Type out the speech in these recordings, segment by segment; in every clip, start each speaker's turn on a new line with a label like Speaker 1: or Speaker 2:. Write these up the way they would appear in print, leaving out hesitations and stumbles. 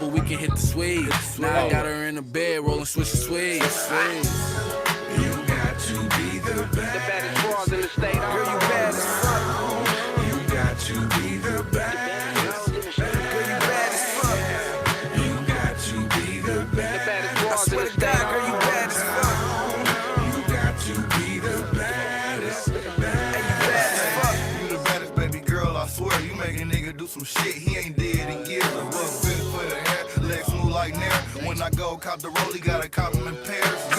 Speaker 1: but we can hit the suite. Now I got her in the bed, rolling swisher sweets.
Speaker 2: You got to be the best.
Speaker 3: The baddest bras in the state.
Speaker 2: Girl, you bad as fuck. You got to be the best. Girl, you bad as fuck. You got to be the best.
Speaker 3: The baddest
Speaker 2: I
Speaker 3: bras in
Speaker 2: swear
Speaker 3: the
Speaker 2: to God,
Speaker 3: state.
Speaker 2: girl, you bad as fuck. You got to be the baddest. Hey, you bad as fuck.
Speaker 4: You the baddest, baby girl, I swear. You make a nigga do some shit he ain't did in years. I was fit for the hair, legs smooth like Nair. When I go cop the rollie, gotta cop him in pairs. Yeah,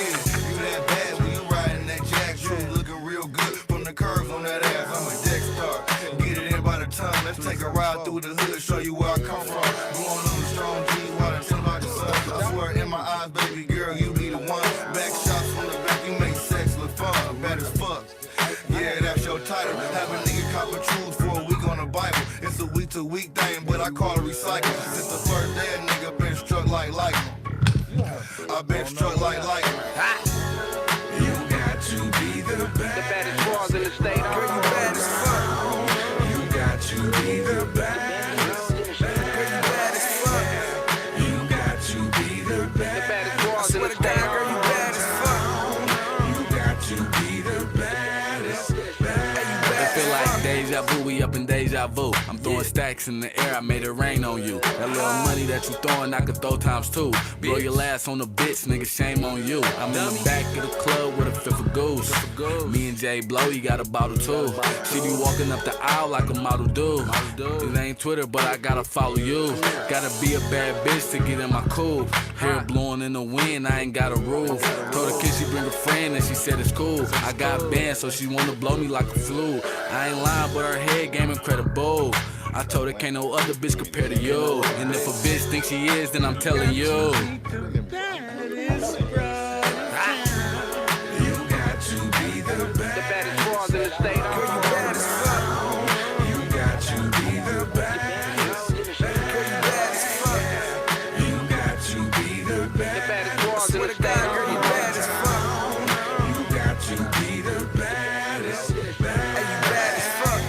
Speaker 4: you that bad when you riding that jack. True, looking real good from the curves on that ass. I'm a deck star, get it in by the ton. Let's take a ride through the hood, show you where I come from. Going on the strong G, while the tell about the sun. I swear in my eyes, baby girl, you be the one. Back shots from the back, you make sex look fun. Bad as fuck. Yeah, that's your title. Have a nigga cop a truth for a week on the Bible. It's a week-to-week thing, but I call it recycling. Since the first day, a nigga been struck like lightning. I been struck like lightning.
Speaker 2: You got to be the
Speaker 3: The
Speaker 2: best.
Speaker 3: baddest bras in the state.
Speaker 2: Girl, you bad as fuck. You got to be the best. Girl, you bad as fuck. You got to be the
Speaker 3: The
Speaker 2: best.
Speaker 3: baddest
Speaker 2: I
Speaker 3: bras in
Speaker 2: swear
Speaker 3: the
Speaker 2: to God,
Speaker 3: state.
Speaker 2: girl, you bad as fuck. You got to be the baddest. Hey, you
Speaker 1: I
Speaker 2: bad
Speaker 1: feel
Speaker 2: as
Speaker 1: like
Speaker 2: fuck.
Speaker 1: deja vu, we up in deja vu. I'm throwing stacks in the air, I made it rain on you. That little money that you throwing, I could throw times two. Blow your last on the bitch, nigga, shame on you. I'm in the back of the club with a fifth of goose. Me and Jay Blow, he got a bottle too. She be walking up the aisle like a model do. It ain't Twitter, but I gotta follow you. Gotta be a bad bitch to get in my cool. Hair blowing in the wind, I ain't got a roof. Told her kid she bring a friend and she said it's cool. I got banned, so she wanna blow me like a flu. I ain't lying, but her head game incredible. I told her can't no other bitch compare to you. And if a bitch thinks she is, then I'm telling you.
Speaker 2: You got to be the
Speaker 3: The
Speaker 2: best.
Speaker 3: baddest bras in the state.
Speaker 2: Girl, you bad as fuck. You got to be the best. Girl, you bad as fuck. You got to be the
Speaker 3: The
Speaker 2: best.
Speaker 3: baddest
Speaker 2: I
Speaker 3: bras in
Speaker 2: swear
Speaker 3: the
Speaker 2: to God, girl,
Speaker 3: state.
Speaker 2: you bad as fuck. You got to be the baddest. Hey, you bad as fuck.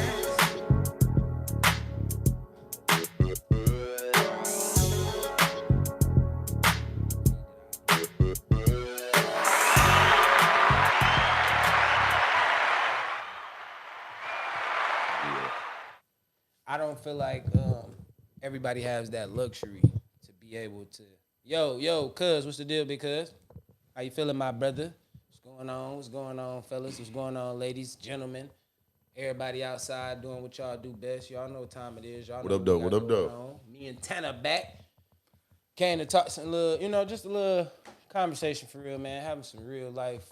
Speaker 5: I don't feel like everybody has that luxury to be able to. Yo, cuz, what's the deal, big cuz? How you feeling, my brother? What's going on? What's going on, fellas? What's going on, ladies, gentlemen? Everybody outside doing what y'all do best. Y'all know what time it is. Y'all
Speaker 6: What
Speaker 5: know
Speaker 6: up, though?
Speaker 5: we got
Speaker 6: What up,
Speaker 5: going
Speaker 6: though?
Speaker 5: on. Me and Tanner back. Came to talk some little, just a little conversation for real, man. Having some real life,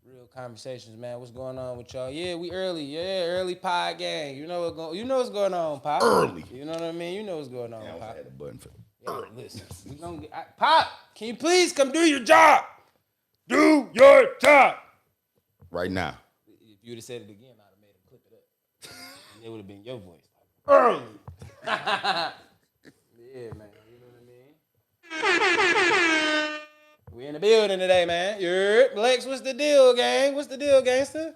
Speaker 5: real conversations, man. What's going on with y'all? Yeah, we early. Yeah, early pie gang. You know what's going on, Pop.
Speaker 6: Early.
Speaker 5: You know what I mean? You know what's going on,
Speaker 6: I
Speaker 5: Pop.
Speaker 6: had a button for
Speaker 5: Yo, listen, we gonna get, Pop, can you please come do your job? Do your job.
Speaker 6: right now.
Speaker 5: If you would have said it again, I'd have made him clip it up. And it would have been your voice. Early. Yeah, man. You know what I mean? We in the building today, man. Lex, what's the deal, gang? What's the deal, gangster?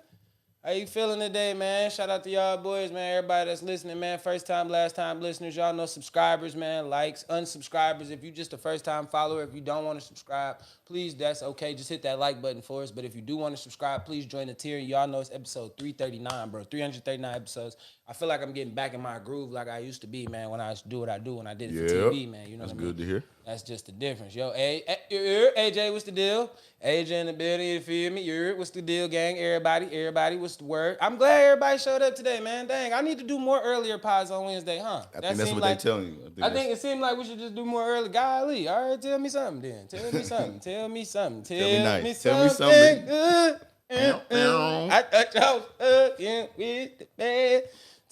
Speaker 5: How you feeling today, man? Shout out to y'all boys, man. Everybody that's listening, man. First time, last time listeners. Y'all know subscribers, man. Likes, unsubscribers. If you just a first time follower, if you don't want to subscribe, please, that's okay. Just hit that like button for us. But if you do want to subscribe, please join the tier. Y'all know it's episode 339, bro. 339 episodes. I feel like I'm getting back in my groove like I used to be, man, when I used to do what I do when I did it for
Speaker 6: Yep.
Speaker 5: TV, man. You know
Speaker 6: That's
Speaker 5: what I mean?
Speaker 6: good to hear.
Speaker 5: That's just the difference. Yo, AJ, what's the deal? AJ in the building, you feel me? What's the deal, gang? Everybody, what's the word? I'm glad everybody showed up today, man. Dang, I need to do more earlier pods on Wednesday, huh?
Speaker 6: I think that's what they telling you.
Speaker 5: I think it seemed like we should just do more early. Golly, all right, tell me something then. Tell me something. Tell me something.
Speaker 6: me nice.
Speaker 5: Tell
Speaker 6: Tell
Speaker 5: me
Speaker 6: me something.
Speaker 5: good. I thought y'all was fucking with the bed.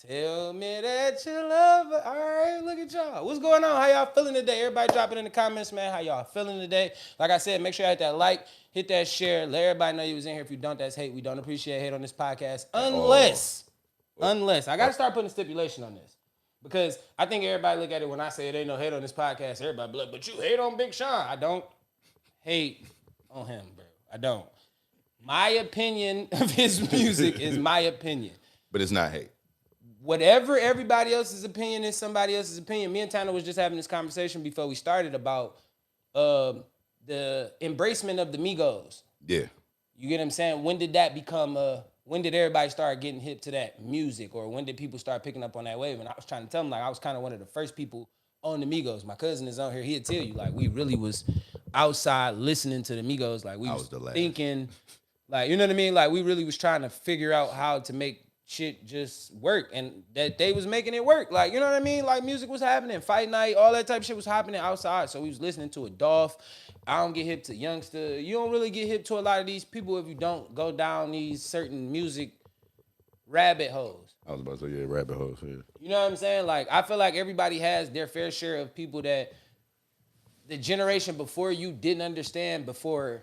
Speaker 5: Tell me that you love her. All right, look at y'all. What's going on? How y'all feeling today? Everybody drop it in the comments, man. How y'all feeling today? Like I said, make sure you hit that like, hit that share. Let everybody know you was in here. If you don't, that's hate. We don't appreciate hate on this podcast. Unless, I got to start putting a stipulation on this. Because I think everybody look at it when I say it ain't no hate on this podcast. Everybody be like, but you hate on Big Sean. I don't hate on him, bro. I don't. My opinion of his music is my opinion.
Speaker 6: But it's not hate.
Speaker 5: whatever everybody else's opinion is somebody else's opinion. Me and Tanner was just having this conversation before we started about the embracement of the Migos.
Speaker 6: Yeah.
Speaker 5: You get what I'm saying? When did that become when did everybody start getting hip to that music, or when did people start picking up on that wave? And I was trying to tell them, like, I was kind of one of the first people on the Migos. My cousin is on here. He'd tell you, like, we really was outside listening to the Migos. Like, we was thinking, like, you know what I mean? Like, we really was trying to figure out how to make shit just work, and that they was making it work. Like, you know what I mean? Like, music was happening, fight night, all that type of shit was happening outside. So we was listening to it. Dolph. I don't get hip to Youngster. You don't really get hip to a lot of these people if you don't go down these certain music rabbit holes.
Speaker 6: I was about to say, yeah, rabbit holes. Yeah.
Speaker 5: You know what I'm saying? Like, I feel like everybody has their fair share of people that the generation before you didn't understand before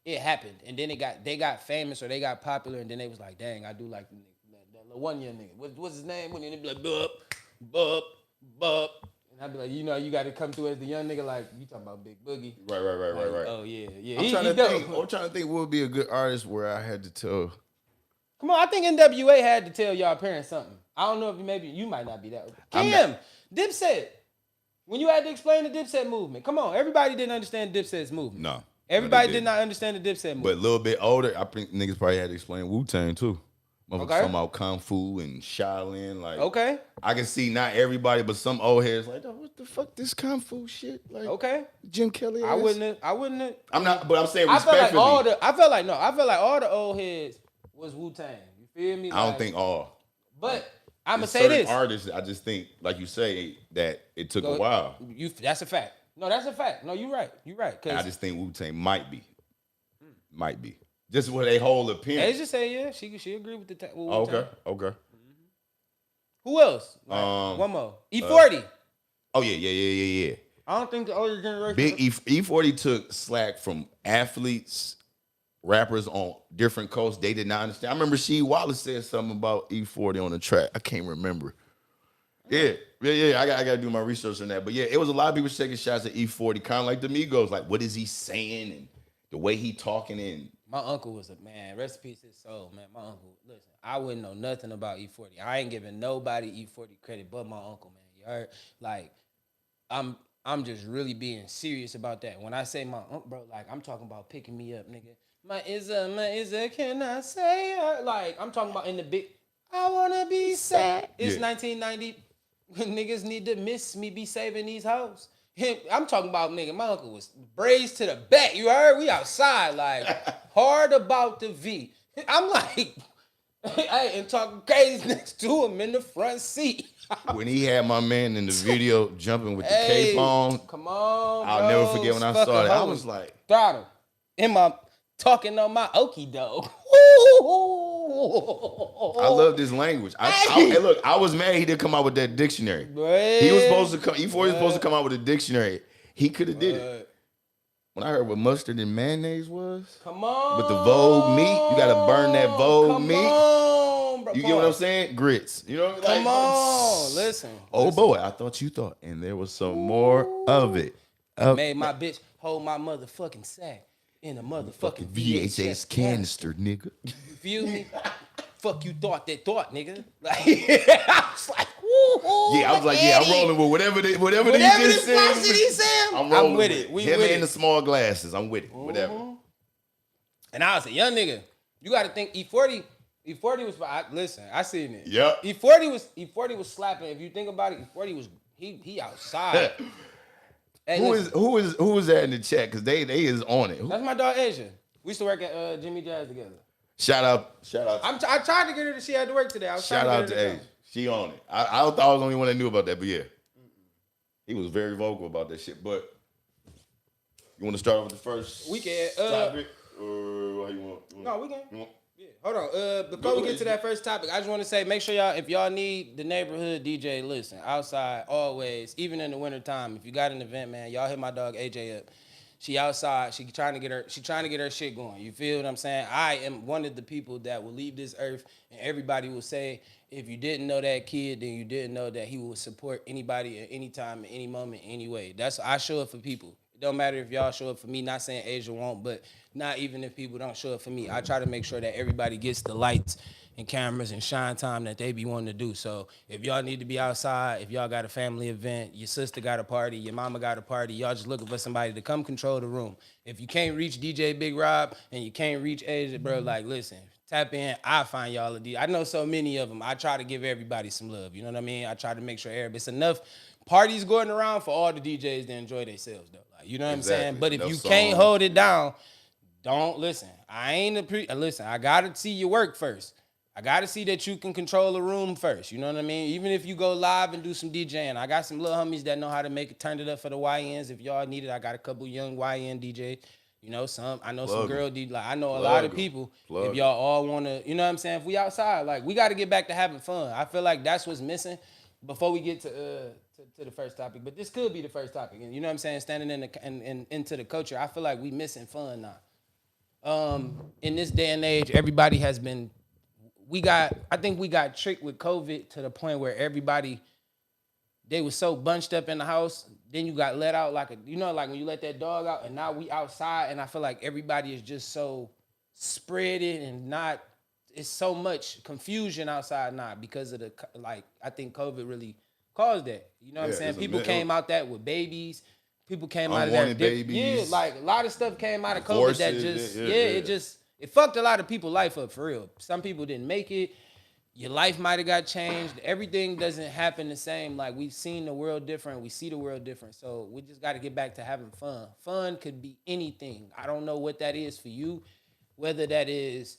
Speaker 5: it happened, and then they got famous or they got popular, and then they was like, dang, I do like the nigga, that one young nigga. What's his name? When they be like, bup, bup, bup. And I'd be like, you know, you got to come through as the young nigga, like, you talking about Big Boogie.
Speaker 6: Right.
Speaker 5: Oh, yeah.
Speaker 6: I'm trying to think what would be a good artist where I had to tell.
Speaker 5: Come on, I think NWA had to tell y'all parents something. I don't know if you might not be that. Kim, Dipset. When you had to explain the Dipset movement, come on, everybody didn't understand Dipset's movement.
Speaker 6: No.
Speaker 5: Everybody did not understand the Dipset movement.
Speaker 6: But a little bit older, I think niggas probably had to explain Wu-Tang too.
Speaker 5: Okay.
Speaker 6: Talking about Kung Fu and Shaolin. Like,
Speaker 5: okay.
Speaker 6: I can see not everybody, but some old heads like, oh, what the fuck, this Kung Fu shit? Like,
Speaker 5: okay.
Speaker 6: Jim Kelly.
Speaker 5: I wouldn't have.
Speaker 6: I'm not, but I'm saying
Speaker 5: I felt
Speaker 6: respectfully.
Speaker 5: I felt like all the old heads was Wu-Tang. You feel me?
Speaker 6: I don't think all.
Speaker 5: But I'm gonna say this.
Speaker 6: Artists, I just think, like you say, that it took a while.
Speaker 5: That's a fact. No, that's a fact. No, you're right. You're right.
Speaker 6: I just think Wu-Tang might be. Just with a whole appearance.
Speaker 5: Asia say yeah, she agree with the
Speaker 6: Okay.
Speaker 5: Mm-hmm. Who else? One more. E40.
Speaker 6: Oh yeah.
Speaker 5: I don't think the older generation.
Speaker 6: Big E40 took slack from athletes, rappers on different coasts. They did not understand. I remember She Wallace said something about E40 on the track. I can't remember. Yeah. I gotta do my research on that. But yeah, it was a lot of people taking shots at E40, kind of like the Migos. Like, what is he saying and the way he talking and.
Speaker 5: My uncle was a man. Rest in peace his soul, man. My uncle, listen, I wouldn't know nothing about E40. I ain't giving nobody E40 credit but my uncle, man. You heard? Like, I'm just really being serious about that. When I say my uncle, bro, like, I'm talking about picking me up, nigga. My Izza, can I say her? Like, I'm talking about in the big, I wanna be sad. It's 1990. Niggas need to miss me, be saving these hoes. I'm talking about, nigga, my uncle was braids to the back. You heard? We outside, like, hard about the V. I'm like, hey, and talking crazy next to him in the front seat.
Speaker 6: When he had my man in the video jumping with the cape on.
Speaker 5: Come on,
Speaker 6: I'll never forget when I saw that. I was like,
Speaker 5: throttle. Talking on my okie doke.
Speaker 6: I love this language. Look, I was mad he didn't come out with that dictionary. He was supposed to come. E40 was supposed to come out with a dictionary. He could have did it. When I heard what mustard and mayonnaise was,
Speaker 5: come on,
Speaker 6: with the Vogue meat, you gotta burn that Vogue meat.
Speaker 5: On, bro.
Speaker 6: You get what I'm saying? Grits. You know?
Speaker 5: Come on, listen.
Speaker 6: Oh boy, I thought you thought, and there was some more of it.
Speaker 5: Made my bitch hold my motherfucking sack in a motherfucking
Speaker 6: VHS canister, nigga.
Speaker 5: You feel me? Fuck you thought, nigga. Like, I was like, woo.
Speaker 6: Yeah, I was like, yeah, I'm rolling with whatever he just said.
Speaker 5: I'm with it. We
Speaker 6: him
Speaker 5: with
Speaker 6: in
Speaker 5: it.
Speaker 6: the small glasses. I'm with it. Whatever.
Speaker 5: And I was a young nigga. You got to think E40 was. Listen, I seen it.
Speaker 6: Yep.
Speaker 5: E40 was slapping. If you think about it, E40 was he outside. Hey,
Speaker 6: who is that in the chat? Because they is on it.
Speaker 5: That's my dog Asia. We used to work at Jimmy Jazz together.
Speaker 6: Shout out.
Speaker 5: I tried to get her. She had to work today.
Speaker 6: Shout out to Asia. She on it. I thought I was the only one that knew about that, but yeah, he was very vocal about that shit. But you want to start with the first topic, or how you want?
Speaker 5: No, we can. Yeah. Hold on. Before we get to that first topic, I just want to say, make sure y'all, if y'all need the neighborhood DJ, listen, outside always, even in the wintertime, if you got an event, man, y'all hit my dog AJ up. She outside. She trying to get her shit going. You feel what I'm saying? I am one of the people that will leave this earth, and everybody will say, if you didn't know that kid, then you didn't know that he will support anybody at any time, at any moment, any way. I show up for people. It don't matter if y'all show up for me. Not saying Asia won't, but not even if people don't show up for me. I try to make sure that everybody gets the lights and cameras and shine time that they be wanting to do. So if y'all need to be outside, if y'all got a family event, your sister got a party, your mama got a party, y'all just looking for somebody to come control the room. If you can't reach DJ Big Rob and you can't reach Asia, bro, like, listen, tap in. I find y'all a D. I know so many of them. I try to give everybody some love. You know what I mean? I try to make sure it's enough parties going around for all the DJs to enjoy themselves, though. Like, you know what I'm saying? But if you can't hold it down, don't listen. Listen, I gotta see your work first. I gotta see that you can control the room first. You know what I mean? Even if you go live and do some DJing, I got some little homies that know how to turn it up for the YNs. If y'all need it, I got a couple young YN DJs. You know, some girl DJ. Like, I know a lot of people. If y'all all wanna, you know what I'm saying? If we outside, like, we gotta get back to having fun. I feel like that's what's missing before we get to the first topic. But this could be the first topic. And you know what I'm saying? Standing into the culture, I feel like we missing fun now. In this day and age, everybody has been. I think we got tricked with COVID to the point where everybody, they was so bunched up in the house. Then you got let out like when you let that dog out, and now we outside, and I feel like everybody is just so spreaded and not. It's so much confusion outside now because of I think COVID really caused that. You know what I'm saying? People came out that with babies. People came out of that.
Speaker 6: Babies.
Speaker 5: Yeah, like a lot of stuff came out of COVID that just, it fucked a lot of people's life up for real. Some people didn't make it. Your life might have got changed. Everything doesn't happen the same. Like, we've seen the world different. We see the world different. So we just got to get back to having fun. Fun could be anything. I don't know what that is for you, whether that is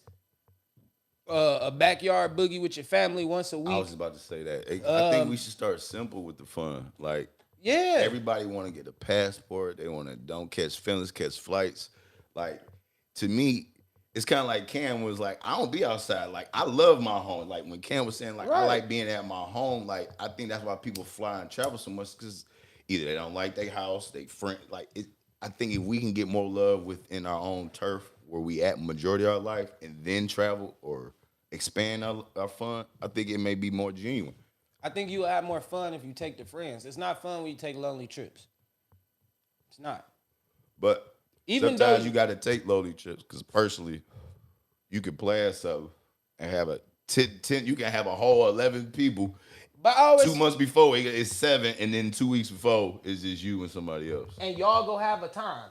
Speaker 5: a backyard boogie with your family once a week.
Speaker 6: I was about to say that. I think we should start simple with the fun. Like, everybody want to get a passport. They want to don't catch feelings, catch flights. Like, to me, it's kind of like Cam was like, I don't be outside. Like, I love my home. Like, when Cam was saying, like, I like being at my home. Like, I think that's why people fly and travel so much, because either they don't like their house, they friend. Like, I think if we can get more love within our own turf where we at majority of our life and then travel or expand our fun, I think it may be more genuine.
Speaker 5: I think you'll have more fun if you take the friends. It's not fun when you take lonely trips. It's not.
Speaker 6: But sometimes you got to take lonely trips, because personally, you can plan something and have a 10. You can have a whole 11 people. But 2 months before it's 7, and then 2 weeks before it's just you and somebody else.
Speaker 5: And y'all go have a time.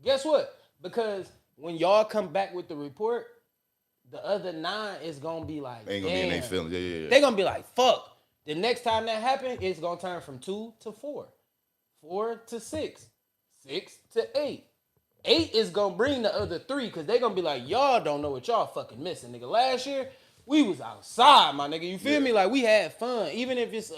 Speaker 5: Guess what? Because when y'all come back with the report, the other 9 is gonna be like,
Speaker 6: they ain't gonna be in their feelings. Yeah.
Speaker 5: They gonna be like, fuck. The next time that happens, it's gonna turn from 2 to 4, 4 to 6, 6 to 8. 8 is gonna bring the other 3, because they gonna be like, y'all don't know what y'all fucking missing, nigga. Last year, we was outside, my nigga. You feel me? Like, we had fun. Even if it's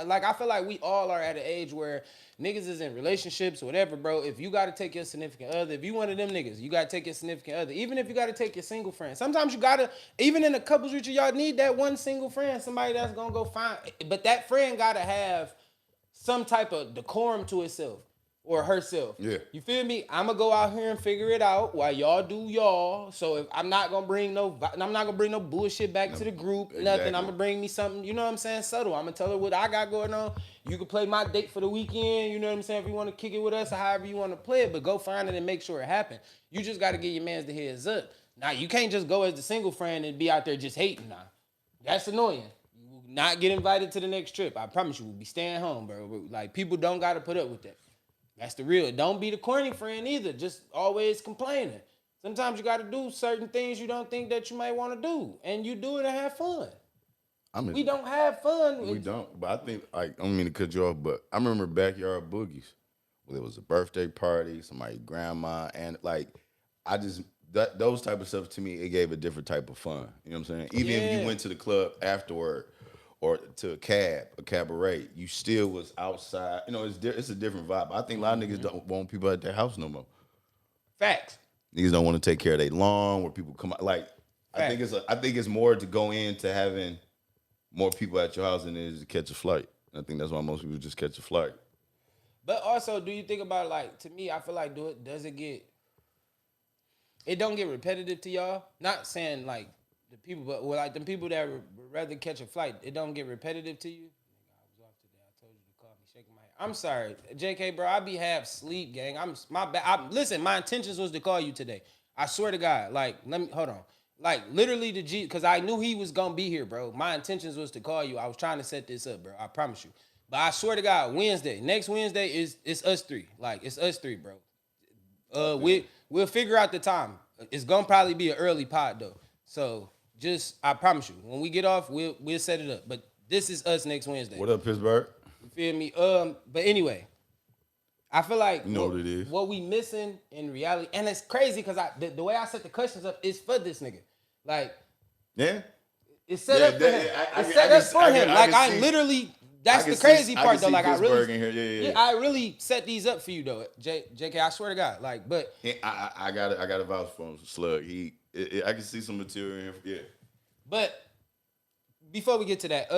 Speaker 5: like, I feel like we all are at an age where niggas is in relationships or whatever, bro. If you gotta take your significant other, if you one of them niggas, you gotta take your significant other. Even if you gotta take your single friend. Sometimes you gotta, even in a couples retreat, y'all need that one single friend, somebody that's gonna go find. But that friend gotta have some type of decorum to itself. Or herself. Yeah. You feel me? I'm gonna go out here and figure it out while y'all do y'all. So if I'm not gonna bring no bullshit back to the group, nothing. I'm gonna bring me something, you know what I'm saying, subtle. I'm gonna tell her what I got going on. You can play my date for the weekend, you know what I'm saying, if you wanna kick it with us or however you wanna play it, but go find it and make sure it happens. You just gotta give your mans the heads up. Now, you can't just go as the single friend and be out there just hating now. That's annoying. You will not get invited to the next trip. I promise you, we'll be staying home, bro. Like, people don't gotta put up with that. That's the real. Don't be the corny friend either. Just always complaining. Sometimes you got to do certain things you don't think that you might want to do, and you do it and have fun. We don't have fun.
Speaker 6: We don't. But I think, like, I don't mean to cut you off, but I remember backyard boogies. Well, it was a birthday party, somebody's grandma, and like, those type of stuff to me, it gave a different type of fun. You know what I'm saying? Even if you went to the club afterward, or to a cabaret, you still was outside. You know, it's a different vibe. I think a lot of niggas don't want people at their house no more.
Speaker 5: Facts.
Speaker 6: Niggas don't want to take care of their lawn where people come out. Like, facts. I think it's more to go into having more people at your house than it is to catch a flight. I think that's why most people just catch a flight.
Speaker 5: But also, do you think about, like, to me, I feel like it don't get repetitive to y'all? Not saying like the people, but like the people that would rather catch a flight, it don't get repetitive to you? I was off today. I told you to call me, shaking my head. I'm sorry, JK, bro. I be half sleep, gang. Listen, my intentions was to call you today. I swear to God. Like, hold on. Like literally the G, because I knew he was gonna be here, bro. My intentions was to call you. I was trying to set this up, bro. I promise you. But I swear to God, next Wednesday it's us three. Like it's us three, bro. We'll figure out the time. It's gonna probably be an early pod though. So just I promise you, when we get off, we'll set it up. But this is us next Wednesday.
Speaker 6: What up, Pittsburgh?
Speaker 5: You feel me? But anyway, I feel like
Speaker 6: You know what it is.
Speaker 5: What we missing in reality, and it's crazy because the way I set the questions up is for this nigga. Like,
Speaker 6: Yeah.
Speaker 5: it's set up for him.
Speaker 6: I
Speaker 5: It's set up for him. Like I
Speaker 6: see-
Speaker 5: literally. That's
Speaker 6: I
Speaker 5: the
Speaker 6: can
Speaker 5: crazy
Speaker 6: see-
Speaker 5: part though.
Speaker 6: see
Speaker 5: Like I
Speaker 6: Pittsburgh
Speaker 5: really,
Speaker 6: in here. Yeah.
Speaker 5: I really set these up for you though, JK. I swear to God. Like, but
Speaker 6: I got a vouch for him, Slug. I can see some material in here. Yeah.
Speaker 5: But before we get to that,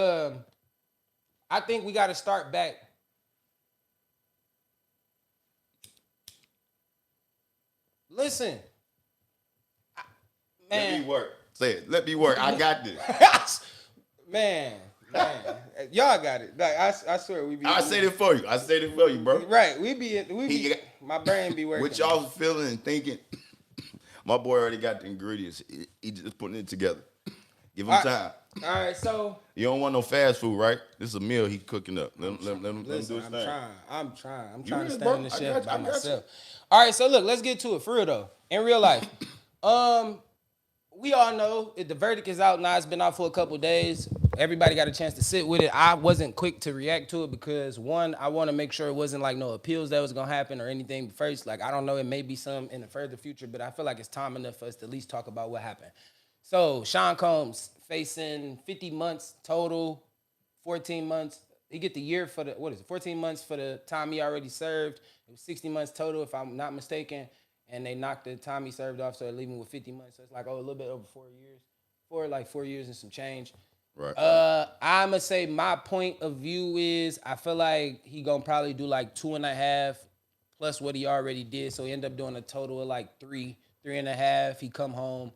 Speaker 5: I think we got to start back. Listen,
Speaker 6: Let me
Speaker 5: man,
Speaker 6: work. Say it. Let me work. I got this.
Speaker 5: man, y'all got it. Like I swear we be.
Speaker 6: I said it for you. Bro.
Speaker 5: Right, we
Speaker 6: He
Speaker 5: be.
Speaker 6: got-
Speaker 5: My brain be working.
Speaker 6: What y'all feeling and thinking? My boy already got the ingredients. He just putting it together. Give him time.
Speaker 5: All right, so
Speaker 6: You don't want no fast food, right? This is a meal he cooking up. Let him do
Speaker 5: listen,
Speaker 6: his thing.
Speaker 5: I'm trying to
Speaker 6: good,
Speaker 5: stand
Speaker 6: bro.
Speaker 5: in this
Speaker 6: I
Speaker 5: shit
Speaker 6: got you,
Speaker 5: by
Speaker 6: I got you.
Speaker 5: myself. All right, so look, let's get to it for real though. In real life, we all know the verdict is out now. It's been out for a couple days. Everybody got a chance to sit with it. I wasn't quick to react to it because one, I want to make sure it wasn't like no appeals that was gonna happen or anything first. Like I don't know, it may be some in the further future, but I feel like it's time enough for us to at least talk about what happened. So Sean Combs facing 50 months total, 14 months. He get the year for the 14 months for the time he already served. It was 60 months total, if I'm not mistaken. And they knocked the time he served off, so they're leaving with 50 months. So it's like, a little bit over 4 years. 4 years and some change.
Speaker 6: Right.
Speaker 5: I'ma say my point of view is I feel like he gonna probably do like 2.5 plus what he already did. So he end up doing a total of like 3.5. He come home.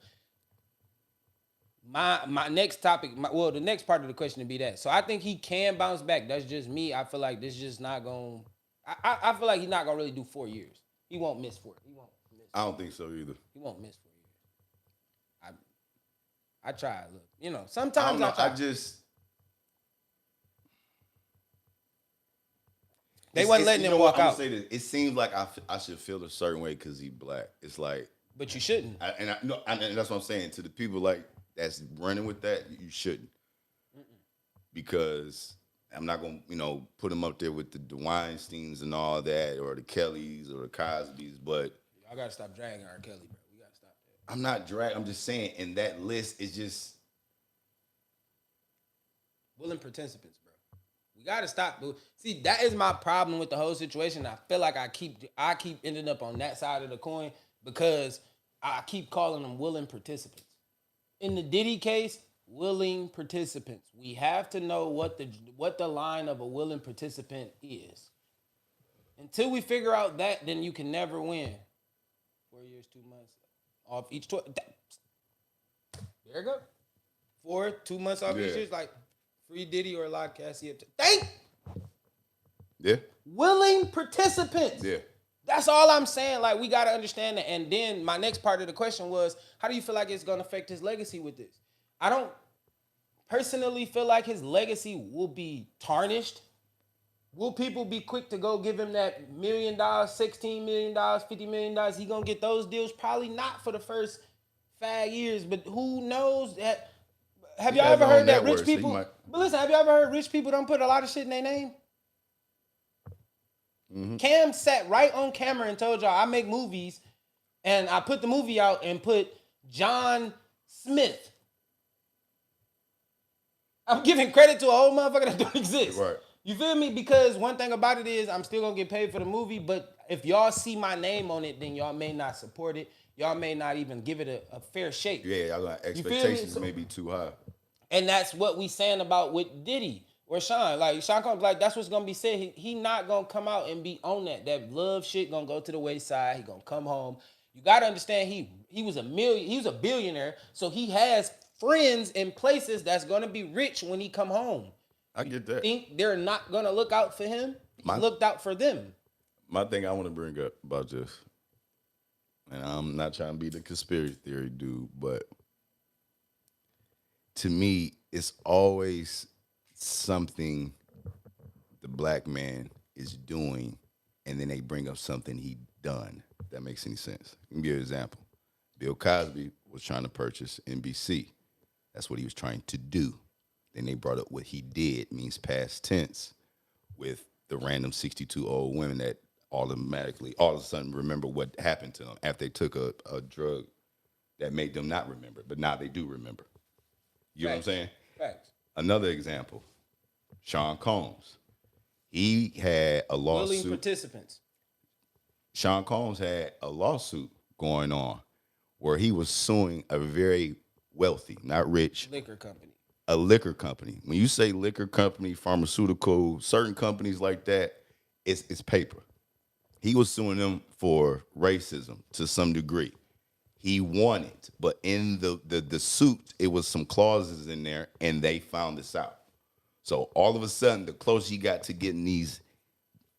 Speaker 5: My next topic, the next part of the question would be that. So I think he can bounce back. That's just me. I feel like this just not going. I feel like he's not gonna really do 4 years. He won't miss 4. He won't miss.
Speaker 6: I don't think so either.
Speaker 5: He won't miss 4 years. I try. Look, sometimes I try. They wasn't letting him walk out.
Speaker 6: Say this. It seems like I should feel a certain way because he's black. It's like,
Speaker 5: But you shouldn't.
Speaker 6: and that's what I'm saying to the people like that's running with that. You shouldn't, because I'm not gonna put him up there with the Weinsteins and all that, or the Kellys or the Cosbys. But
Speaker 5: I gotta stop dragging R. Kelly, bro. We gotta stop that.
Speaker 6: I'm not dragging. I'm just saying, in that list is just.
Speaker 5: Willing participants, bro. We gotta stop. See, that is my problem with the whole situation. I feel like I keep ending up on that side of the coin because I keep calling them willing participants. In the Diddy case, willing participants. We have to know what the line of a willing participant is. Until we figure out that, then you can never win. 4 years, 2 months off each tour. There you go. 2 months off each year. Like free Diddy or La Cassie.
Speaker 6: Yeah.
Speaker 5: Willing participants.
Speaker 6: Yeah.
Speaker 5: That's all I'm saying. Like, we got to understand that. And then my next part of the question was, how do you feel like it's going to affect his legacy with this? I don't personally feel like his legacy will be tarnished. Will people be quick to go give him that $1 million, $16 million, $50 million? He going to get those deals? Probably not for the first 5 years, but who knows that? Have y'all
Speaker 6: has
Speaker 5: ever
Speaker 6: his
Speaker 5: heard
Speaker 6: own
Speaker 5: that
Speaker 6: network,
Speaker 5: rich
Speaker 6: so he
Speaker 5: people?
Speaker 6: might-
Speaker 5: But listen, have you ever heard rich people don't put a lot of shit in their name?
Speaker 6: Mm-hmm.
Speaker 5: Cam sat right on camera and told y'all, I make movies, and I put the movie out and put John Smith. I'm giving credit to a whole motherfucker that don't exist.
Speaker 6: Right.
Speaker 5: You feel me? Because one thing about it is I'm still gonna get paid for the movie, but if y'all see my name on it, then y'all may not support it. Y'all may not even give it a fair shake.
Speaker 6: Yeah, y'all got
Speaker 5: feel me?
Speaker 6: expectations
Speaker 5: So-
Speaker 6: may be too high.
Speaker 5: And that's what we saying about with Diddy or Sean. Like, Sean Combs, like, that's what's going to be said. He not going to come out and be on that. That love shit going to go to the wayside. He going to come home. You got to understand, he was a billionaire, so he has friends in places that's going to be rich when he come home.
Speaker 6: I get that.
Speaker 5: Think they're not going to look out for him? He looked out for them.
Speaker 6: My thing I want to bring up about this, and I'm not trying to be the conspiracy theory dude, but to me, it's always something the black man is doing, and then they bring up something he done. If that makes any sense. Let me give you an example. Bill Cosby was trying to purchase NBC. That's what he was trying to do. Then they brought up what he did, means past tense, with the random 62 old women that all of a sudden remember what happened to them after they took a drug that made them not remember, but now they do remember. You know what I'm saying?
Speaker 5: Facts.
Speaker 6: Another example, Sean Combs. He had a lawsuit.
Speaker 5: Willing participants.
Speaker 6: Sean Combs had a lawsuit going on where he was suing a very wealthy, not rich,
Speaker 5: Liquor company.
Speaker 6: a liquor company. When you say liquor company, pharmaceutical, certain companies like that, it's paper. He was suing them for racism to some degree. He won it, but in the suit, it was some clauses in there, and they found this out. So all of a sudden, the closer you got to getting these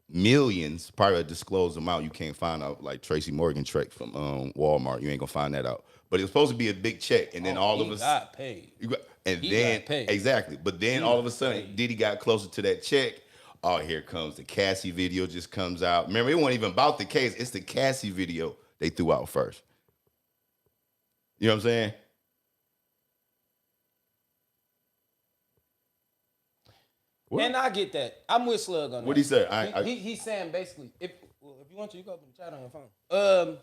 Speaker 6: millions, probably a disclosed amount, you can't find out, like Tracy Morgan check from Walmart. You ain't gonna find that out. But it was supposed to be a big check, and then all of a sudden,
Speaker 5: got paid.
Speaker 6: then
Speaker 5: got paid.
Speaker 6: exactly. But then all of a sudden, Diddy got closer to that check. Oh, here comes the Cassie video. Just comes out. Remember, it wasn't even about the case. It's the Cassie video they threw out first. You know what I'm saying? What?
Speaker 5: And I get that. I'm with Slug on that.
Speaker 6: What'd he say?
Speaker 5: He's saying basically, if you want to, you go open the chat on your phone.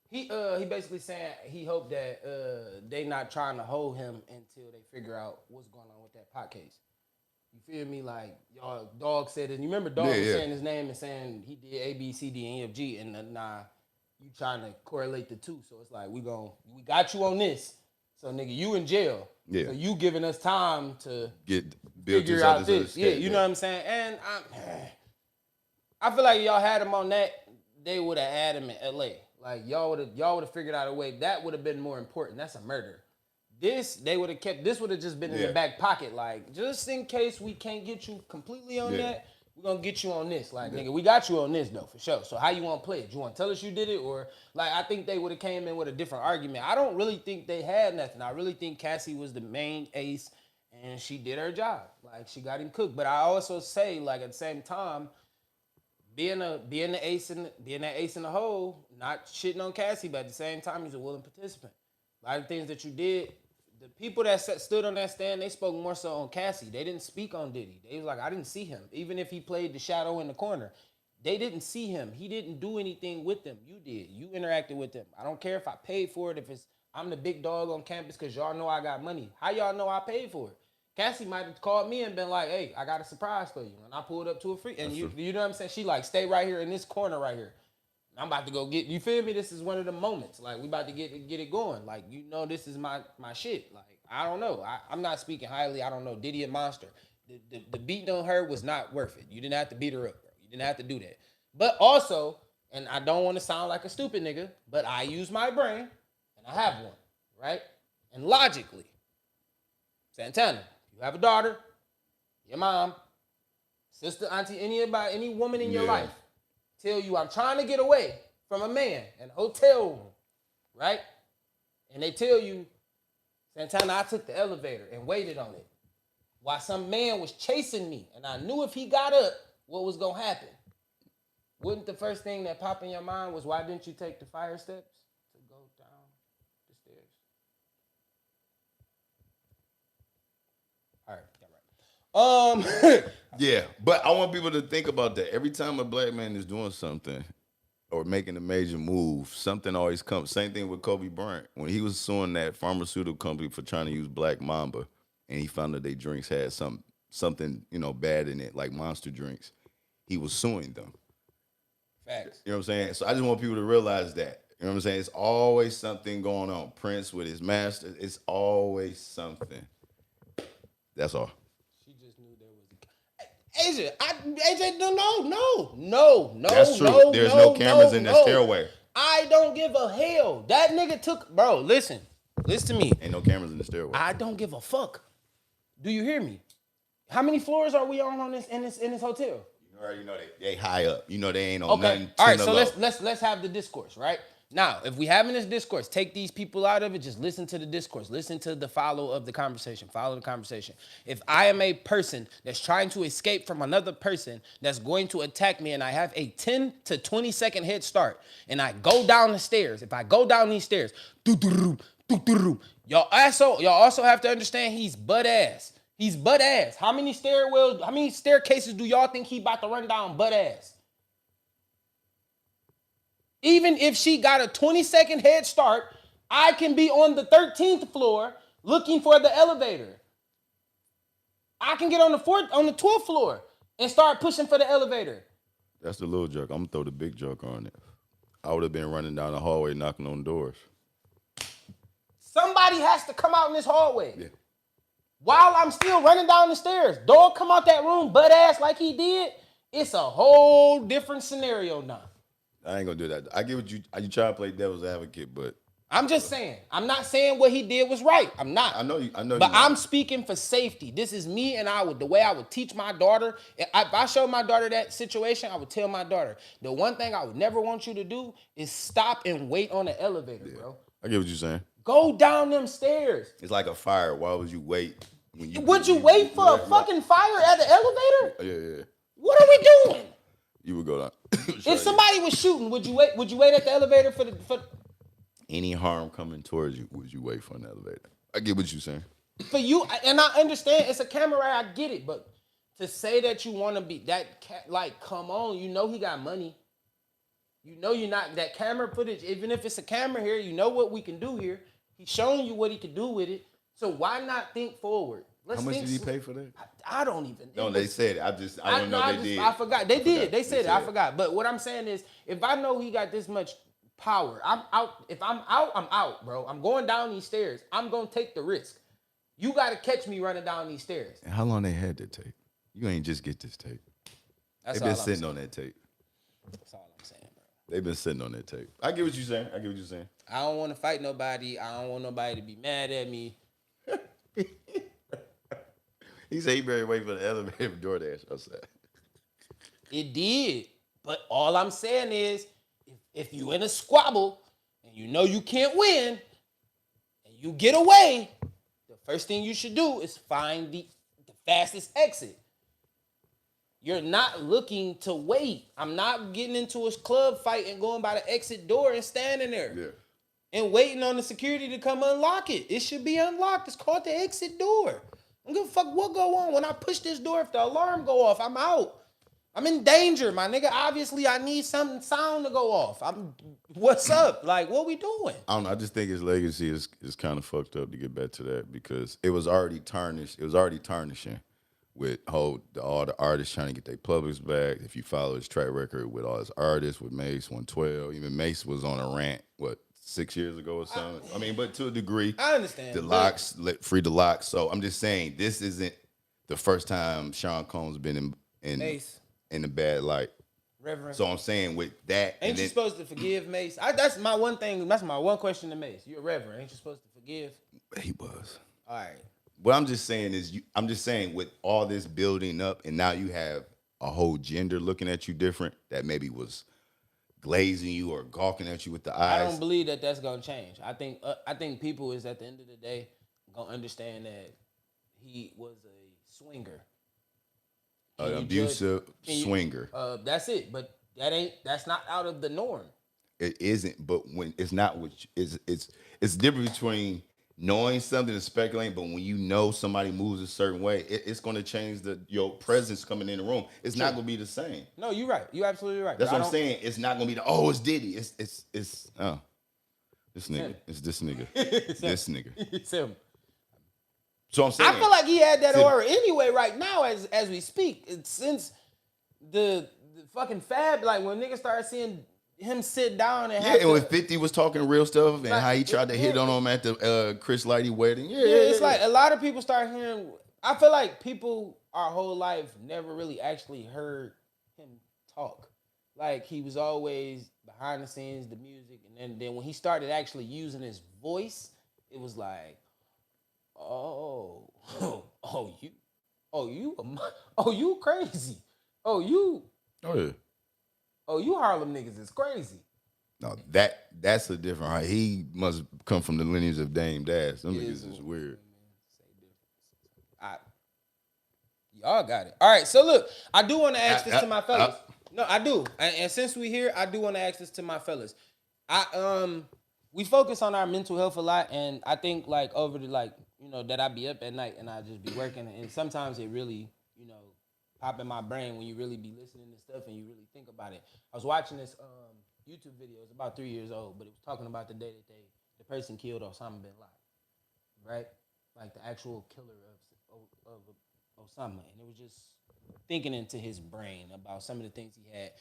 Speaker 5: He basically saying he hoped that they not trying to hold him until they figure out what's going on with that pot case. You feel me? Like y'all, Dog said it. You remember Dog was saying his name and saying he did A, B, C, D, and E, F, G, and nah, you trying to correlate the two. So it's like we got you on this. So nigga, you in jail.
Speaker 6: Yeah.
Speaker 5: So you giving us time to
Speaker 6: figure
Speaker 5: out this. Yeah, you know what I'm saying? And I feel like y'all had him on that, they would have had him in LA. Like y'all would have figured out a way. That would have been more important. That's a murder. This would have just been in the back pocket. Like, just in case we can't get you completely on that, we're gonna get you on this. Like, nigga, we got you on this though, for sure. So how you wanna play it? You wanna tell us you did it? Or like I think they would have came in with a different argument. I don't really think they had nothing. I really think Cassie was the main ace and she did her job. Like she got him cooked. But I also say, like, at the same time, being the ace in the hole, not shitting on Cassie, but at the same time, he's a willing participant. A lot of things that you did, the people that stood on that stand, they spoke more so on Cassie. They didn't speak on Diddy. They was like, I didn't see him. Even if he played the shadow in the corner, they didn't see him. He didn't do anything with them. You did. You interacted with them. I don't care if I paid for it, if it's I'm the big dog on campus because y'all know I got money. How y'all know I paid for it? Cassie might have called me and been like, hey, I got a surprise for you. And I pulled up to a free. And you know what I'm saying? She like, stay right here in this corner right here. I'm about to go get, you feel me? This is one of the moments. Like, we about to get it going. Like, you know, this is my shit. Like, I don't know. I'm not speaking highly. I don't know. Diddy and Monster. The beating on her was not worth it. You didn't have to beat her up, bro. You didn't have to do that. But also, and I don't want to sound like a stupid nigga, but I use my brain, and I have one, right? And logically, Santana, you have a daughter, your mom, sister, auntie, any woman in your life tell you I'm trying to get away from a man in a hotel room, right? And they tell you, Santana, I took the elevator and waited on it while some man was chasing me, and I knew if he got up, what was gonna happen. Wouldn't the first thing that pop in your mind was, why didn't you take the fire steps to go down the stairs? All right.
Speaker 6: Yeah, but I want people to think about that. Every time a black man is doing something or making a major move, something always comes. Same thing with Kobe Bryant. When he was suing that pharmaceutical company for trying to use Black Mamba, and he found that their drinks had something bad in it, like monster drinks, he was suing them.
Speaker 5: Facts.
Speaker 6: You know what I'm saying? So I just want people to realize that. You know what I'm saying? It's always something going on. Prince with his master, it's always something. That's all.
Speaker 5: She just knew there was AJ, no.
Speaker 6: That's true. There's no cameras in the stairway.
Speaker 5: I don't give a hell. That nigga took, bro, listen to me.
Speaker 6: Ain't no cameras in the stairway.
Speaker 5: I don't give a fuck. Do you hear me? How many floors are we on this in this hotel?
Speaker 6: You already know they high up. You know they ain't on nothing.
Speaker 5: All right, so let's have the discourse, right? Now, if we having this discourse, take these people out of it, just listen to the discourse. Listen to the follow of the conversation. Follow the conversation. If I am a person that's trying to escape from another person that's going to attack me and I have a 10 to 20 second head start and I go down the stairs, if I go down these stairs, y'all also have to understand he's butt ass. He's butt ass. How many staircases do y'all think he about to run down butt ass? Even if she got a 20-second head start, I can be on the 13th floor looking for the elevator. I can get on the 12th floor and start pushing for the elevator.
Speaker 6: That's the little joke. I'm gonna throw the big joke on it. I would have been running down the hallway knocking on doors.
Speaker 5: Somebody has to come out in this hallway.
Speaker 6: Yeah.
Speaker 5: While I'm still running down the stairs, dog come out that room butt ass like he did. It's a whole different scenario now.
Speaker 6: I ain't gonna do that. I get what you try to play devil's advocate, but
Speaker 5: I'm just saying. I'm not saying what he did was right. I'm not.
Speaker 6: I know.
Speaker 5: But I'm speaking for safety. This is me, and the way I would teach my daughter. If I showed my daughter that situation, I would tell my daughter, the one thing I would never want you to do is stop and wait on the elevator, bro.
Speaker 6: I get what you're saying.
Speaker 5: Go down them stairs.
Speaker 6: It's like a fire. Why would you wait?
Speaker 5: Would you wait for a fucking fire at the elevator?
Speaker 6: Yeah.
Speaker 5: What are we doing?
Speaker 6: You would go down.
Speaker 5: If somebody was shooting, would you wait? Would you wait at the elevator for
Speaker 6: any harm coming towards you? Would you wait for an elevator? I get what you're saying.
Speaker 5: for you? And I understand it's a camera. I get it, but to say that you want to be like, come on, you know he got money. You know you're not that camera footage. Even if it's a camera here, you know what we can do here. He's showing you what he can do with it. So why not think forward?
Speaker 6: How much did he pay for that?
Speaker 5: I don't even.
Speaker 6: No, they said it. I don't know they did.
Speaker 5: I forgot. They did. They said it. I forgot. But what I'm saying is, if I know he got this much power, I'm out. If I'm out, I'm out, bro. I'm going down these stairs. I'm going to take the risk. You got to catch me running down these stairs.
Speaker 6: And how long they had that tape? You ain't just get this tape. They've been sitting on that tape.
Speaker 5: That's all I'm saying, bro.
Speaker 6: They've been sitting on that tape. I get what you're saying.
Speaker 5: I don't want to fight nobody. I don't want nobody to be mad at me.
Speaker 6: He said he better wait for the elevator for DoorDash outside.
Speaker 5: It did. But all I'm saying is, if you in a squabble and you know you can't win and you get away, the first thing you should do is find the fastest exit. You're not looking to wait. I'm not getting into a club fight and going by the exit door and standing there.
Speaker 6: Yeah.
Speaker 5: And waiting on the security to come unlock it. It should be unlocked. It's called the exit door. I don't give a fuck what go on. When I push this door, if the alarm go off, I'm out. I'm in danger, my nigga. Obviously, I need some sound to go off. What's up? Like, what we doing?
Speaker 6: I don't know. I just think his legacy is kind of fucked up to get back to that because it was already tarnished. It was already tarnishing with all the artists trying to get their publics back. If you follow his track record with all his artists, with Mace 112, even Mace was on a rant, 6 years ago or something. But to a degree.
Speaker 5: I understand.
Speaker 6: The locks, free the locks. So I'm just saying, this isn't the first time Sean Combs been in a bad light.
Speaker 5: Reverend.
Speaker 6: So I'm saying with that.
Speaker 5: Ain't you supposed to forgive Mace? That's my one thing. That's my one question to Mace. You're a reverend. Ain't you supposed to forgive?
Speaker 6: He was.
Speaker 5: All right.
Speaker 6: What I'm just saying is, I'm just saying with all this building up and now you have a whole gender looking at you different that maybe was glazing you or gawking at you with the eyes.
Speaker 5: I don't believe that that's gonna change. I think people is at the end of the day gonna understand that he was a swinger,
Speaker 6: an abusive swinger.
Speaker 5: That's it. But that's not out of the norm.
Speaker 6: It isn't. But when it's not, which is it's different between knowing something and speculating. But when you know somebody moves a certain way, it's going to change your presence coming in the room. It's not going to be the same.
Speaker 5: No, you're right. You're absolutely right.
Speaker 6: That's what I'm saying. It's not going to be it's Diddy. It's this nigga. It's this nigga. This nigga.
Speaker 5: It's him.
Speaker 6: So I'm saying,
Speaker 5: I feel like he had that aura anyway right now as we speak. Since the fucking Fab, like when niggas started seeing him sit down and
Speaker 6: and when 50 was talking real stuff and how he tried to hit on him at the Chris Lighty wedding.
Speaker 5: It's like a lot of people start hearing. I feel like people our whole life never really actually heard him talk. Like he was always behind the scenes, the music, and then when he started actually using his voice, it was like, you crazy. You Harlem niggas is crazy.
Speaker 6: No, that's a different. Right? He must come from the lineage of Dame Dash. Them niggas is weird.
Speaker 5: Y'all got it. All right, so look, I do want to ask this to my fellas. No, I do. And since we here, I do want to ask this to my fellas. We focus on our mental health a lot, and I think like over the that I be up at night and I just be working, and sometimes it really pop in my brain when you really be listening to stuff and you really think about it. I was watching this YouTube video. It was about 3 years old, but it was talking about the day that the person killed Osama bin Laden, right? Like the actual killer of Osama, and it was just thinking into his brain about some of the things he had.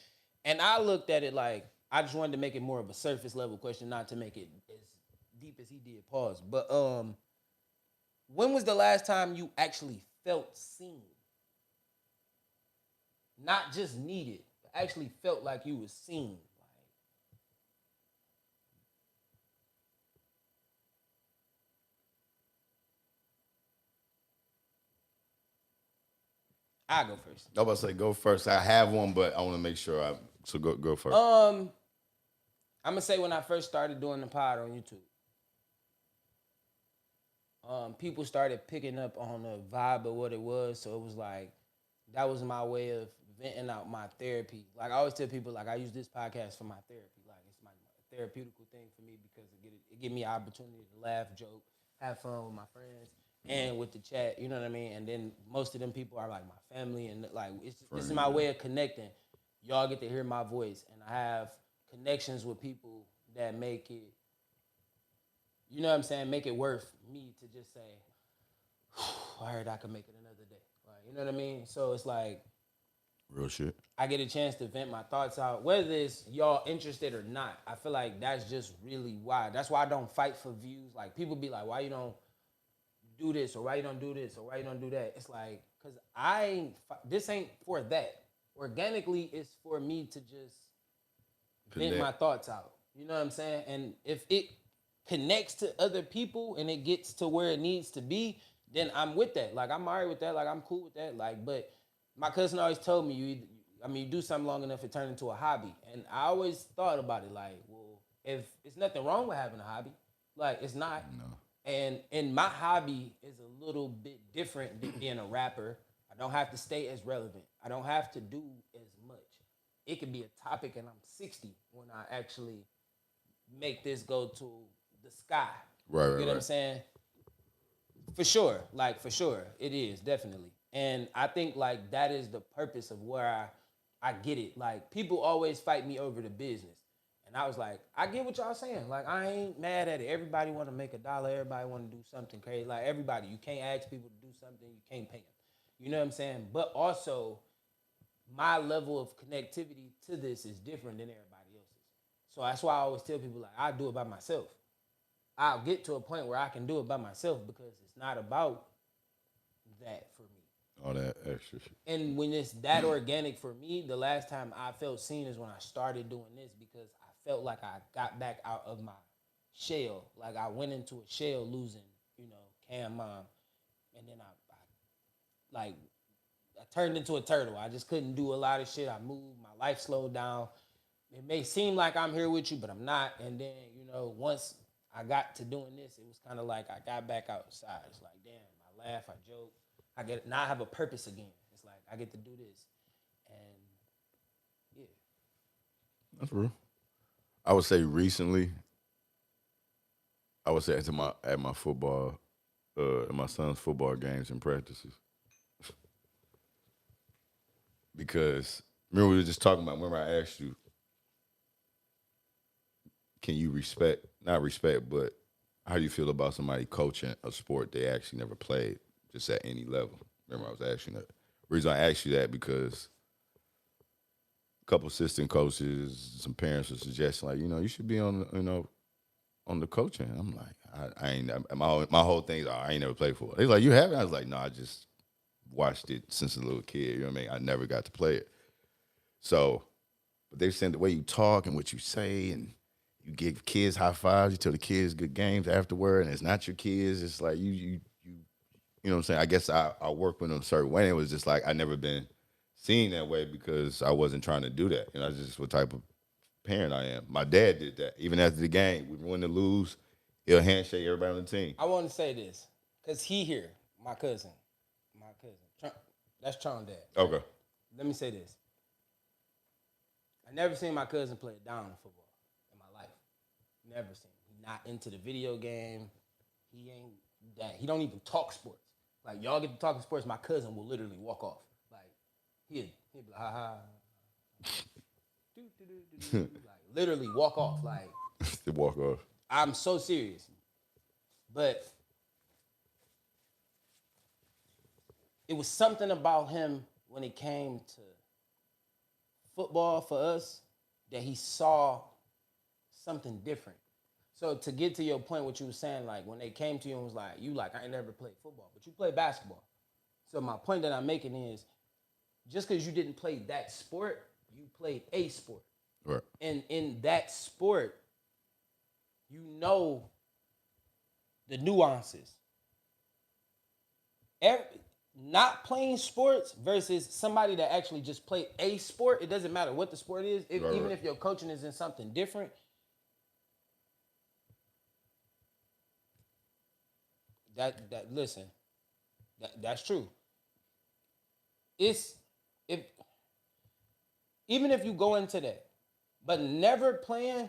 Speaker 5: And I looked at it like I just wanted to make it more of a surface level question, not to make it as deep as he did. Pause. But when was the last time you actually felt seen? Not just needed, but actually felt like you was seen. I go first.
Speaker 6: I was about to say go first. I have one, but I want to make sure so go first.
Speaker 5: I'm gonna say when I first started doing the pod on YouTube, people started picking up on the vibe of what it was. So it was like that was my way of venting out my therapy. Like I always tell people, like I use this podcast for my therapy. Like it's my therapeutical thing for me because it give me an opportunity to laugh, joke, have fun with my friends. And with the chat, you know what I mean? And then most of them people are like my family, and like this is my way of connecting. Y'all get to hear my voice, and I have connections with people that make it, you know what I'm saying, make it worth me to just say, I heard I could make it another day. Like, you know what I mean? So it's like
Speaker 6: real shit.
Speaker 5: I get a chance to vent my thoughts out, whether it's y'all interested or not. I feel like that's just really why. That's why I don't fight for views. Like people be like, why you don't do this, or why you don't do this, or why you don't do that? It's like, because this ain't for that. Organically, it's for me to just vent my thoughts out. You know what I'm saying? And if it connects to other people and it gets to where it needs to be, then I'm with that. Like, I'm alright with that. Like, I'm cool with that. Like, but my cousin always told me, you do something long enough, it turned into a hobby. And I always thought about it like, well, if it's nothing wrong with having a hobby, like, it's not. No. And my hobby is a little bit different than being a rapper. I don't have to stay as relevant. I don't have to do as much. It could be a topic and I'm 60 when I actually make this go to the sky.
Speaker 6: Right.
Speaker 5: You know what I'm saying? For sure. Like, for sure. It is, definitely. And I think, like, that is the purpose of where I get it. Like, people always fight me over the business. And I was like, I get what y'all saying. Like, I ain't mad at it. Everybody want to make $1. Everybody want to do something crazy. Like, everybody. You can't ask people to do something. You can't pay them. You know what I'm saying? But also, my level of connectivity to this is different than everybody else's. So that's why I always tell people, like, I do it by myself. I'll get to a point where I can do it by myself because it's not about that for me.
Speaker 6: All that extra shit.
Speaker 5: And when it's that organic for me, the last time I felt seen is when I started doing this because I felt like I got back out of my shell. Like I went into a shell losing, Cam Mom. And then I turned into a turtle. I just couldn't do a lot of shit. I moved. My life slowed down. It may seem like I'm here with you, but I'm not. And then, once I got to doing this, it was kind of like I got back outside. It's like, damn, I laugh, I joke. Now I have a purpose again. It's like I get to do this. And yeah.
Speaker 6: That's real. I would say recently, at my football, at my son's football games and practices. Because remember we were just talking about, remember I asked you, can you not respect, but how do you feel about somebody coaching a sport they actually never played, just at any level? Remember I was asking that. The reason I asked you that because a couple assistant coaches, some parents were suggesting, like, you should be on the coaching. I'm like, I ain't. My whole thing is, I ain't never played for it. They like, you haven't? I was like, no, I just watched it since a little kid. You know what I mean? I never got to play it. So, but they're saying the way you talk and what you say, and you give kids high fives, you tell the kids good games afterward, and it's not your kids. It's like you know what I'm saying? I guess I work with them a certain way. It was just like I never been seen that way because I wasn't trying to do that. That's just what type of parent I am. My dad did that. Even after the game, we win or lose, he'll handshake everybody on the team.
Speaker 5: I want to say this because he here, my cousin. That's Tron dad.
Speaker 6: Okay.
Speaker 5: Let me say this. I never seen my cousin play a down in football in my life. Never seen him. He not into the video game. He ain't that. He don't even talk sports. Like, y'all get to talking sports, my cousin will literally walk off. Like, he'll be like, ha ha. Like, literally walk off. Like,
Speaker 6: To walk off.
Speaker 5: I'm so serious. But it was something about him when it came to football for us that he saw something different. So to get to your point, what you were saying, like when they came to you and was like, I ain't never played football, but you play basketball. So my point that I'm making is just because you didn't play that sport, you played a sport.
Speaker 6: Right.
Speaker 5: And in that sport, you know the nuances. Not playing sports versus somebody that actually just played a sport, it doesn't matter what the sport is, even if your coaching is in something different. That's true. Even if you go into that, but never playing,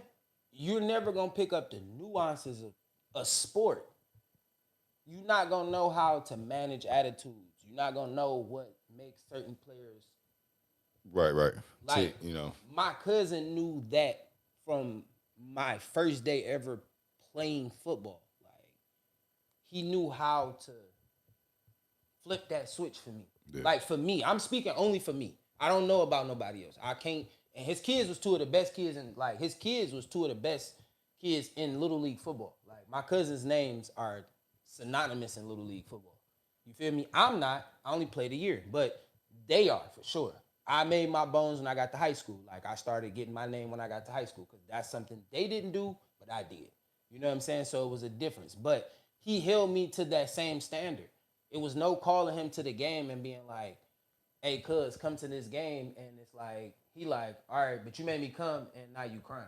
Speaker 5: you're never gonna pick up the nuances of a sport. You're not gonna know how to manage attitudes. You're not gonna know what makes certain players.
Speaker 6: Right.
Speaker 5: Like,
Speaker 6: you know.
Speaker 5: my cousin knew that from my first day ever playing football. Like, he knew how to flip that switch for me. Yeah. Like, for me, I'm speaking only for me. I don't know about nobody else. I can't. And his kids was two of the best kids in, like, his kids was two of the best kids in Little League football. Like, my cousin's names are synonymous in Little League football. You feel me? I'm not. I only played a year, but they are for sure. I made my bones when I got to high school. Like, I started getting my name when I got to high school because that's something they didn't do, but I did. You know what I'm saying? So it was a difference. But he held me to that same standard. It was no calling him to the game and being like, hey, cuz, come to this game. And it's like, he like, all right, but you made me come and now you crying.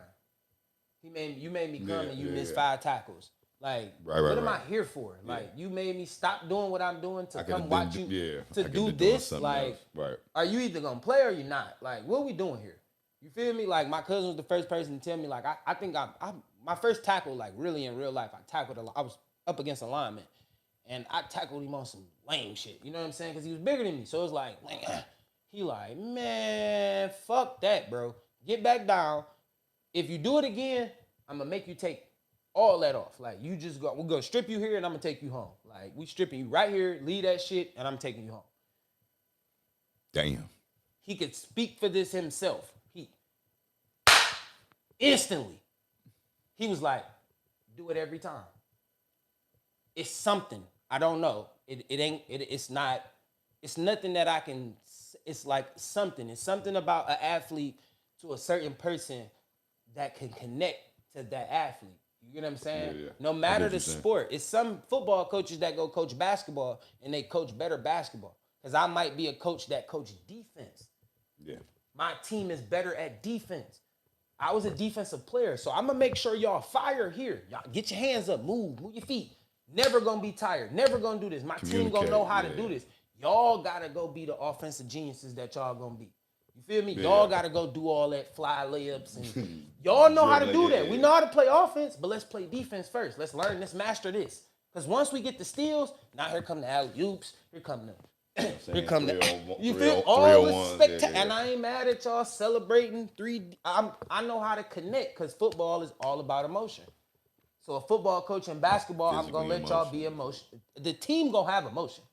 Speaker 5: You made me come and you missed 5 tackles. Like, what am I here for? Like, you made me stop doing what I'm doing to come watch you to do this. Like, are you either gonna play or you not? Like, what are we doing here? You feel me? Like, my cousin was the first person to tell me, like, I think my first tackle, like, really in real life, I was up against a lineman, and I tackled him on some lame shit. You know what I'm saying? Because he was bigger than me. So it was like, he like, man, fuck that, bro. Get back down. If you do it again, I'm gonna make you take all that off. Like, we're gonna strip you here and I'm gonna take you home. Like, we stripping you right here, leave that shit, and I'm taking you home.
Speaker 6: Damn.
Speaker 5: He could speak for this himself. He instantly, he was like, do it every time. It's something. I don't know. It's nothing that I can, it's like something. It's something about an athlete to a certain person that can connect to that athlete. You get what I'm saying?
Speaker 6: Yeah.
Speaker 5: No matter the sport. It's some football coaches that go coach basketball and they coach better basketball. Because I might be a coach that coaches defense.
Speaker 6: Yeah.
Speaker 5: My team is better at defense. I was a defensive player, so I'm going to make sure y'all fire here. Y'all get your hands up, move your feet. Never going to be tired. Never going to do this. My team going to know how to do this. Y'all got to go be the offensive geniuses that y'all going to be. You feel me? Y'all got to go do all that fly layups. And y'all know how to do that. We know how to play offense, but let's play defense first. Let's learn, let's master this. Because once we get the steals, now here come the alley-oops. Here come the you feel all the spectacular. And I ain't mad at y'all celebrating I know how to connect because football is all about emotion. So a football coach in basketball, I'm going to let y'all be emotion. The team going to have emotion.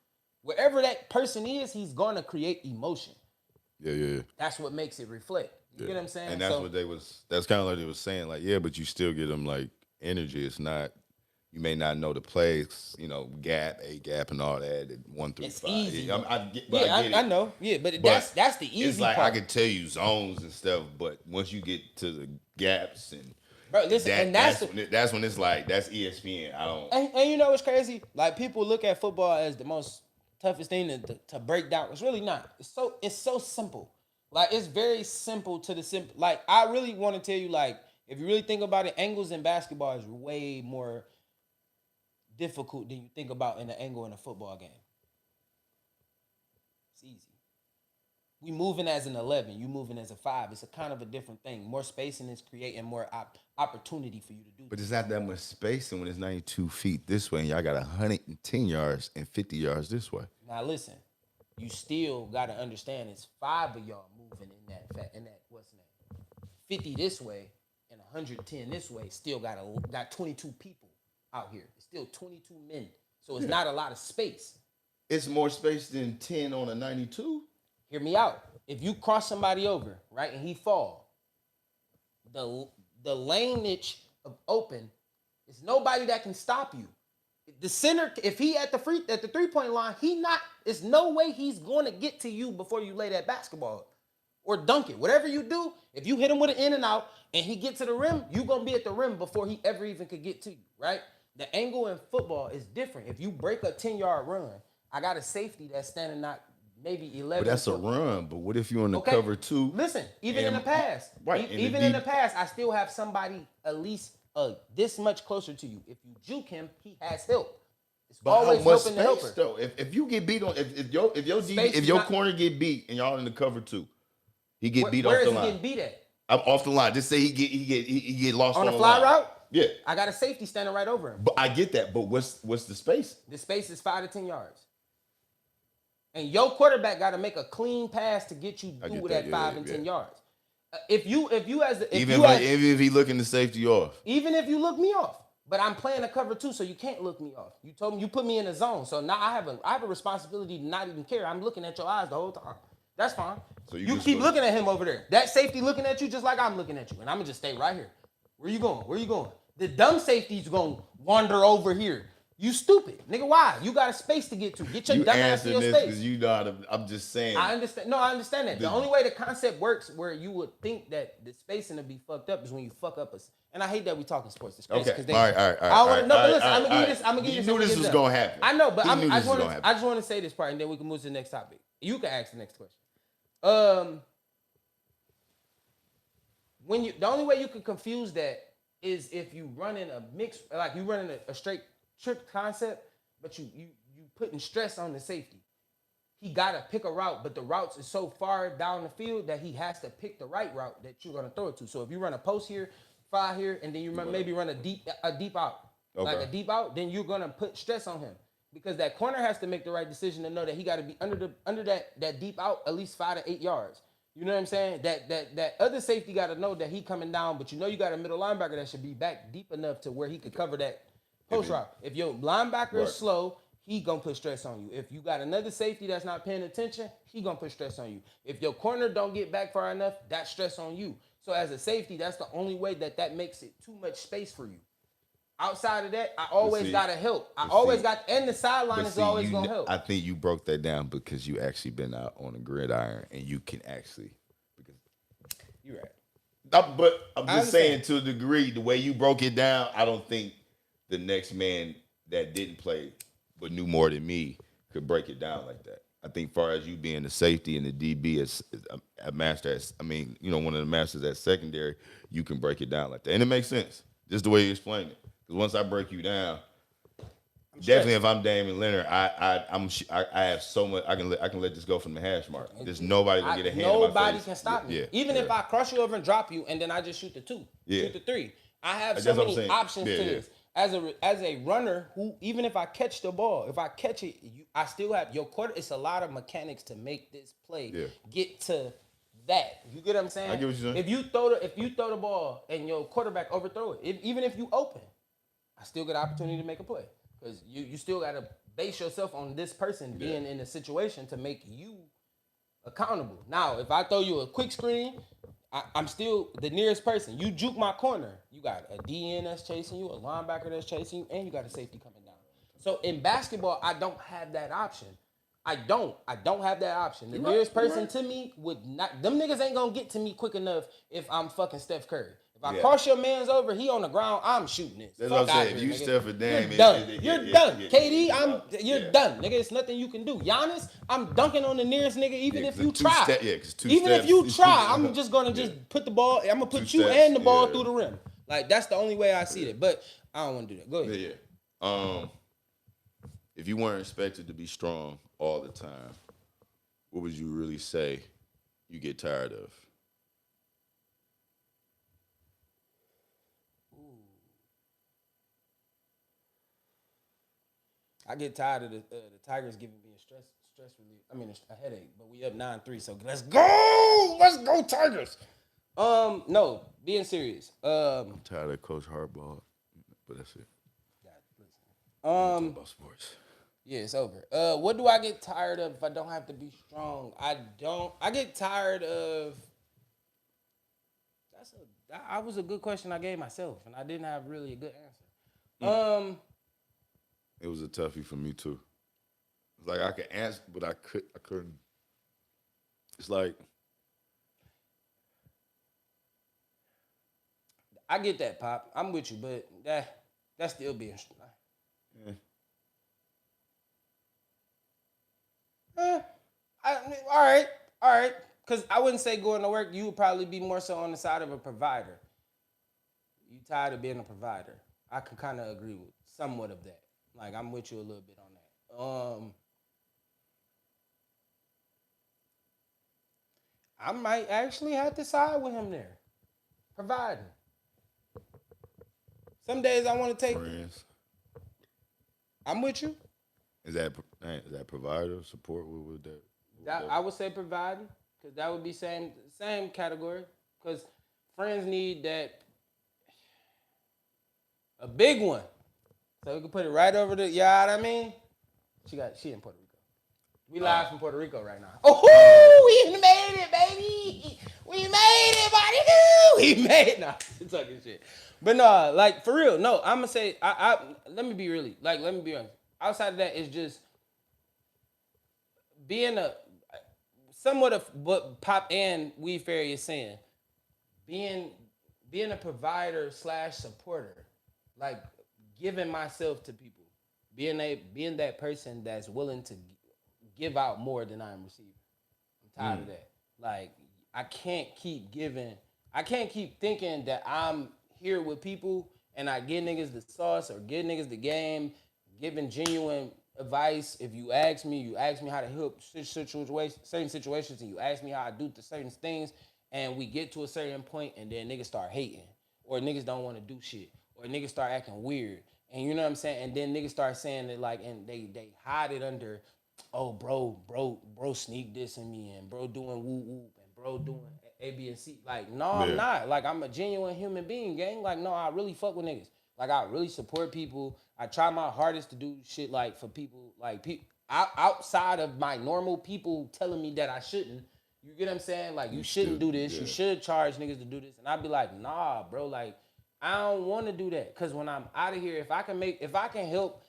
Speaker 5: Wherever that person is, he's going to create emotion.
Speaker 6: Yeah.
Speaker 5: That's what makes it reflect. You get what I'm saying?
Speaker 6: And that's kind of like they was saying, like, yeah, but you still get them like energy. It's not, you may not know the plays, gap, A gap and all that, 1 through 5.
Speaker 5: Easy.
Speaker 6: I know.
Speaker 5: Yeah, but that's the easy
Speaker 6: it's like
Speaker 5: part.
Speaker 6: I could tell you zones and stuff, but once you get to the gaps and
Speaker 5: bro, listen, that's
Speaker 6: when it's like, that's ESPN. I don't.
Speaker 5: And you know what's crazy? Like, people look at football as the most toughest thing to break down. It's really not. It's so simple. Like, it's very simple to the simple. Like, I really want to tell you, like, if you really think about it, angles in basketball is way more difficult than you think about in the angle in a football game. It's easy. We moving as an 11, you moving as a 5. It's a kind of a different thing. More spacing is creating more opportunity for you to do.
Speaker 6: But it's not that much spacing when it's 92 feet this way, and y'all got 110 yards and 50 yards this way.
Speaker 5: Now listen, you still got to understand it's 5 of y'all moving in that what's the name? 50 this way and 110 this way. Still got 22 people out here. It's still 22 men, so it's not a lot of space.
Speaker 6: It's more space than 10 on a 92.
Speaker 5: Hear me out. If you cross somebody over, right, and he fall, the laneage of open is nobody that can stop you. The center, if he at the 3-point line, there's no way he's going to get to you before you lay that basketball or dunk it. Whatever you do, if you hit him with an in and out and he get to the rim, you going to be at the rim before he ever even could get to you, right? The angle in football is different. If you break a 10-yard run, I got a safety that's standing out maybe 11.
Speaker 6: But that's a run. But what if you're on the cover 2?
Speaker 5: Listen, even in the past,
Speaker 6: right?
Speaker 5: Even in the past, I still have somebody at least this much closer to you. If you juke him, he has help. It's
Speaker 6: But
Speaker 5: always
Speaker 6: how much
Speaker 5: helping the helper.
Speaker 6: space though? If you get beat on, if your corner get beat and y'all in the cover 2, he get beat off the line.
Speaker 5: Where is he getting beat at?
Speaker 6: I'm off the line. Just say he get lost
Speaker 5: On
Speaker 6: on
Speaker 5: a
Speaker 6: the
Speaker 5: fly
Speaker 6: line.
Speaker 5: route?
Speaker 6: Yeah,
Speaker 5: I got a safety standing right over him.
Speaker 6: but I get that. But what's the space?
Speaker 5: The space is 5 to 10 yards. And your quarterback got to make a clean pass to get you through that 5 and 10 yards. If
Speaker 6: if he looking the safety off,
Speaker 5: even if you look me off, but I'm playing a cover 2, so you can't look me off. You told me you put me in a zone, so now I have a responsibility to not even care. I'm looking at your eyes the whole time. That's fine.
Speaker 6: So
Speaker 5: you keep looking at him over there. That safety looking at you just like I'm looking at you, and I'm gonna just stay right here. Where you going? Where you going? The dumb safety's gonna wander over here. You stupid, nigga. Why? You got a space to get to. Get your dumb ass to your space.
Speaker 6: Because you know how to, I'm just saying.
Speaker 5: I understand. No, I understand that. The only way the concept works where you would think that the spacing to be fucked up is when you fuck up us. And I hate that we talking sports. It's crazy.
Speaker 6: Okay. All right.
Speaker 5: I want to know. But listen, I'm gonna give you this. I'm gonna give you this.
Speaker 6: You knew this was gonna happen.
Speaker 5: I know, but I just
Speaker 6: gonna
Speaker 5: want to say this part, and then we can move to the next topic. You can ask the next question. The only way you can confuse that is if you running a mix, like you running a straight trip concept, but you putting stress on the safety. He gotta pick a route, but the routes is so far down the field that he has to pick the right route that you're gonna throw it to. So if you run a post here, 5 here, and then you maybe run a deep out, like a deep out, then you're gonna put stress on him because that corner has to make the right decision to know that he got to be under that deep out at least 5 to 8 yards. You know what I'm saying? That other safety got to know that he coming down, but you got a middle linebacker that should be back deep enough to where he could cover that post route. If your linebacker is slow, he gonna put stress on you. If you got another safety that's not paying attention, he gonna put stress on you. If your corner don't get back far enough, that's stress on you. So as a safety, that's the only way that makes it too much space for you. Outside of that, I always gotta help. And the sideline is always gonna help.
Speaker 6: I think you broke that down because you actually been out on a gridiron and you can actually.
Speaker 5: You're right.
Speaker 6: But I'm just saying, to a degree, the way you broke it down, I don't think the next man that didn't play but knew more than me could break it down like that. I think far as you being the safety and the DB as a master, one of the masters at secondary, you can break it down like that. And it makes sense, just the way you explained it. Because once I break you down, definitely if I'm Damian Leonard, I have so much, I can let this go from the hash mark. There's nobody gonna get a hand in my face.
Speaker 5: Nobody can stop me. Even if I crush you over and drop you, and then I just shoot the 2, shoot the 3. I have so many options to this. As a runner, who even if I catch the ball, if I catch it, I still have your quarter. It's a lot of mechanics to make this play get to that. You get what I'm saying?
Speaker 6: I get what you're saying.
Speaker 5: If you throw the ball and your quarterback overthrow it, even if you open, I still get an opportunity to make a play because you still got to base yourself on this person being in a situation to make you accountable. Now, if I throw you a quick screen, I'm still the nearest person. You juke my corner, you got a DN that's chasing you, a linebacker that's chasing you, and you got a safety coming down. So in basketball, I don't have that option. I don't have that option. The nearest person to me would not. Them niggas ain't gonna get to me quick enough if I'm fucking Steph Curry. If I cross your man's over, he on the ground, I'm shooting this.
Speaker 6: That's
Speaker 5: Fuck
Speaker 6: what I'm saying.
Speaker 5: out
Speaker 6: If
Speaker 5: here,
Speaker 6: you
Speaker 5: nigga.
Speaker 6: step for Dame,
Speaker 5: You're done. You're done. KD, you're done, nigga. It's nothing you can do. Giannis, I'm dunking on the nearest nigga, even if you try. Even if you try, I'm just gonna just put the ball. I'm gonna put you and the ball through the rim. Like that's the only way I see it. But I don't want to do that. Go ahead.
Speaker 6: Yeah. If you weren't expected to be strong all the time, what would you really say you get tired of?
Speaker 5: I get tired of the Tigers giving me a stress relief. I mean a headache. But we up 9-3, so let's go. Let's go Tigers. No, being serious.
Speaker 6: I'm tired of Coach Harbaugh, but that's it. About sports.
Speaker 5: Yeah, it's over. What do I get tired of if I don't have to be strong? I get tired of. That was a good question I gave myself, and I didn't have really a good answer.
Speaker 6: It was a toughie for me too. It's like I could answer, but I couldn't. It's like
Speaker 5: I get that, Pop. I'm with you, but that's still being.
Speaker 6: Yeah.
Speaker 5: All right. Because I wouldn't say going to work. You would probably be more so on the side of a provider. You tired of being a provider. I can kind of agree with somewhat of that. Like, I'm with you a little bit on that. I might actually have to side with him there. Providing. Some days I want to take...
Speaker 6: Friends.
Speaker 5: I'm with you.
Speaker 6: Is that provider support? What would that?
Speaker 5: I would say providing, because that would be same category. Because friends need that a big one, so we can put it right over the. You know what I mean? She in Puerto Rico. We live from Puerto Rico right now. Oh, we made it, baby. We made it, buddy. We made it. Nah, talking shit. But no, like for real. No, I'm gonna say. Let me be honest. Outside of that, it's just being somewhat of what Pop and Weed Fairy is saying. Being a provider / supporter, like giving myself to people, being that person that's willing to give out more than I'm receiving. I'm tired of that. Like I can't keep giving. I can't keep thinking that I'm here with people and I give niggas the sauce or give niggas the game, giving genuine advice. If you ask me how to help certain situations, and you ask me how I do certain things, and we get to a certain point, and then niggas start hating, or niggas don't want to do shit, or niggas start acting weird, and you know what I'm saying, and then niggas start saying that like, and they hide it under, oh bro sneak this in me, and bro doing woo woo, and bro doing A, B, and C. Like, no, I'm not. Like, I'm a genuine human being, gang. Like, no, I really fuck with niggas. Like, I really support people. I try my hardest to do shit, like, for people, like, outside of my normal people telling me that I shouldn't. You get what I'm saying? Like, you shouldn't do this. Yeah. You should charge niggas to do this. And I'd be like, nah, bro. Like, I don't want to do that. Because when I'm out of here, if I can help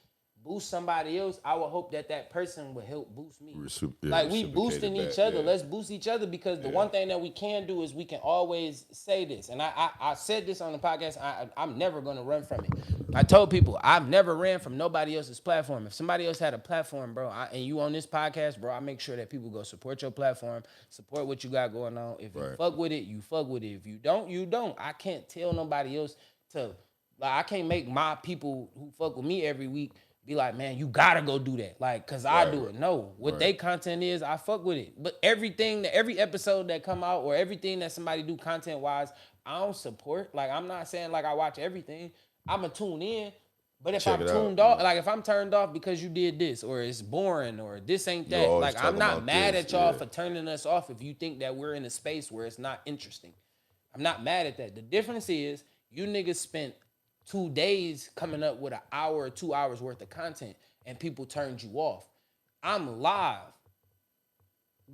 Speaker 5: boost somebody else, I would hope that person would help boost me. Like, we boosting each other. Let's boost each other, because the one thing that we can do is we can always say this. And I said this on the podcast. I'm never going to run from it. I told people, I've never ran from nobody else's platform. If somebody else had a platform, bro, and you on this podcast, bro, I make sure that people go support your platform, support what you got going on. If you fuck with it, you fuck with it. If you don't, you don't. I can't tell nobody else to, like, I can't make my people who fuck with me every week be like, man, you gotta go do that. Like, cause I do it. No, what they content is, I fuck with it. But every episode that come out or everything that somebody do content wise, I don't support. Like, I'm not saying like I watch everything. I'ma tune in. But if I'm tuned off, like if I'm turned off because you did this, or it's boring, or this ain't that, like I'm not mad at y'all for turning us off if you think that we're in a space where it's not interesting. I'm not mad at that. The difference is you niggas spent 2 days coming up with an hour or 2 hours worth of content and people turned you off. I'm live.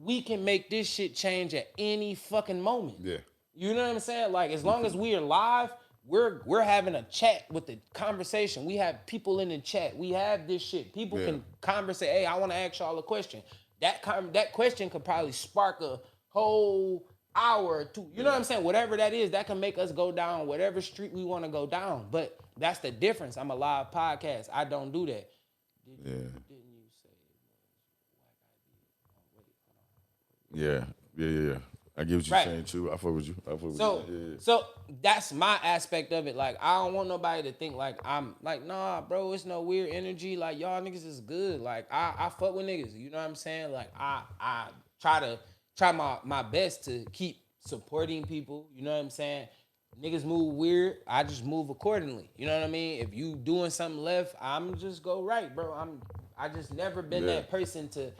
Speaker 5: We can make this shit change at any fucking moment. Yeah. You know what I'm saying? Like, as long as we are live, we're having a chat with the conversation. We have people in the chat. We have this shit. People can conversate. Hey, I want to ask y'all a question. That question could probably spark a whole hour or two. You know what I'm saying? Whatever that is, that can make us go down whatever street we want to go down. But that's the difference. I'm a live podcast. I don't do that. Didn't you say
Speaker 6: Yeah. I get what you're saying too. I fuck with you.
Speaker 5: So that's my aspect of it. Like, I don't want nobody to think like I'm like, nah, bro, it's no weird energy. Like, y'all niggas is good. Like, I fuck with niggas. You know what I'm saying? Like, I try my best to keep supporting people. You know what I'm saying? Niggas move weird, I just move accordingly. You know what I mean? If you doing something left, I'm just go right, bro. I just never been that person to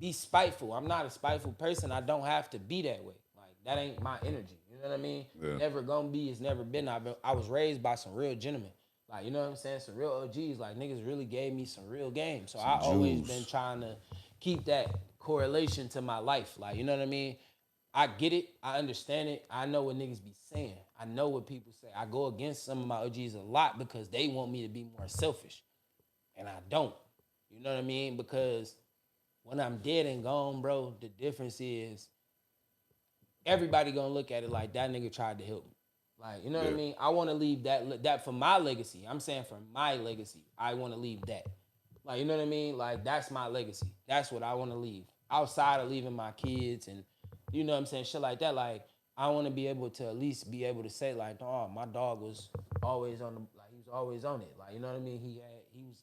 Speaker 5: be spiteful. I'm not a spiteful person. I don't have to be that way. Like, that ain't my energy. You know what I mean?
Speaker 6: Yeah.
Speaker 5: Never gonna be. It's never been. I was raised by some real gentlemen. Like, you know what I'm saying? Some real OGs. Like, niggas really gave me some real game. So I always been trying to keep that correlation to my life. Like, you know what I mean? I get it. I understand it. I know what niggas be saying. I know what people say. I go against some of my OGs a lot because they want me to be more selfish. And I don't. You know what I mean? Because when I'm dead and gone, bro, the difference is everybody gonna look at it like that nigga tried to help me. Like, you know what I mean? I want to leave that for my legacy. I'm saying for my legacy, I want to leave that. Like, you know what I mean? Like, that's my legacy. That's what I want to leave. Outside of leaving my kids and, you know what I'm saying, shit like that. Like, I want to be able to at least be able to say, like, oh, my dog was always on the, like, he was always on it. Like, you know what I mean? He was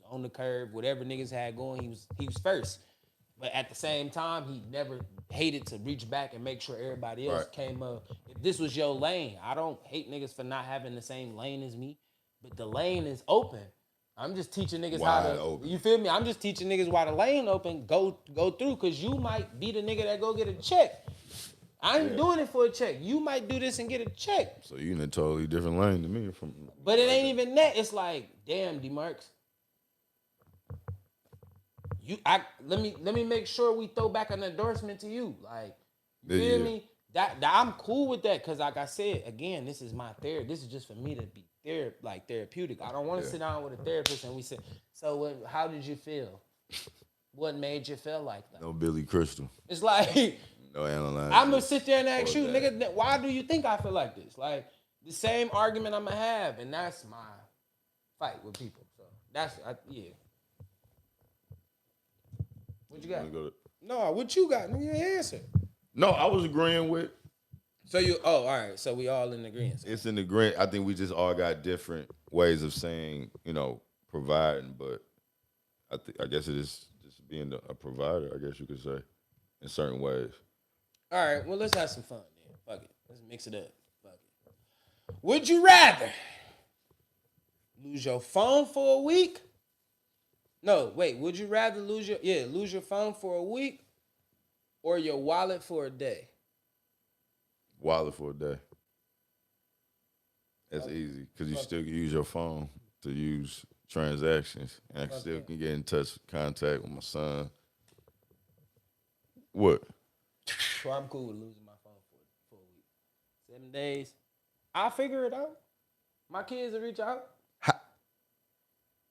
Speaker 5: on the curve. Whatever niggas had going, he was first. But at the same time, he never hated to reach back and make sure everybody else came up. If this was your lane, I don't hate niggas for not having the same lane as me, but the lane is open. I'm just teaching niggas how to, open. You feel me? I'm just teaching niggas why the lane open, go through, because you might be the nigga that go get a check. I ain't doing it for a check. You might do this and get a check.
Speaker 6: So you in a totally different lane than me.
Speaker 5: But it ain't even that. It's like, damn, Dmarks. Let me make sure we throw back an endorsement to you. Like, you feel me? That I'm cool with that, because like I said, again, this is my therapy. This is just for me to be therapeutic. I don't want to sit down with a therapist and we say, so how did you feel? What made you feel like that?
Speaker 6: No Billy Crystal.
Speaker 5: It's like,
Speaker 6: no analyze.
Speaker 5: I'm gonna sit there and ask you, nigga, why do you think I feel like this? Like, the same argument I'm gonna have, and that's my fight with people. So that's What you got? No, what you got? Nigga, answer.
Speaker 6: No, I was agreeing with.
Speaker 5: So all right. So we all in agreement.
Speaker 6: It's in agreement. I think we just all got different ways of saying, providing, but I guess it is just being a provider, I guess you could say, in certain ways.
Speaker 5: All right, well, let's have some fun then. Fuck it. Let's mix it up. Fuck it. Would you rather lose your phone for a week? No, wait. Would you rather lose your phone for a week or your wallet for a day?
Speaker 6: Wallet for a day. That's easy because you still can use your phone to use transactions, and I still can get in contact with my son. What?
Speaker 5: So I'm cool with losing my phone for a week. 7 days. I'll figure it out. My kids will reach out.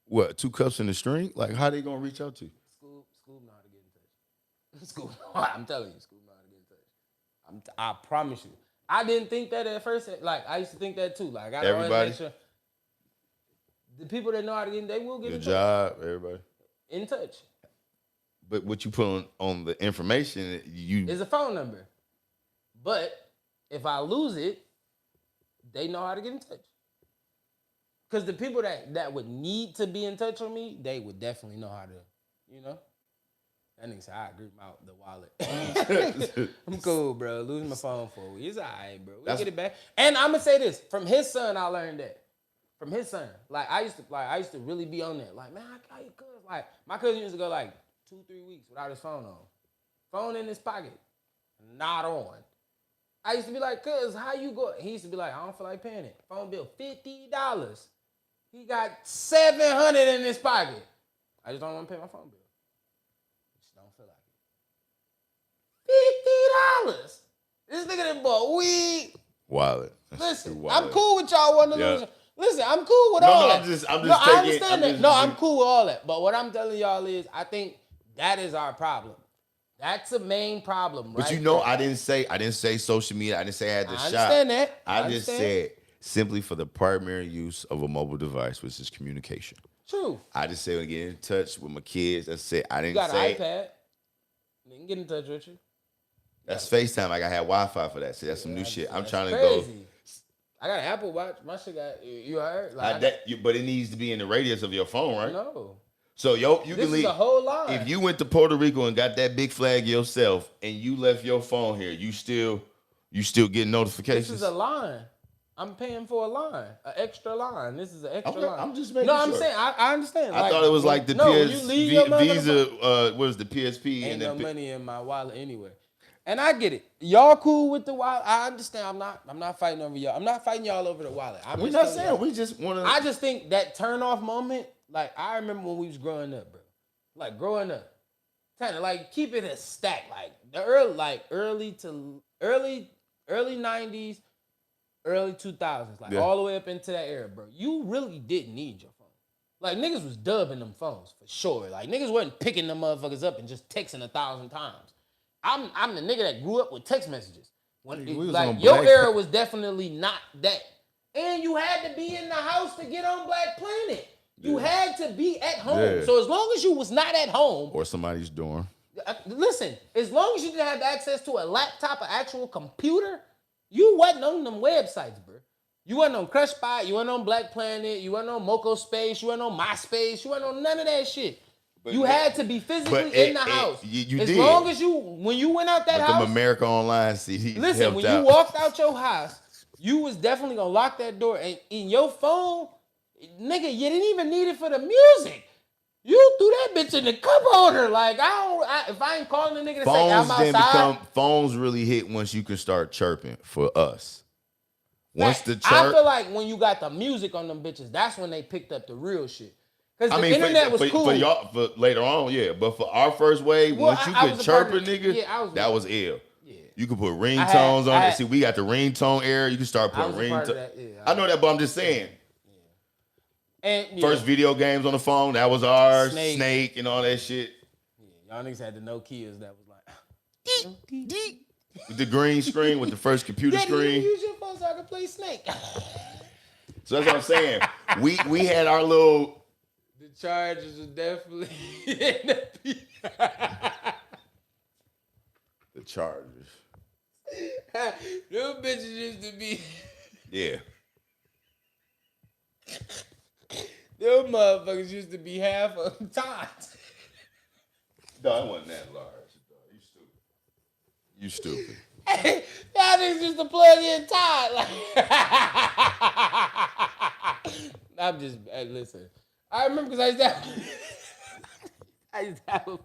Speaker 6: What, 2 cups in the string? Like, how they gonna reach out to you?
Speaker 5: School know how to get in touch. School, I'm telling you, school know how to get in touch. I promise you. I didn't think that at first. Like, I used to think that too. Like, I always make sure the people that know how to get in, they will get in touch.
Speaker 6: Your job, everybody.
Speaker 5: In touch.
Speaker 6: But what you put on the information,
Speaker 5: is a phone number. But if I lose it, they know how to get in touch. Because the people that would need to be in touch with me, they would definitely know how to, That nigga said, I agree about the wallet. I'm cool, bro. Losing my phone for a week. It's all right, bro. We'll get it back. And I'm going to say this. From his son, I learned that. From his son. Like, I used to really be on that. Like, man, my cousin used to go, 2-3 weeks without his phone on. Phone in his pocket. Not on. I used to be like, cuz, how you go? He used to be like, I don't feel like paying it. Phone bill, $50. He got $700 in his pocket. I just don't want to pay my phone bill. Just don't feel like it. $50. This nigga that bought weed.
Speaker 6: Wallet.
Speaker 5: Listen, I'm cool with y'all wanting to lose. Listen, I'm cool with all that. I understand that. I'm cool with all that. But what I'm telling y'all is, I think that is our problem. That's a main problem, right?
Speaker 6: But you know, I didn't say social media. I didn't say I had the shot.
Speaker 5: understand that.
Speaker 6: I just said simply for the primary use of a mobile device, which is communication.
Speaker 5: True.
Speaker 6: I just said when I get in touch with my kids. That's it. I
Speaker 5: You
Speaker 6: didn't
Speaker 5: got
Speaker 6: say
Speaker 5: an iPad. They can get in touch with you.
Speaker 6: that's FaceTime. Like I had Wi-Fi for that. See, that's some new shit. I'm trying to
Speaker 5: Crazy. I got an Apple Watch. My shit got you heard. Like,
Speaker 6: but it needs to be in the radius of your phone, right?
Speaker 5: No.
Speaker 6: So you
Speaker 5: This
Speaker 6: can leave
Speaker 5: is a whole line.
Speaker 6: If you went to Puerto Rico and got that big flag yourself, and you left your phone here, you still getting notifications.
Speaker 5: This is a line. I'm paying for a line, an extra line. This is an extra
Speaker 6: Okay,
Speaker 5: line.
Speaker 6: I'm just making
Speaker 5: No,
Speaker 6: sure.
Speaker 5: I'm saying I understand.
Speaker 6: I thought it was like the
Speaker 5: when you leave your
Speaker 6: Visa. What is the PSP?
Speaker 5: Ain't
Speaker 6: and
Speaker 5: no
Speaker 6: the
Speaker 5: money in my wallet anyway. And I get it. Y'all cool with the wallet. I understand. I'm not fighting over y'all. I'm not fighting y'all over the wallet.
Speaker 6: We're not saying we just want to.
Speaker 5: I just think that turn off moment, like I remember when we was growing up, bro. Like growing up. Kind of like keep it a stack. Like the early 90s, early 2000s. Like all the way up into that era, bro. You really didn't need your phone. Like niggas was dubbing them phones for sure. Like niggas wasn't picking them motherfuckers up and just texting 1,000 times. I'm the nigga that grew up with text messages. Your era was definitely not that. And you had to be in the house to get on Black Planet. You had to be at home.
Speaker 6: Yeah.
Speaker 5: So as long as you was not at home.
Speaker 6: Or somebody's dorm.
Speaker 5: Listen, as long as you didn't have access to a laptop, an actual computer, you wasn't on them websites, bro. You wasn't on Crush Spot, you wasn't on Black Planet, you wasn't on Moco Space, you wasn't on MySpace, you wasn't on none of that shit.
Speaker 6: But
Speaker 5: you had to be physically in the house.
Speaker 6: You
Speaker 5: as
Speaker 6: did.
Speaker 5: long as when you went out that
Speaker 6: but
Speaker 5: house.
Speaker 6: Them America Online CDs.
Speaker 5: Listen, when you walked out your house, you was definitely gonna lock that door. And in your phone, nigga, you didn't even need it for the music. You threw that bitch in the cup holder. Like if I ain't calling the nigga to say I'm outside.
Speaker 6: Phones really hit once you can start chirping for us. Once the chirp,
Speaker 5: I feel like when you got the music on them bitches, that's when they picked up the real shit. Because the internet was cool.
Speaker 6: For y'all, for later on, yeah. But for our first wave, once you could chirp a nigga, that was ill. Yeah. You could put ringtones on it. See, we got the ringtone era. You can start putting ringtones. I know that, but I'm just saying. And first video games on the phone, that was ours. Snake and all that shit.
Speaker 5: Yeah, y'all niggas had the Nokias that was like
Speaker 6: with the green screen, with the first computer screen.
Speaker 5: Use your phone so I can play Snake.
Speaker 6: So that's what I'm saying. We had our little.
Speaker 5: The Chargers are definitely
Speaker 6: the Chargers.
Speaker 5: Them bitches used to be.
Speaker 6: Yeah.
Speaker 5: Them motherfuckers used to be half of the time.
Speaker 6: No, it wasn't that large. You stupid.
Speaker 5: Hey, y'all niggas used to plug in Todd. Like, I'm just, listen. I remember because I used to have a.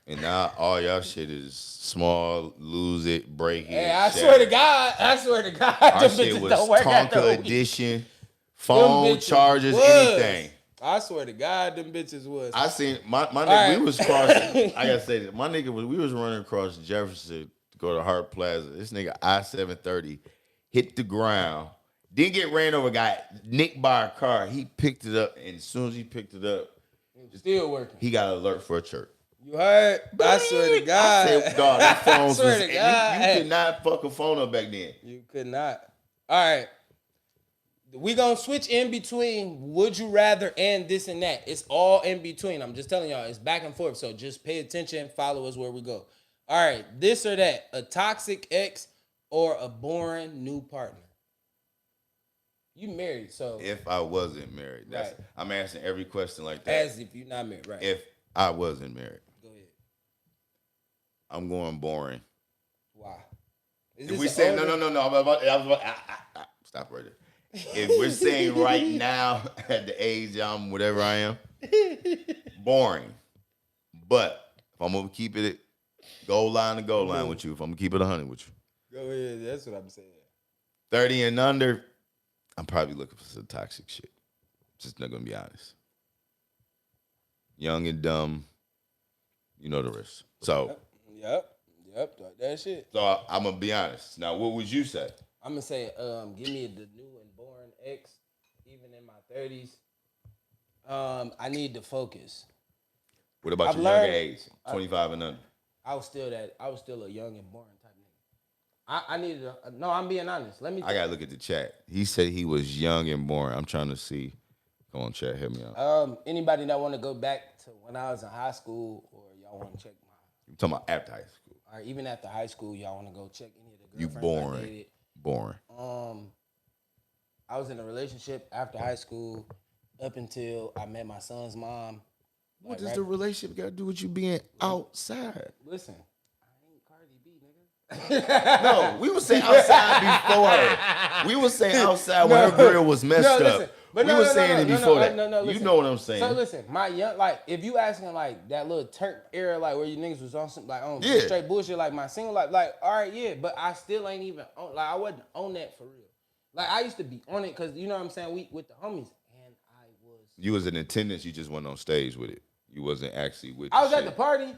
Speaker 6: And now all y'all shit is small, lose it, break it.
Speaker 5: Hey, I swear to God.
Speaker 6: Our shit was Tonka edition, phone, chargers, anything.
Speaker 5: I swear to God, them bitches was.
Speaker 6: I seen my nigga, right. We was crossing. I gotta say this. My nigga we was running across Jefferson to go to Hart Plaza. This nigga I-730 hit the ground. Didn't get ran over, got nicked by a car. He picked it up, and as soon as he picked it up,
Speaker 5: it was still working.
Speaker 6: He got an alert for a chirp.
Speaker 5: You heard? I swear to God.
Speaker 6: I said, dog, that phone was.
Speaker 5: To God.
Speaker 6: You could not fuck a phone up back then.
Speaker 5: You could not. All right. We gonna switch in between would you rather and this and that. It's all in between. I'm just telling y'all, it's back and forth. So just pay attention, follow us where we go. All right, this or that, a toxic ex or a boring new partner. You married, so
Speaker 6: if I wasn't married, that's right. I'm asking every question like that.
Speaker 5: As if you're not married, right?
Speaker 6: If I wasn't married,
Speaker 5: go ahead.
Speaker 6: I'm going boring.
Speaker 5: Why?
Speaker 6: If we say no, stop right there. If we're saying right now at the age I'm whatever I am, boring. But if I'm gonna keep it goal line to goal line with you, if I'm gonna keep it 100 with you,
Speaker 5: go ahead. That's what I'm saying.
Speaker 6: 30 and under, I'm probably looking for some toxic shit. Just not gonna be honest. Young and dumb, you know the rest. So.
Speaker 5: Yep. That shit.
Speaker 6: So I'm gonna be honest. Now, what would you say?
Speaker 5: I'm gonna say, give me the new and boring ex, even in my 30s. I need to focus.
Speaker 6: What about your younger age, 25 and under?
Speaker 5: I was still a young and boring type nigga. I needed no, I'm being honest. Let me
Speaker 6: I gotta look at the chat. He said he was young and boring. I'm trying to see. Go on, chat. Hit me out.
Speaker 5: Anybody that want to go back to when I was in high school, or y'all want to check my,
Speaker 6: You talking about after high school?
Speaker 5: or even after high school, y'all want to go check any of the
Speaker 6: You
Speaker 5: girlfriends I
Speaker 6: boring.
Speaker 5: dated.
Speaker 6: Boring.
Speaker 5: I was in a relationship after high school up until I met my son's mom.
Speaker 6: What does the relationship got to do with you being outside?
Speaker 5: Listen, I ain't Cardi B, nigga.
Speaker 6: No, we were saying outside before her. We were saying outside when her grill was messed up. We were saying it before that. You
Speaker 5: listen.
Speaker 6: know what I'm saying?
Speaker 5: So listen, my young, like, if you asking like that little Turk era, like where you niggas was on some like on
Speaker 6: Yeah.
Speaker 5: straight bullshit, like my single, like all right, yeah, but I still ain't even on, like I wasn't on that for real. Like I used to be on it because you know what I'm saying, we with the homies, and I was.
Speaker 6: You was in attendance. You just went on stage with it. You wasn't actually with.
Speaker 5: I was
Speaker 6: shit.
Speaker 5: at the party.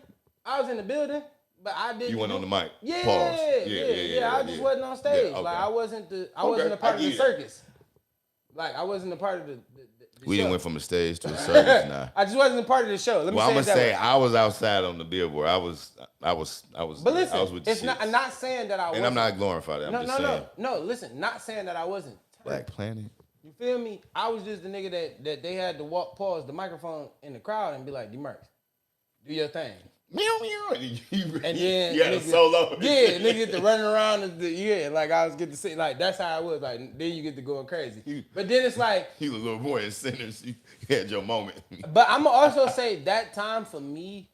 Speaker 5: I was in the building, but I didn't.
Speaker 6: You went on the mic.
Speaker 5: Yeah,
Speaker 6: Pause.
Speaker 5: yeah. I just wasn't on stage.
Speaker 6: Yeah, okay.
Speaker 5: Like I wasn't a part of the
Speaker 6: get it.
Speaker 5: circus. Like I wasn't a part of the
Speaker 6: We
Speaker 5: show.
Speaker 6: didn't went from the stage to the service now.
Speaker 5: I just wasn't a part of the show. Let me
Speaker 6: Well,
Speaker 5: say
Speaker 6: I'm
Speaker 5: it
Speaker 6: gonna
Speaker 5: that
Speaker 6: say
Speaker 5: way.
Speaker 6: I was outside on the billboard. I was.
Speaker 5: But listen,
Speaker 6: I was with the
Speaker 5: it's not.
Speaker 6: shits.
Speaker 5: I'm not saying that I wasn't.
Speaker 6: And I'm not glorifying it. I'm just saying.
Speaker 5: No. Listen, not saying that I wasn't.
Speaker 6: Black Planet.
Speaker 5: You feel me? I was just the nigga that they had to pause the microphone in the crowd and be like, Dmarks, do your thing.
Speaker 6: Meow meow.
Speaker 5: And then
Speaker 6: you had a solo.
Speaker 5: Yeah, nigga get to running around like I was get to see, like that's how I was. Like then you get to going crazy. But then it's like
Speaker 6: You was a little boy in Sinners. You had your moment.
Speaker 5: but I'm gonna also say that time for me,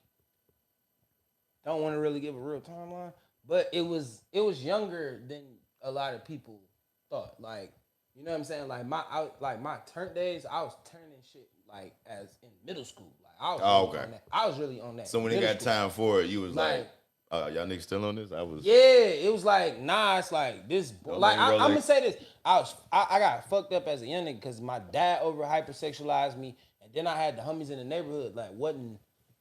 Speaker 5: don't want to really give a real timeline, but it was younger than a lot of people thought. Like, you know what I'm saying? Like my turn days, I was turning shit like as in middle school. Like I was really on that. I was really on that.
Speaker 6: So when they got time for it, you was like,
Speaker 5: Like,
Speaker 6: y'all niggas still on this? I was.
Speaker 5: yeah, it was like, nah, it's like this. Like I'm gonna say this. I got fucked up as a young nigga because my dad over hypersexualized me, and then I had the homies in the neighborhood like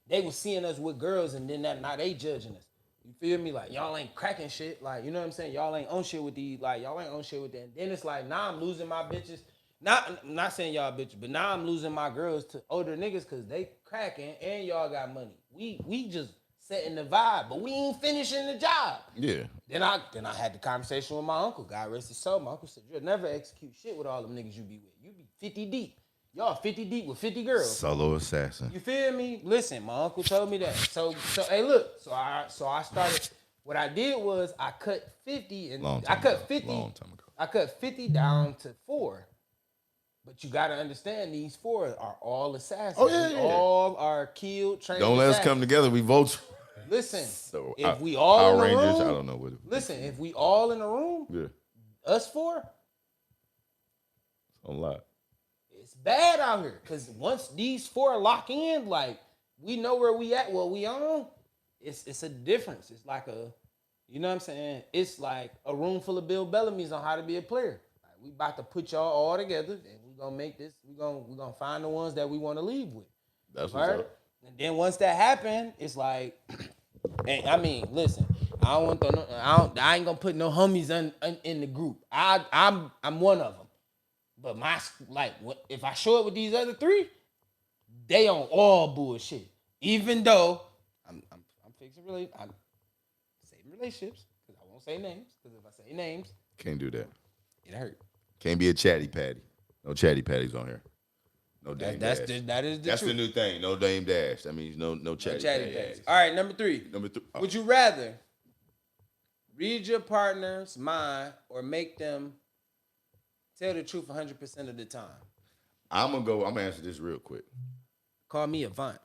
Speaker 5: they was seeing us with girls, and then now they judging us. You feel me? Like y'all ain't cracking shit. Like you know what I'm saying? Y'all ain't on shit with these. Like y'all ain't on shit with that. And then it's like now I'm losing my bitches. Not saying y'all bitches, but now I'm losing my girls to older niggas because they cracking and y'all got money. We just setting the vibe, but we ain't finishing the job.
Speaker 6: Yeah.
Speaker 5: Then I had the conversation with my uncle. God rest his soul. My uncle said, you'll never execute shit with all them niggas you be with. You be 50 deep. Y'all 50 deep with 50 girls.
Speaker 6: Solo assassin.
Speaker 5: You feel me? Listen, my uncle told me that. So hey, look. So I started. What I did was I cut 50 and
Speaker 6: Long
Speaker 5: I
Speaker 6: time
Speaker 5: cut
Speaker 6: ago.
Speaker 5: 50.
Speaker 6: Long time ago.
Speaker 5: I cut 50 down to 4. But you gotta understand, these 4 are all assassins.
Speaker 6: Oh, yeah,
Speaker 5: We
Speaker 6: yeah.
Speaker 5: all are killed, trained.
Speaker 6: Don't let us
Speaker 5: assassins.
Speaker 6: come together. We vote.
Speaker 5: Listen,
Speaker 6: So
Speaker 5: if we all in
Speaker 6: Power
Speaker 5: the
Speaker 6: Rangers.
Speaker 5: room,
Speaker 6: I don't know what.
Speaker 5: listen, if we all in a room,
Speaker 6: Yeah.
Speaker 5: us 4,
Speaker 6: A lot.
Speaker 5: it's bad out here. Cause once these 4 lock in, like we know where we at, what we on. It's a difference. It's like you know what I'm saying? It's like a room full of Bill Bellamy's on how to be a player. Like, we about to put y'all all together, and we gonna make this. We gonna find the ones that we want to leave with.
Speaker 6: That's what's
Speaker 5: Right?
Speaker 6: up.
Speaker 5: And then once that happen, it's like, and I mean, listen, I ain't gonna put no homies in the group. I'm one of them. But if I show up with these other 3, they on all bullshit. Even though I'm fixing I'm saving relationships because I won't say names. Because if I say names,
Speaker 6: Can't do that.
Speaker 5: it hurt.
Speaker 6: Can't be a chatty patty. No chatty patties on here. No Dame
Speaker 5: That
Speaker 6: Dash.
Speaker 5: is the
Speaker 6: That's
Speaker 5: truth.
Speaker 6: the new thing. No Dame Dash. That means no chatty
Speaker 5: Chatty
Speaker 6: patties.
Speaker 5: patties. All right, number 3.
Speaker 6: Number 3.
Speaker 5: Would you rather read your partner's mind or make them tell the truth 100% of the time?
Speaker 6: I'm gonna answer this real quick.
Speaker 5: Call me Avant.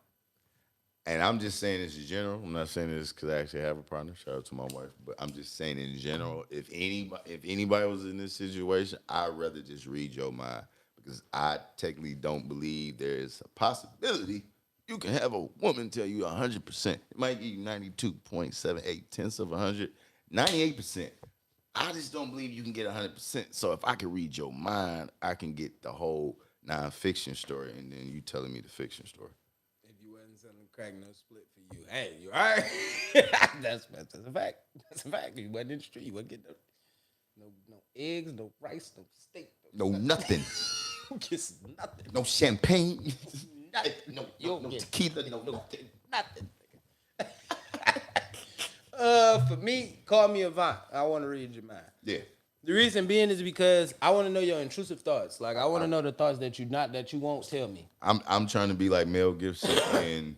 Speaker 6: And I'm just saying this in general. I'm not saying this because I actually have a partner. Shout out to my wife. But I'm just saying in general, if anybody was in this situation, I'd rather just read your mind. Because I technically don't believe there is a possibility you can have a woman tell you 100%. It might give you 92.78 tenths of 100, 98%. I just don't believe you can get 100%. So if I can read your mind, I can get the whole nonfiction story, and then you telling me the fiction story.
Speaker 5: If you wasn't selling crack, no split for you. Hey, you all right? that's a fact. That's a fact. You wasn't in the street. You wasn't getting no eggs, no rice, no steak.
Speaker 6: No nothing.
Speaker 5: Kiss nothing.
Speaker 6: No champagne.
Speaker 5: Nothing. No
Speaker 6: No tequila. No nothing.
Speaker 5: For me, call me Avant. I want to read your mind.
Speaker 6: Yeah.
Speaker 5: The reason being is because I want to know your intrusive thoughts. Like I want to know the thoughts that you won't tell me.
Speaker 6: I'm trying to be like Mel Gibson and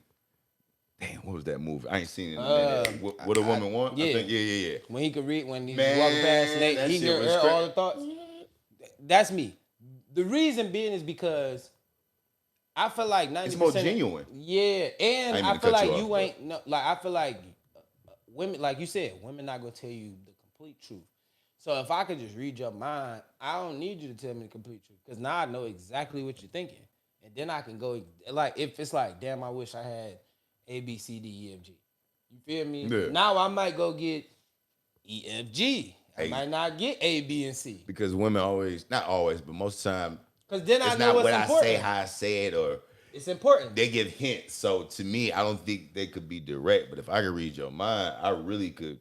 Speaker 6: damn, what was that movie? I ain't seen it in a minute. What a Woman Want?
Speaker 5: yeah.
Speaker 6: I think, yeah.
Speaker 5: When he could read, when he's
Speaker 6: Man,
Speaker 5: walking past,
Speaker 6: that
Speaker 5: he
Speaker 6: shit
Speaker 5: can
Speaker 6: was
Speaker 5: hear all
Speaker 6: cra-
Speaker 5: the thoughts. That's me. The reason being is because I feel like 90%.
Speaker 6: It's more genuine.
Speaker 5: Yeah, and
Speaker 6: ain't
Speaker 5: I
Speaker 6: mean to
Speaker 5: feel
Speaker 6: cut
Speaker 5: like
Speaker 6: you
Speaker 5: you
Speaker 6: off,
Speaker 5: ain't no, like I feel like women, like you said, women not gonna tell you the complete truth. So if I could just read your mind, I don't need you to tell me the complete truth because now I know exactly what you're thinking, and then I can go like if it's like, damn, I wish I had A B C D E F G. You feel me?
Speaker 6: Yeah.
Speaker 5: Now I might go get E F G. I
Speaker 6: Hey.
Speaker 5: might not get A B and C
Speaker 6: Because women always, not always, but most of the time,
Speaker 5: because then I
Speaker 6: it's
Speaker 5: know
Speaker 6: not
Speaker 5: what's
Speaker 6: what
Speaker 5: important.
Speaker 6: I say, how I say it, or
Speaker 5: It's important.
Speaker 6: they give hints. So to me, I don't think they could be direct. But if I could read your mind, I really could,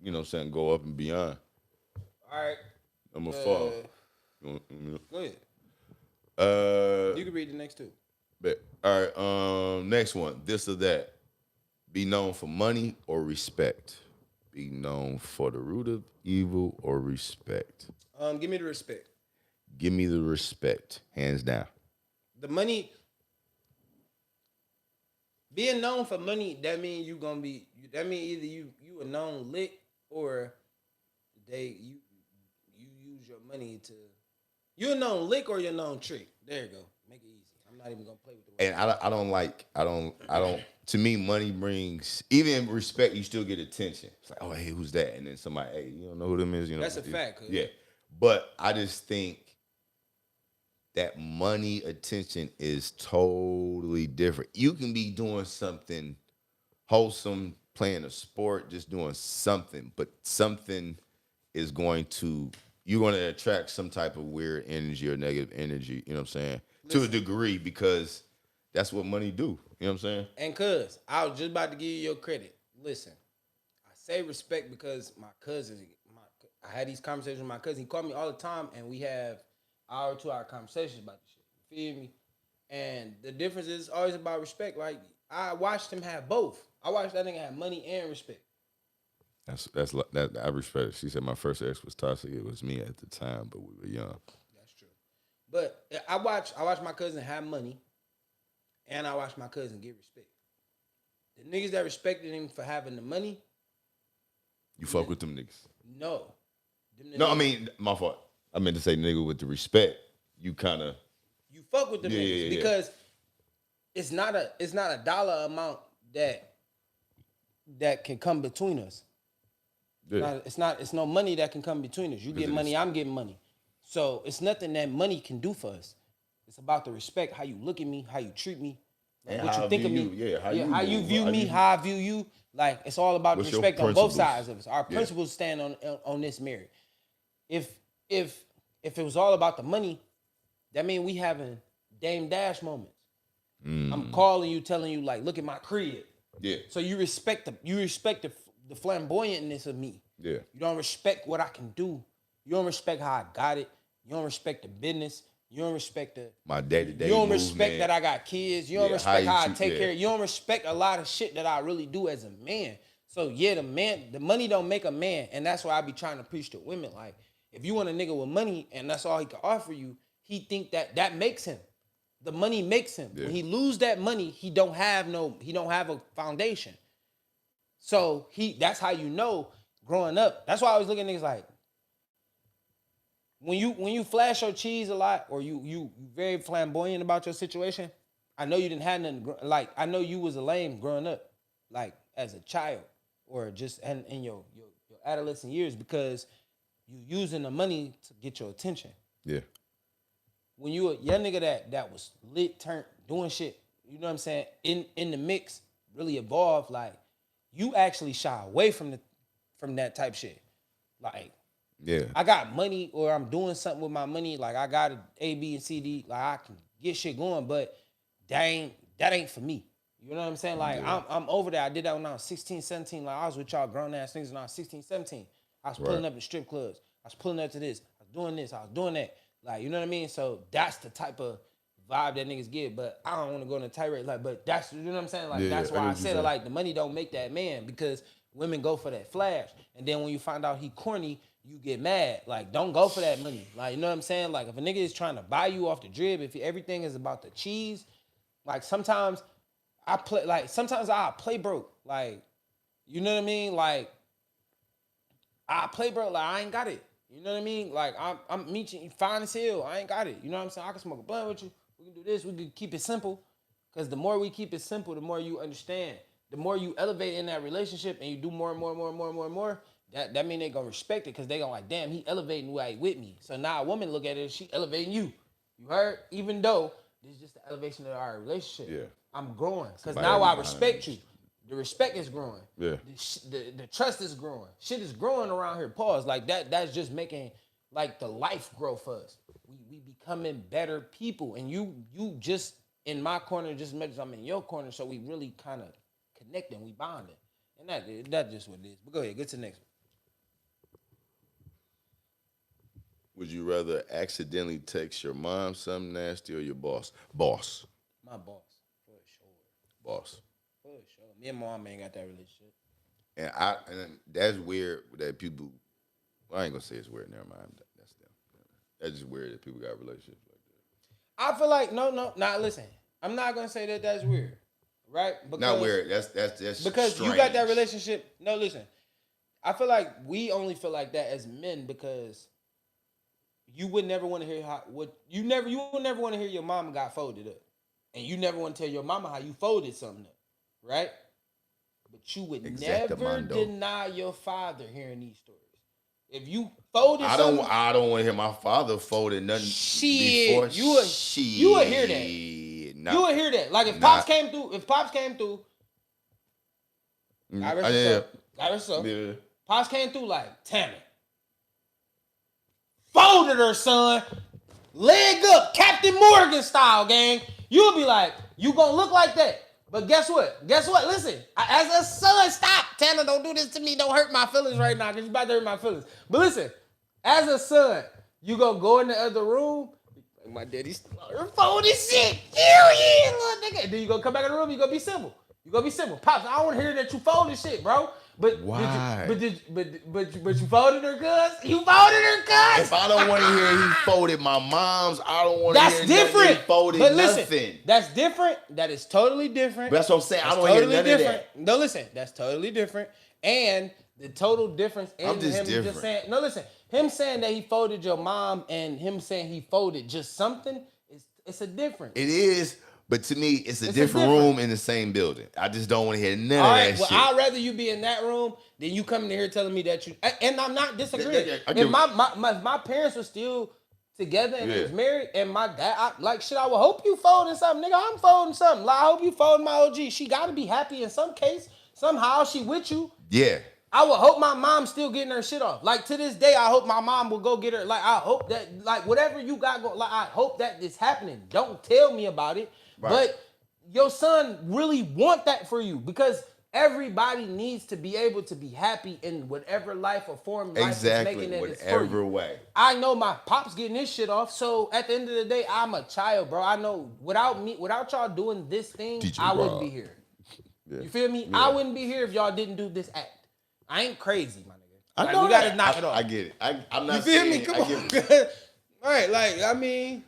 Speaker 6: you know what I'm saying, go up and beyond.
Speaker 5: All right.
Speaker 6: I'm a fall.
Speaker 5: Go ahead.
Speaker 6: Uh,
Speaker 5: You can read the next two.
Speaker 6: bet. All right. Next one. This or that. Be known for money or respect. Be known for the root of evil or respect.
Speaker 5: Give me the respect.
Speaker 6: Give me the respect, hands down.
Speaker 5: The money. Being known for money, that means you gonna be. That mean either you a known lick or you use your money to. You a known lick or you a known trick. There you go. Make it easy. I'm not even gonna play with the word.
Speaker 6: And I don't. To me, money brings, even respect, you still get attention. It's like, oh, hey, who's that? And then somebody, hey, you don't know who them is? You know,
Speaker 5: That's a fact. Cause
Speaker 6: yeah. But I just think that money attention is totally different. You can be doing something wholesome, playing a sport, just doing something, but something is you're going to attract some type of weird energy or negative energy, you know what I'm saying? To a degree, because that's what money do. You know what I'm saying?
Speaker 5: And cuz, I was just about to give you your credit. Listen, I say respect because my cousin, I had these conversations with my cousin. He called me all the time, and we have hour, 2 hour conversations about this shit. You feel me? And the difference is always about respect. Like, I watched him have both. I watched that nigga have money and respect.
Speaker 6: That I respect it. She said my first ex was toxic. It was me at the time, but we were young.
Speaker 5: That's true. But I watched my cousin have money, and I watched my cousin get respect. The niggas that respected him for having the money,
Speaker 6: You fuck with them niggas.
Speaker 5: no.
Speaker 6: No, I mean, my fault. I meant to say nigga with the respect. You kind of.
Speaker 5: You fuck with them
Speaker 6: Yeah,
Speaker 5: niggas
Speaker 6: yeah.
Speaker 5: because it's not a dollar amount that can come between us.
Speaker 6: Yeah.
Speaker 5: It's no money that can come between us. You get money, I'm getting money. So it's nothing that money can do for us. It's about the respect, how you look at me, how you treat me, like
Speaker 6: And
Speaker 5: what
Speaker 6: how
Speaker 5: you think
Speaker 6: I
Speaker 5: of
Speaker 6: view
Speaker 5: me.
Speaker 6: you. Yeah, how you
Speaker 5: how you
Speaker 6: move,
Speaker 5: view
Speaker 6: how
Speaker 5: me,
Speaker 6: you-
Speaker 5: how I view you. Like it's all about
Speaker 6: What's
Speaker 5: the
Speaker 6: your
Speaker 5: respect on both
Speaker 6: principles?
Speaker 5: sides of us. Our
Speaker 6: Yeah.
Speaker 5: principles stand on this merit. If it was all about the money, that means we having Dame Dash moments. I'm calling you, telling you like, look at my crib.
Speaker 6: Yeah.
Speaker 5: So you respect the flamboyantness of me.
Speaker 6: Yeah.
Speaker 5: You don't respect what I can do. You don't respect how I got it. You don't respect the business. You don't respect
Speaker 6: My day-to-day
Speaker 5: You don't
Speaker 6: movement.
Speaker 5: respect that I got kids. You don't
Speaker 6: Yeah,
Speaker 5: respect
Speaker 6: how
Speaker 5: how I
Speaker 6: you treat-
Speaker 5: take
Speaker 6: yeah.
Speaker 5: care. You don't respect a lot of shit that I really do as a man. So yeah, the money don't make a man, and that's why I be trying to preach to women. Like, if you want a nigga with money and that's all he can offer you, he think that makes him. The money makes him.
Speaker 6: Yeah.
Speaker 5: When he lose that money, he don't have a foundation. So that's how you know growing up. That's why I always look at niggas like, when you flash your cheese a lot or you very flamboyant about your situation, I know you didn't have nothing. Like, I know you was a lame growing up, like as a child or just in your adolescent years, because you using the money to get your attention.
Speaker 6: Yeah.
Speaker 5: When you a young nigga that was lit, turned, doing shit, you know what I'm saying, in the mix, really evolved, like, you actually shy away from that type shit. Like,
Speaker 6: Yeah.
Speaker 5: I got money or I'm doing something with my money, like I got A, B, and C, D, like I can get shit going, but that ain't for me. You know what I'm saying? Like,
Speaker 6: Yeah.
Speaker 5: I'm over there. I did that when I was 16, 17. Like, I was with y'all grown ass niggas when I was 16, 17. I was pulling
Speaker 6: Right.
Speaker 5: up in strip clubs. I was pulling up to this. I was doing this. I was doing that. Like, you know what I mean? So that's the type of vibe that niggas get. But I don't want to go on a tirade. Like, but that's, you know what I'm saying? Like,
Speaker 6: Yeah,
Speaker 5: that's
Speaker 6: yeah, I
Speaker 5: why
Speaker 6: get
Speaker 5: I
Speaker 6: what you're
Speaker 5: said it,
Speaker 6: saying.
Speaker 5: like, the money don't make that man, because Women go for that flash, and then when you find out he corny, you get mad. Like, don't go for that money. Like, you know what I'm saying? Like, if a nigga is trying to buy you off the drib, if everything is about the cheese, like sometimes I play broke. Like, you know what I mean? Like, I play broke. Like, I ain't got it. You know what I mean? Like, I'm meeting you fine as hell. I ain't got it. You know what I'm saying? I can smoke a blunt with you. We can do this. We can keep it simple. Because the more we keep it simple, the more you understand. The more you elevate in that relationship and you do more and more, that mean they gonna respect it because they gonna like, damn, he elevating way with me. So now a woman look at it, she elevating you. You heard? Even though this is just the elevation of our relationship.
Speaker 6: Yeah.
Speaker 5: I'm growing because now I respect you. The respect is growing.
Speaker 6: Yeah.
Speaker 5: The trust is growing. Shit is growing around here. Pause. Like that's just making like the life grow for us. We becoming better people. And you just in my corner just as much as I'm in your corner. So we really kind of connecting, we bonding. And that's just what it is. But go ahead, get to the next one.
Speaker 6: Would you rather accidentally text your mom something nasty or your boss? Boss.
Speaker 5: My boss, for sure.
Speaker 6: Boss.
Speaker 5: For sure. Me and mom ain't got that relationship.
Speaker 6: And that's weird that people. Well, I ain't gonna say it's weird. Never mind. That's them. That's just weird that people got relationships like that.
Speaker 5: I feel like no. Listen, I'm not gonna say that that's weird, right? Because,
Speaker 6: not weird. That's
Speaker 5: because
Speaker 6: strange.
Speaker 5: you got that relationship. No, listen. I feel like we only feel like that as men because you would never want to hear you would never want to hear your mama got folded up, and you never want to tell your mama how you folded something up, right? But you would never deny your father hearing these stories. If you folded something,
Speaker 6: I don't want to hear my father folded nothing before.
Speaker 5: You would hear that. You would hear that. Like if Pops came through,
Speaker 6: Yeah.
Speaker 5: Pops came through like, Tammy. Folded her, son. Leg up, Captain Morgan style, gang. You'll be like, you gonna look like that. But guess what? Listen, as a son, stop. Tanner, don't do this to me. Don't hurt my feelings right now because you're about to hurt my feelings. But listen, as a son, you gonna go in the other room. Like my daddy's folded shit. Yeah, little nigga. And then you gonna come back in the room. You gonna be simple. Pops, I don't want to hear that you folded shit, bro. But
Speaker 6: why?
Speaker 5: But you folded her, cuz. You folded her, cuz.
Speaker 6: If I don't want to hear he folded my mom's, I don't want to hear
Speaker 5: that's different.
Speaker 6: He folded
Speaker 5: but listen,
Speaker 6: nothing.
Speaker 5: That's different. That is totally different.
Speaker 6: But that's what I'm saying.
Speaker 5: That's
Speaker 6: I don't hear none
Speaker 5: different.
Speaker 6: of that.
Speaker 5: No, listen, that's totally different. And the total difference in
Speaker 6: I'm just
Speaker 5: him
Speaker 6: different.
Speaker 5: just saying, no, listen, him saying that he folded your mom and him saying he folded just something, it's a difference.
Speaker 6: It is. But to me, it's a different room in the same building. I just don't want to hear none of that shit.
Speaker 5: I'd rather you be in that room than you coming in here telling me that you. And I'm not disagreeing. If my parents were still together and they was married, and my dad, I would hope you folding something, nigga. I'm folding something. Like, I hope you folding my OG. She got to be happy in some case. Somehow she with you.
Speaker 6: Yeah.
Speaker 5: I would hope my mom's still getting her shit off. Like, to this day, I hope my mom will go get her. Like, I hope that, like, whatever you got going, like, I hope that is happening. Don't tell me about it. Right. But your son really want that for you because everybody needs to be able to be happy in whatever life or form life is making it is for you.
Speaker 6: Way.
Speaker 5: I know my pop's getting his shit off, so at the end of the day, I'm a child, bro. I know without y'all doing this thing, I wouldn't be here. Yeah. You feel me? Yeah. I wouldn't be here if y'all didn't do this act. I ain't crazy, my nigga.
Speaker 6: I know
Speaker 5: we gotta knock it off.
Speaker 6: I get it. I'm not.
Speaker 5: You feel me? Come on. Right, like I mean.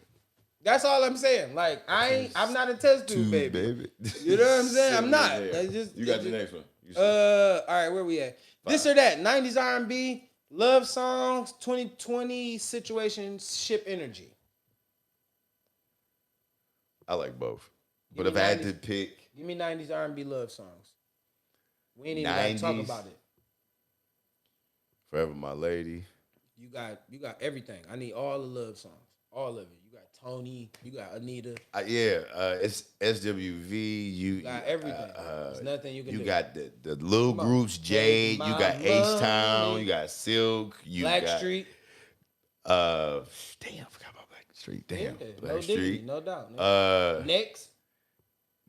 Speaker 5: That's all I'm saying. Like I'm not a test tube, baby. You know what I'm saying? I'm not.
Speaker 6: You got the next one.
Speaker 5: All right, where we at? 5. This or that? 90s R&B, love songs, 2020 situationship energy.
Speaker 6: I like both, but if I had to pick,
Speaker 5: give me 90s R&B love songs. We ain't even got to talk about it.
Speaker 6: Forever My Lady.
Speaker 5: You got everything. I need all the love songs. All of it. You got Tony. You got Anita.
Speaker 6: It's SWV. You
Speaker 5: got everything. There's nothing you can do.
Speaker 6: You got the little groups, Jade. You got H-Town. You got Silk. You got
Speaker 5: Blackstreet.
Speaker 6: Damn, I forgot about Blackstreet. Damn, Blackstreet.
Speaker 5: No doubt. Next.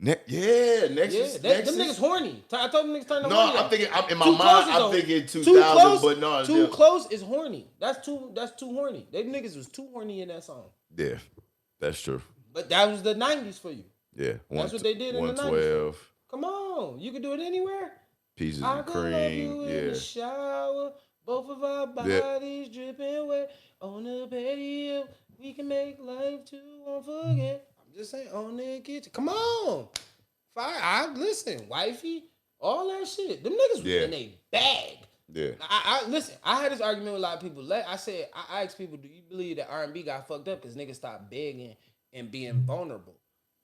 Speaker 6: Next.
Speaker 5: Them niggas horny. I told them niggas turn the horny.
Speaker 6: No, I'm thinking in my mind. I'm thinking 2000, but no.
Speaker 5: Too close is horny. That's too horny. They niggas was too horny in that song.
Speaker 6: Yeah, that's true.
Speaker 5: But that was the 90s for you.
Speaker 6: Yeah,
Speaker 5: that's what they did in the 90s.
Speaker 6: 112.
Speaker 5: Come on, you can do it anywhere.
Speaker 6: Pieces
Speaker 5: I
Speaker 6: of
Speaker 5: could love you
Speaker 6: cream.
Speaker 5: in
Speaker 6: Yeah.
Speaker 5: the shower. Both of our bodies dripping wet on the patio. We can make life too unforget. I'm just saying on the kitchen. Come on. Fire. Listen, wifey. All that shit. Them niggas was
Speaker 6: Yeah.
Speaker 5: in a bag.
Speaker 6: Yeah.
Speaker 5: I listen. I had this argument with a lot of people. I asked people, do you believe that R&B got fucked up because niggas stopped begging and being vulnerable?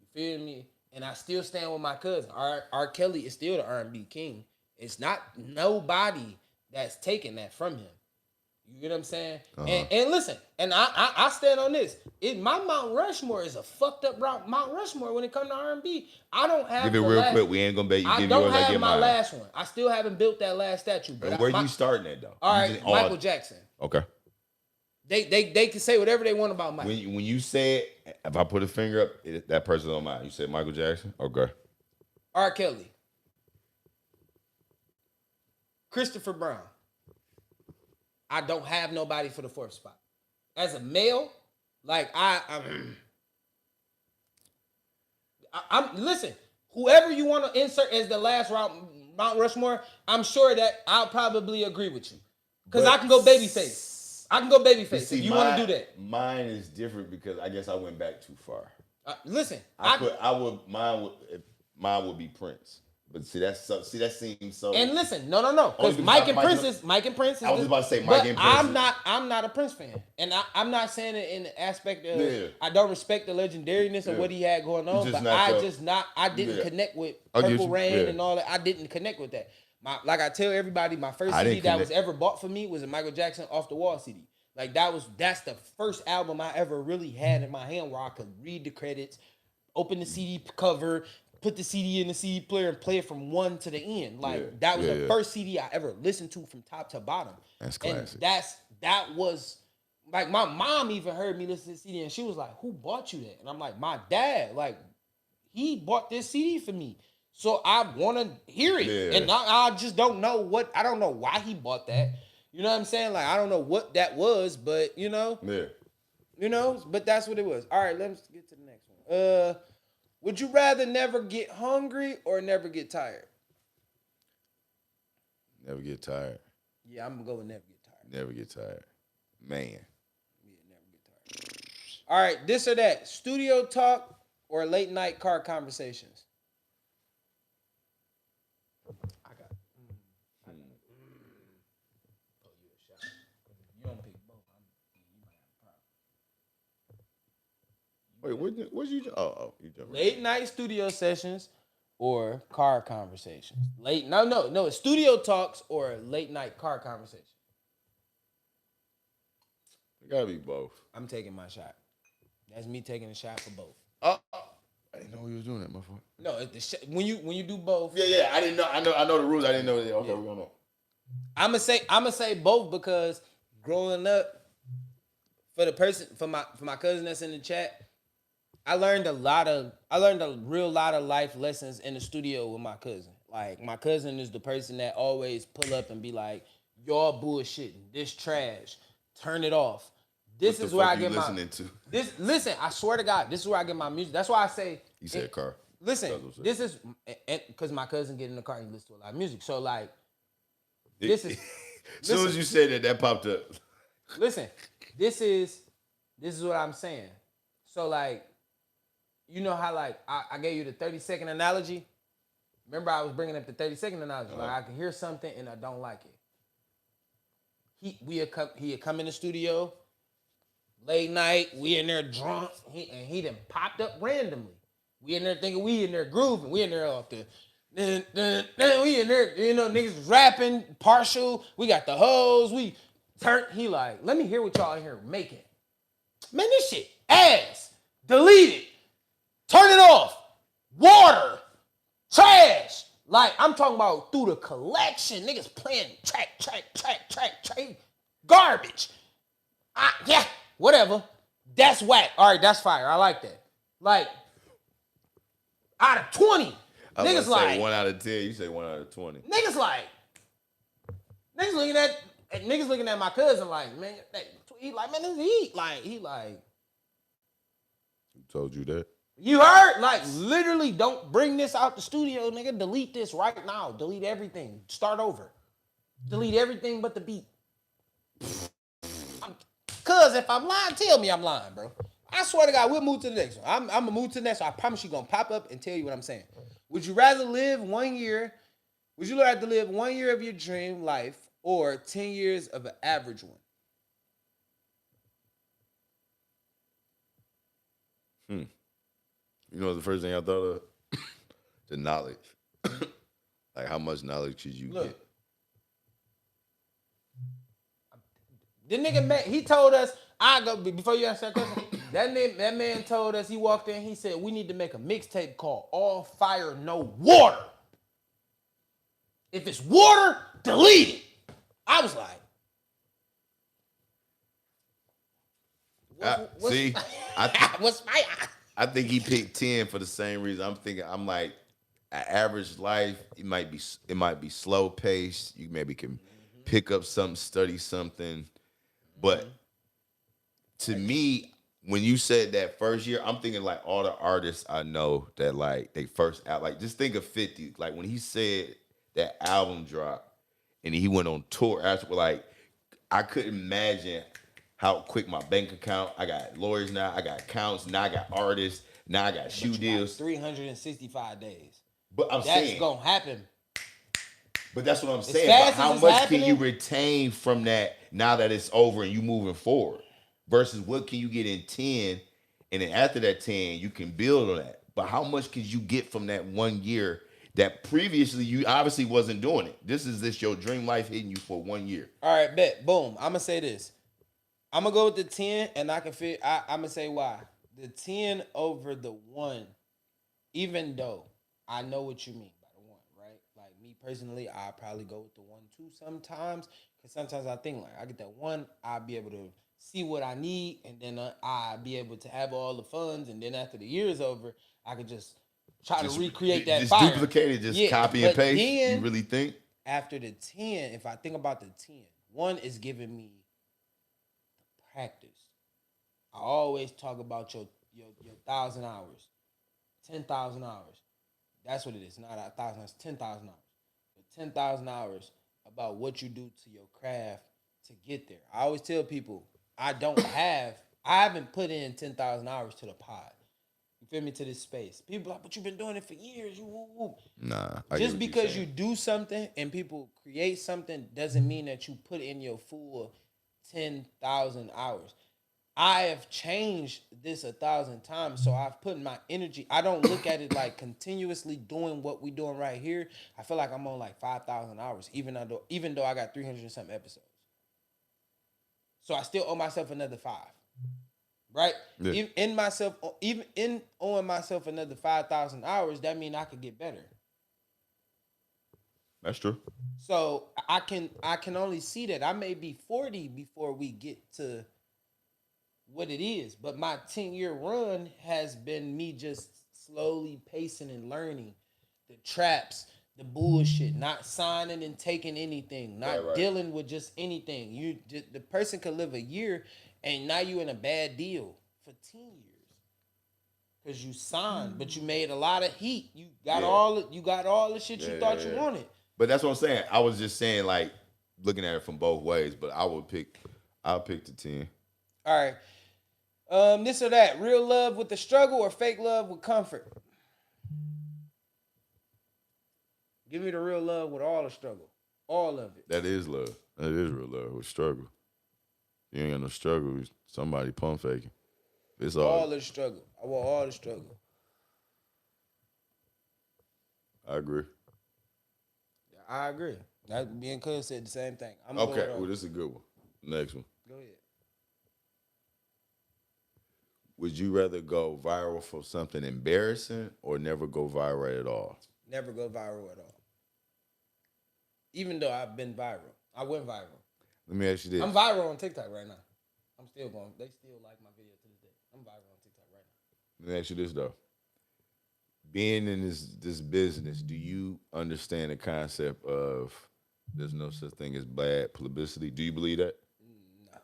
Speaker 5: You feel me? And I still stand with my cousin. R. Kelly is still the R&B king. It's not nobody that's taking that from him. You get what I'm saying? And listen, and I stand on this. My Mount Rushmore is a fucked up Mount Rushmore when it comes to R&B. I don't have.
Speaker 6: Give it real quick. We ain't gonna bet you.
Speaker 5: I
Speaker 6: Give
Speaker 5: don't
Speaker 6: yours. I
Speaker 5: have
Speaker 6: get
Speaker 5: my
Speaker 6: mine.
Speaker 5: last one. I still haven't built that last statue. But
Speaker 6: And where you starting at though?
Speaker 5: All
Speaker 6: You
Speaker 5: right,
Speaker 6: just-
Speaker 5: Michael Jackson.
Speaker 6: Okay.
Speaker 5: They can say whatever they want about Michael.
Speaker 6: When you said, if I put a finger up, that person's on mine. You said Michael Jackson. Okay.
Speaker 5: R. Kelly. Christopher Brown. I don't have nobody for the fourth spot. As a male, like I'm listen, whoever you want to insert as the last Mount Rushmore, I'm sure that I'll probably agree with you. Because I can go babyface. I can go babyface
Speaker 6: See,
Speaker 5: if you want to do that.
Speaker 6: Mine is different because I guess I went back too far.
Speaker 5: Listen,
Speaker 6: Mine would be Prince. But see, that seems so.
Speaker 5: and listen, no, because
Speaker 6: Only
Speaker 5: Mike and
Speaker 6: because
Speaker 5: Prince is.
Speaker 6: I was about to say Mike and Prince.
Speaker 5: I'm not a Prince fan, and I'm not saying it in the aspect of
Speaker 6: Yeah.
Speaker 5: I don't respect the legendariness of what he had going on,
Speaker 6: just
Speaker 5: but I didn't connect with
Speaker 6: I get
Speaker 5: Purple
Speaker 6: you.
Speaker 5: Rain
Speaker 6: Yeah.
Speaker 5: and all that. I didn't connect with that. Like I tell everybody, my first
Speaker 6: I
Speaker 5: CD
Speaker 6: didn't
Speaker 5: that was
Speaker 6: connect.
Speaker 5: ever bought for me was a Michael Jackson Off the Wall CD. Like that's the first album I ever really had in my hand where I could read the credits, open the CD cover, put the CD in the CD player and play it from one to the end. Like that was the first CD I ever listened to from top to bottom.
Speaker 6: That's classic.
Speaker 5: And that was like my mom even heard me listen to the CD and she was like, "Who bought you that?" And I'm like, "My dad. Like he bought this CD for me, so I want to hear it."
Speaker 6: Yeah.
Speaker 5: And I just don't know I don't know why he bought that. You know what I'm saying? Like I don't know what that was, but you know, but that's what it was. All right, let's get to the next one. Would you rather never get hungry or never get tired?
Speaker 6: Never get tired.
Speaker 5: Yeah, I'm gonna go with never get tired.
Speaker 6: Never get tired. Man.
Speaker 5: Yeah, never get tired. All right, this or that. Studio talk or late night car conversations? I got. Oh, you a shot. If you don't pick both, you might have a problem.
Speaker 6: Wait, what'd you? You jumped.
Speaker 5: Late night studio sessions or car conversations? No. It's studio talks or late night car conversations.
Speaker 6: It gotta be both.
Speaker 5: I'm taking my shot. That's me taking a shot for both.
Speaker 6: I didn't know we was doing that, my fault.
Speaker 5: No, when you do both,
Speaker 6: Yeah. I didn't know. I know the rules. I didn't know that. Okay, we're gonna.
Speaker 5: I'm gonna say both because growing up, for my cousin that's in the chat, I learned a real lot of life lessons in the studio with my cousin. Like my cousin is the person that always pull up and be like, "Y'all bullshitting, this trash, turn it off." This is where I get my
Speaker 6: listening to.
Speaker 5: Listen, I swear to God, this is where I get my music. That's why I say
Speaker 6: You said car.
Speaker 5: Listen,
Speaker 6: That's what I
Speaker 5: this is because my cousin get in the car and listen to a lot of music. So like, this is.
Speaker 6: As soon as you said that popped up.
Speaker 5: Listen, this is what I'm saying. So like, you know how like I gave you the 30-second analogy. Remember I was bringing up the 30-second analogy. Like I can hear something and I don't like it. He had come in the studio late night. We in there drunk. He done popped up randomly. We in there thinking we in there grooving. We in there off the. We in there, you know, niggas rapping partial. We got the hoes. We turn. He like, let me hear what y'all in here making. Man, this shit ass. Delete it. Turn it off. Water. Trash. Like, I'm talking about through the collection. Niggas playing track. Garbage. Yeah, whatever. That's whack. All right, that's fire. I like that. Like, out of 20, niggas like
Speaker 6: 1 out of 10. You say 1 out of 20.
Speaker 5: niggas looking at my cousin like, man, he like, man, this heat. Like, he like,
Speaker 6: Who told you that?
Speaker 5: You heard? Like, literally, don't bring this out the studio, nigga. Delete this right now. Delete everything. Start over. Delete everything but the beat. Cause if I'm lying, tell me I'm lying, bro. I swear to God, we'll move to the next one. I'm gonna move to the next one. I promise you gonna pop up and tell you what I'm saying. Would you rather live 1 year? Would you rather live 1 year of your dream life or 10 years of an average one?
Speaker 6: You know the first thing I thought of? The knowledge. Like how much knowledge could you
Speaker 5: Look.
Speaker 6: get?
Speaker 5: The nigga man, he told us, I go before you answer that question. that man told us, he walked in, he said, we need to make a mixtape called All Fire, No Water. If it's water, delete it. I was like,
Speaker 6: See,
Speaker 5: what's my
Speaker 6: I think he picked 10 for the same reason. I'm like, an average life, it might be slow paced. You maybe can pick up something, study something. But to me, when you said that first year, I'm thinking like all the artists I know that like they first out, like just think of 50. Like when he said that album drop and he went on tour after, like I couldn't imagine how quick my bank account. I got lawyers now, I got accounts, now I got artists, now I got shoe deals.
Speaker 5: 365 days.
Speaker 6: But I'm saying
Speaker 5: that's gonna happen.
Speaker 6: But that's what I'm
Speaker 5: As
Speaker 6: saying.
Speaker 5: fast
Speaker 6: But how
Speaker 5: as it's
Speaker 6: much can you
Speaker 5: happening-
Speaker 6: retain from that now that it's over and you moving forward? Versus what can you get in 10, and then after that 10, you can build on that. But how much could you get from that 1 year that previously you obviously wasn't doing it? This your dream life hitting you for 1 year.
Speaker 5: All right, bet. Boom. I'm gonna say this. I'm gonna go with the 10, and I'm gonna say why. The 10 over the 1, even though I know what you mean by the 1, right? Like me personally, I probably go with the 1 too sometimes, because sometimes I think like I get that 1, I'll be able to see what I need, and then I'll be able to have all the funds, and then after the year is over, I could just try to recreate that
Speaker 6: just
Speaker 5: fire.
Speaker 6: duplicate it, just copy and paste.
Speaker 5: Then,
Speaker 6: you really think?
Speaker 5: After the 10, if I think about the 10, 1 is giving me practice. I always talk about your 1,000 hours, 10,000 hours. That's what it is. Not 1,000. That's 10,000 hours. But 10,000 hours about what you do to your craft to get there. I always tell people I haven't put in 10,000 hours to the pod. You feel me? To this space. People are like, but you've been doing it for years.
Speaker 6: Nah.
Speaker 5: Just because you do something and people create something doesn't mean that you put in your full 10,000 hours. I have changed this 1,000 times, so I've put my energy. I don't look at it like continuously doing what we doing right here. I feel like I'm on like 5,000 hours, even though I got 300 and something episodes. So I still owe myself another 5, right?
Speaker 6: Yeah.
Speaker 5: Even in owing myself another 5,000 hours, that means I could get better.
Speaker 6: That's true.
Speaker 5: So I can only see that I may be 40 before we get to what it is, but my 10-year run has been me just slowly pacing and learning the traps, the bullshit, not signing and taking anything, not dealing with just anything. The person could live a year and now you in a bad deal for 10 years because you signed, but you made a lot of heat. You got all the shit you thought you wanted.
Speaker 6: But that's what I'm saying. I was just saying, like, looking at it from both ways, but I'll pick the 10.
Speaker 5: All right. This or that. Real love with the struggle or fake love with comfort? Give me the real love with all the struggle. All of it.
Speaker 6: That is love. That is real love with struggle. You ain't got no struggle. Somebody pump faking. It's
Speaker 5: all the struggle. I want all the struggle.
Speaker 6: I agree.
Speaker 5: I agree. That me and Cuz said the same thing.
Speaker 6: Okay, well, this is a good one. Next one.
Speaker 5: Go ahead.
Speaker 6: Would you rather go viral for something embarrassing or never go viral at all?
Speaker 5: Never go viral at all. Even though I've been viral. I went viral.
Speaker 6: Let me ask you this.
Speaker 5: I'm viral on TikTok right now. I'm still going. They still like my video to this day. I'm viral on TikTok right now.
Speaker 6: Let me ask you this, though. Being in this business, do you understand the concept of there's no such thing as bad publicity? Do you believe that?
Speaker 5: No.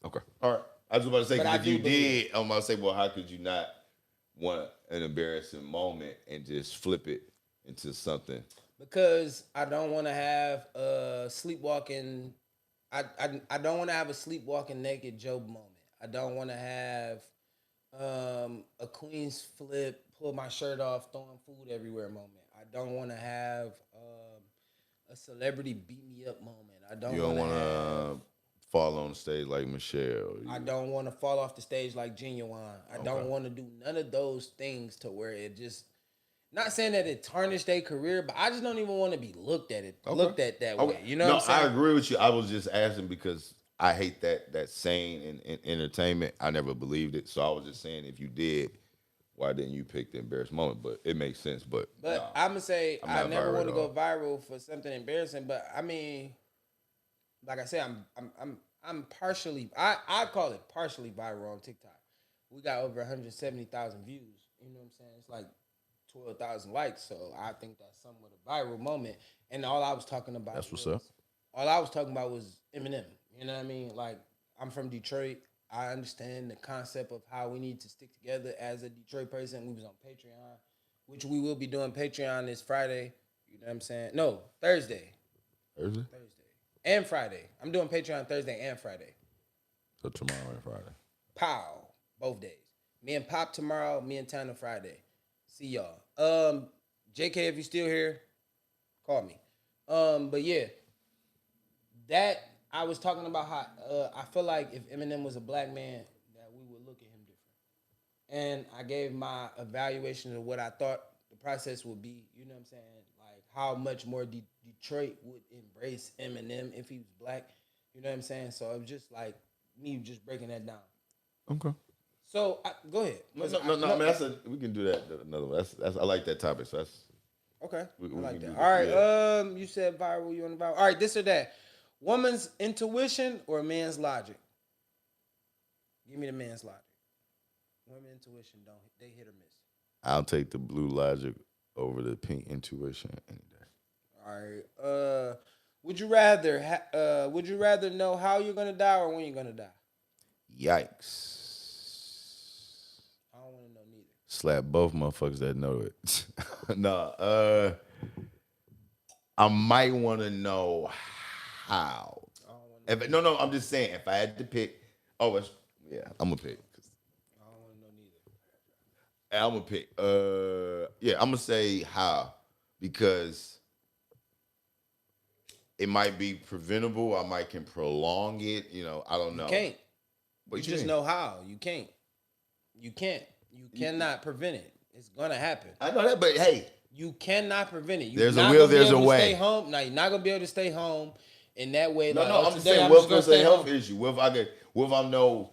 Speaker 6: Okay. All right. I was about to say,
Speaker 5: But
Speaker 6: because
Speaker 5: I
Speaker 6: if you
Speaker 5: do believe
Speaker 6: did, I'm about to say, well, how could you not want an embarrassing moment and just flip it into something?
Speaker 5: Because I don't want to have a sleepwalking. I don't want to have a sleepwalking naked Job moment. I don't want to have a Queen's flip, pull my shirt off, throwing food everywhere moment. I don't want to have a celebrity beat me up moment. I don't.
Speaker 6: You don't
Speaker 5: want
Speaker 6: want
Speaker 5: to.
Speaker 6: to fall on stage like Michelle.
Speaker 5: I don't want to fall off the stage like Genuine. I don't want to do none of those things to where it just. Not saying that it tarnished their career, but I just don't even want to be looked at that way. You know what I'm saying?
Speaker 6: I agree with you. I was just asking because I hate that saying in entertainment. I never believed it. So I was just saying if you did, why didn't you pick the embarrassed moment? But it makes sense. But
Speaker 5: I'm gonna say I never want to go
Speaker 6: all.
Speaker 5: viral for something embarrassing. But I mean, like I said, I'm partially I call it partially viral on TikTok. We got over 170,000 views. You know what I'm saying? It's like 12,000 likes. So I think that's somewhat a viral moment. And all I was talking about all I was talking about was Eminem. You know what I mean? Like, I'm from Detroit. I understand the concept of how we need to stick together as a Detroit person. We was on Patreon, which we will be doing Patreon this Friday. You know what I'm saying? No, Thursday.
Speaker 6: Thursday
Speaker 5: And Friday. I'm doing Patreon Thursday and Friday.
Speaker 6: So tomorrow and Friday.
Speaker 5: Pow. Both days. Me and Pop tomorrow, me and Tanner Friday. See y'all. JK, if you still here, call me. But yeah, that I was talking about how I feel like if Eminem was a black man, that we would look at him different. And I gave my evaluation of what I thought the process would be. You know what I'm saying? Like how much more Detroit would embrace Eminem if he was black. You know what I'm saying? So it was just like me just breaking that down.
Speaker 6: Okay.
Speaker 5: So go ahead.
Speaker 6: No. I mean, we can do that another one. That's I like that topic. So that's
Speaker 5: okay.
Speaker 6: We
Speaker 5: I like
Speaker 6: can
Speaker 5: that.
Speaker 6: do
Speaker 5: All right.
Speaker 6: Yeah.
Speaker 5: You said viral. You on the viral? All right. This or that. Woman's intuition or man's logic? Give me the man's logic. Women's intuition they hit or miss.
Speaker 6: I'll take the blue logic over the pink intuition any day.
Speaker 5: All right. Would you rather know how you're gonna die or when you're gonna die?
Speaker 6: Yikes.
Speaker 5: I don't want to know neither.
Speaker 6: Slap both motherfuckers that know it. Nah, I might want to know how. I'm just saying if I had to pick. I'm gonna pick.
Speaker 5: I don't want to know neither.
Speaker 6: I'm gonna pick. I'm gonna say how because it might be preventable. I might can prolong it. You know, I don't know.
Speaker 5: You can't.
Speaker 6: What
Speaker 5: you just
Speaker 6: mean?
Speaker 5: know how. You can't. You cannot prevent it. It's gonna happen.
Speaker 6: I know that, but hey,
Speaker 5: you cannot prevent it.
Speaker 6: There's a will, there's a way.
Speaker 5: Stay home. Now you're not gonna be able to stay home in that way.
Speaker 6: No,
Speaker 5: like,
Speaker 6: I'm just saying. What if it's a health issue? What if I know?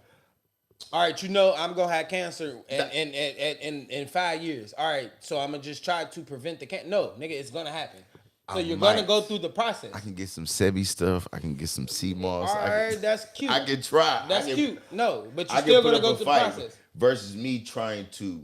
Speaker 5: All right, I'm gonna have cancer in 5 years. All right, so I'm gonna just try to prevent the cancer. No, nigga, it's gonna happen. So you're gonna go through the process.
Speaker 6: I can get some Sebi stuff. I can get some sea moss.
Speaker 5: All right, that's cute.
Speaker 6: I can try.
Speaker 5: That's cute. No, but you're still gonna go through the process.
Speaker 6: Versus me trying to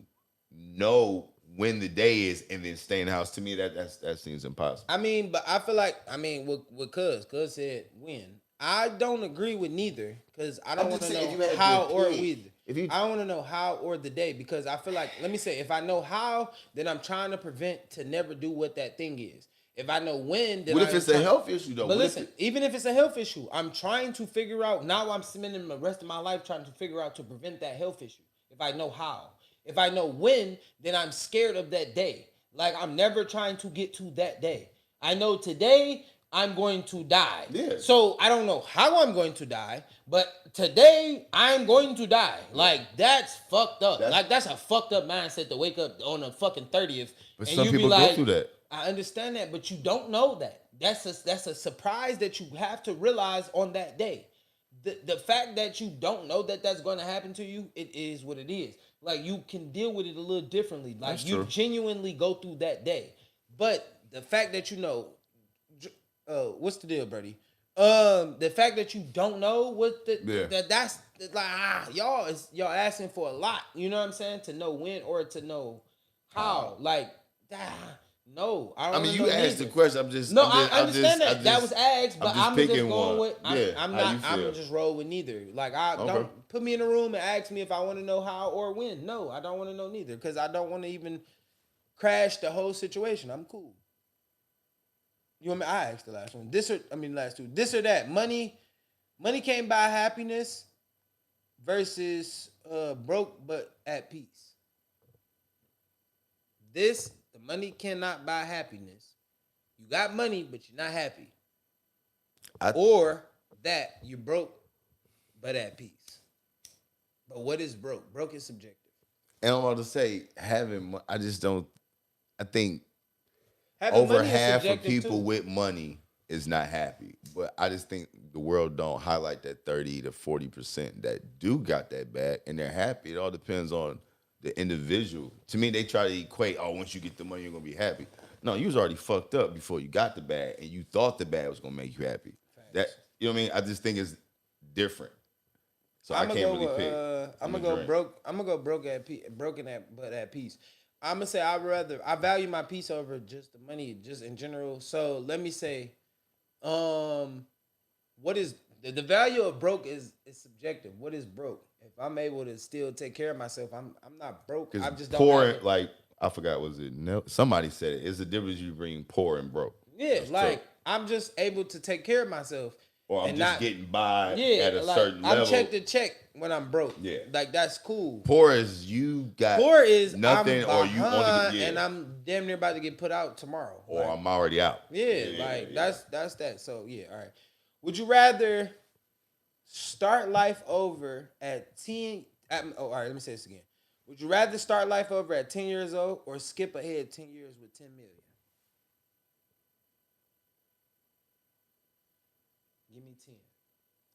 Speaker 6: know when the day is and then stay in the house. To me, that seems impossible.
Speaker 5: I mean, but I feel like with Cuz said when. I don't agree with neither because I don't want to know how or either. I don't want to know how or the day because I feel like, let me say, if I know how, then I'm trying to prevent to never do what that thing is. If I know when, then
Speaker 6: what if it's a health issue though?
Speaker 5: But listen, even if it's a health issue, I'm trying to figure out. Now I'm spending the rest of my life trying to figure out to prevent that health issue. If I know how, if I know when, then I'm scared of that day. Like I'm never trying to get to that day. I know today I'm going to die.
Speaker 6: Yeah.
Speaker 5: So I don't know how I'm going to die, but today I'm going to die. Like that's fucked up. That's a fucked up mindset to wake up on a fucking 30th.
Speaker 6: But
Speaker 5: and
Speaker 6: some
Speaker 5: you
Speaker 6: people
Speaker 5: be like,
Speaker 6: go through that.
Speaker 5: I understand that, but you don't know that. That's a surprise that you have to realize on that day. The fact that you don't know that that's going to happen to you, it is what it is. Like you can deal with it a little differently. Like
Speaker 6: that's
Speaker 5: you
Speaker 6: true. Genuinely
Speaker 5: go through that day. But the fact that you know, what's the deal, Brady? The fact that you don't know what that's like y'all asking for a lot. You know what I'm saying? To know when or to know how. Like No, I
Speaker 6: I
Speaker 5: don't.
Speaker 6: mean,
Speaker 5: wanna
Speaker 6: you
Speaker 5: know
Speaker 6: asked the
Speaker 5: neither.
Speaker 6: question. I'm just.
Speaker 5: No,
Speaker 6: I'm just,
Speaker 5: I understand
Speaker 6: I'm
Speaker 5: that.
Speaker 6: just,
Speaker 5: That was asked, but
Speaker 6: I'm
Speaker 5: I'm
Speaker 6: just
Speaker 5: just
Speaker 6: picking
Speaker 5: going
Speaker 6: one.
Speaker 5: with. I'm
Speaker 6: Yeah,
Speaker 5: I'm
Speaker 6: how
Speaker 5: not.
Speaker 6: you
Speaker 5: I'm
Speaker 6: feel?
Speaker 5: gonna just roll with neither. Like I
Speaker 6: Okay.
Speaker 5: don't put me in a room and ask me if I want to know how or when. No, I don't want to know neither because I don't want to even crash the whole situation. I'm cool. You want me? I asked the last one. Last two. This or that. Money can't buy happiness versus broke but at peace. The money cannot buy happiness. You got money, but you're not happy. Or that you broke but at peace. But what is broke? Broke is subjective.
Speaker 6: And I'm about to say, I just don't. I think
Speaker 5: Having
Speaker 6: over
Speaker 5: money is
Speaker 6: half of
Speaker 5: subjective
Speaker 6: people
Speaker 5: too.
Speaker 6: with money is not happy. But I just think the world don't highlight that 30 to 40% that do got that bag and they're happy. It all depends on the individual. To me, they try to equate, once you get the money, you're gonna be happy. No, you was already fucked up before you got the bag, and you thought the bag was gonna make you happy. That you know what I mean? I just think it's different. So I can't really pick.
Speaker 5: I'm gonna go broke. I'm gonna go broke but at peace. I'm gonna say I value my peace over just the money, just in general. So let me say, what is the value of broke is subjective. What is broke? If I'm able to still take care of myself, I'm not broke. I just don't
Speaker 6: poor,
Speaker 5: have it.
Speaker 6: like I forgot, was it? No, somebody said it. It's the difference between poor and broke.
Speaker 5: Yeah,
Speaker 6: That's
Speaker 5: like
Speaker 6: true.
Speaker 5: I'm just able to take care of myself.
Speaker 6: Or I'm
Speaker 5: and
Speaker 6: just
Speaker 5: not,
Speaker 6: getting by
Speaker 5: yeah,
Speaker 6: at a
Speaker 5: like,
Speaker 6: certain level.
Speaker 5: I'm check to check when I'm broke.
Speaker 6: Yeah.
Speaker 5: Like that's cool.
Speaker 6: Poor is you got
Speaker 5: Poor is
Speaker 6: nothing,
Speaker 5: I'm
Speaker 6: or you only
Speaker 5: behind
Speaker 6: yeah.
Speaker 5: and I'm damn near about to get put out tomorrow.
Speaker 6: or
Speaker 5: Like,
Speaker 6: I'm already out.
Speaker 5: yeah, that's that. So yeah, all right. Would you rather start life over at 10? All right, let me say this again. Would you rather start life over at 10 years old or skip ahead 10 years with 10 million? Give me 10.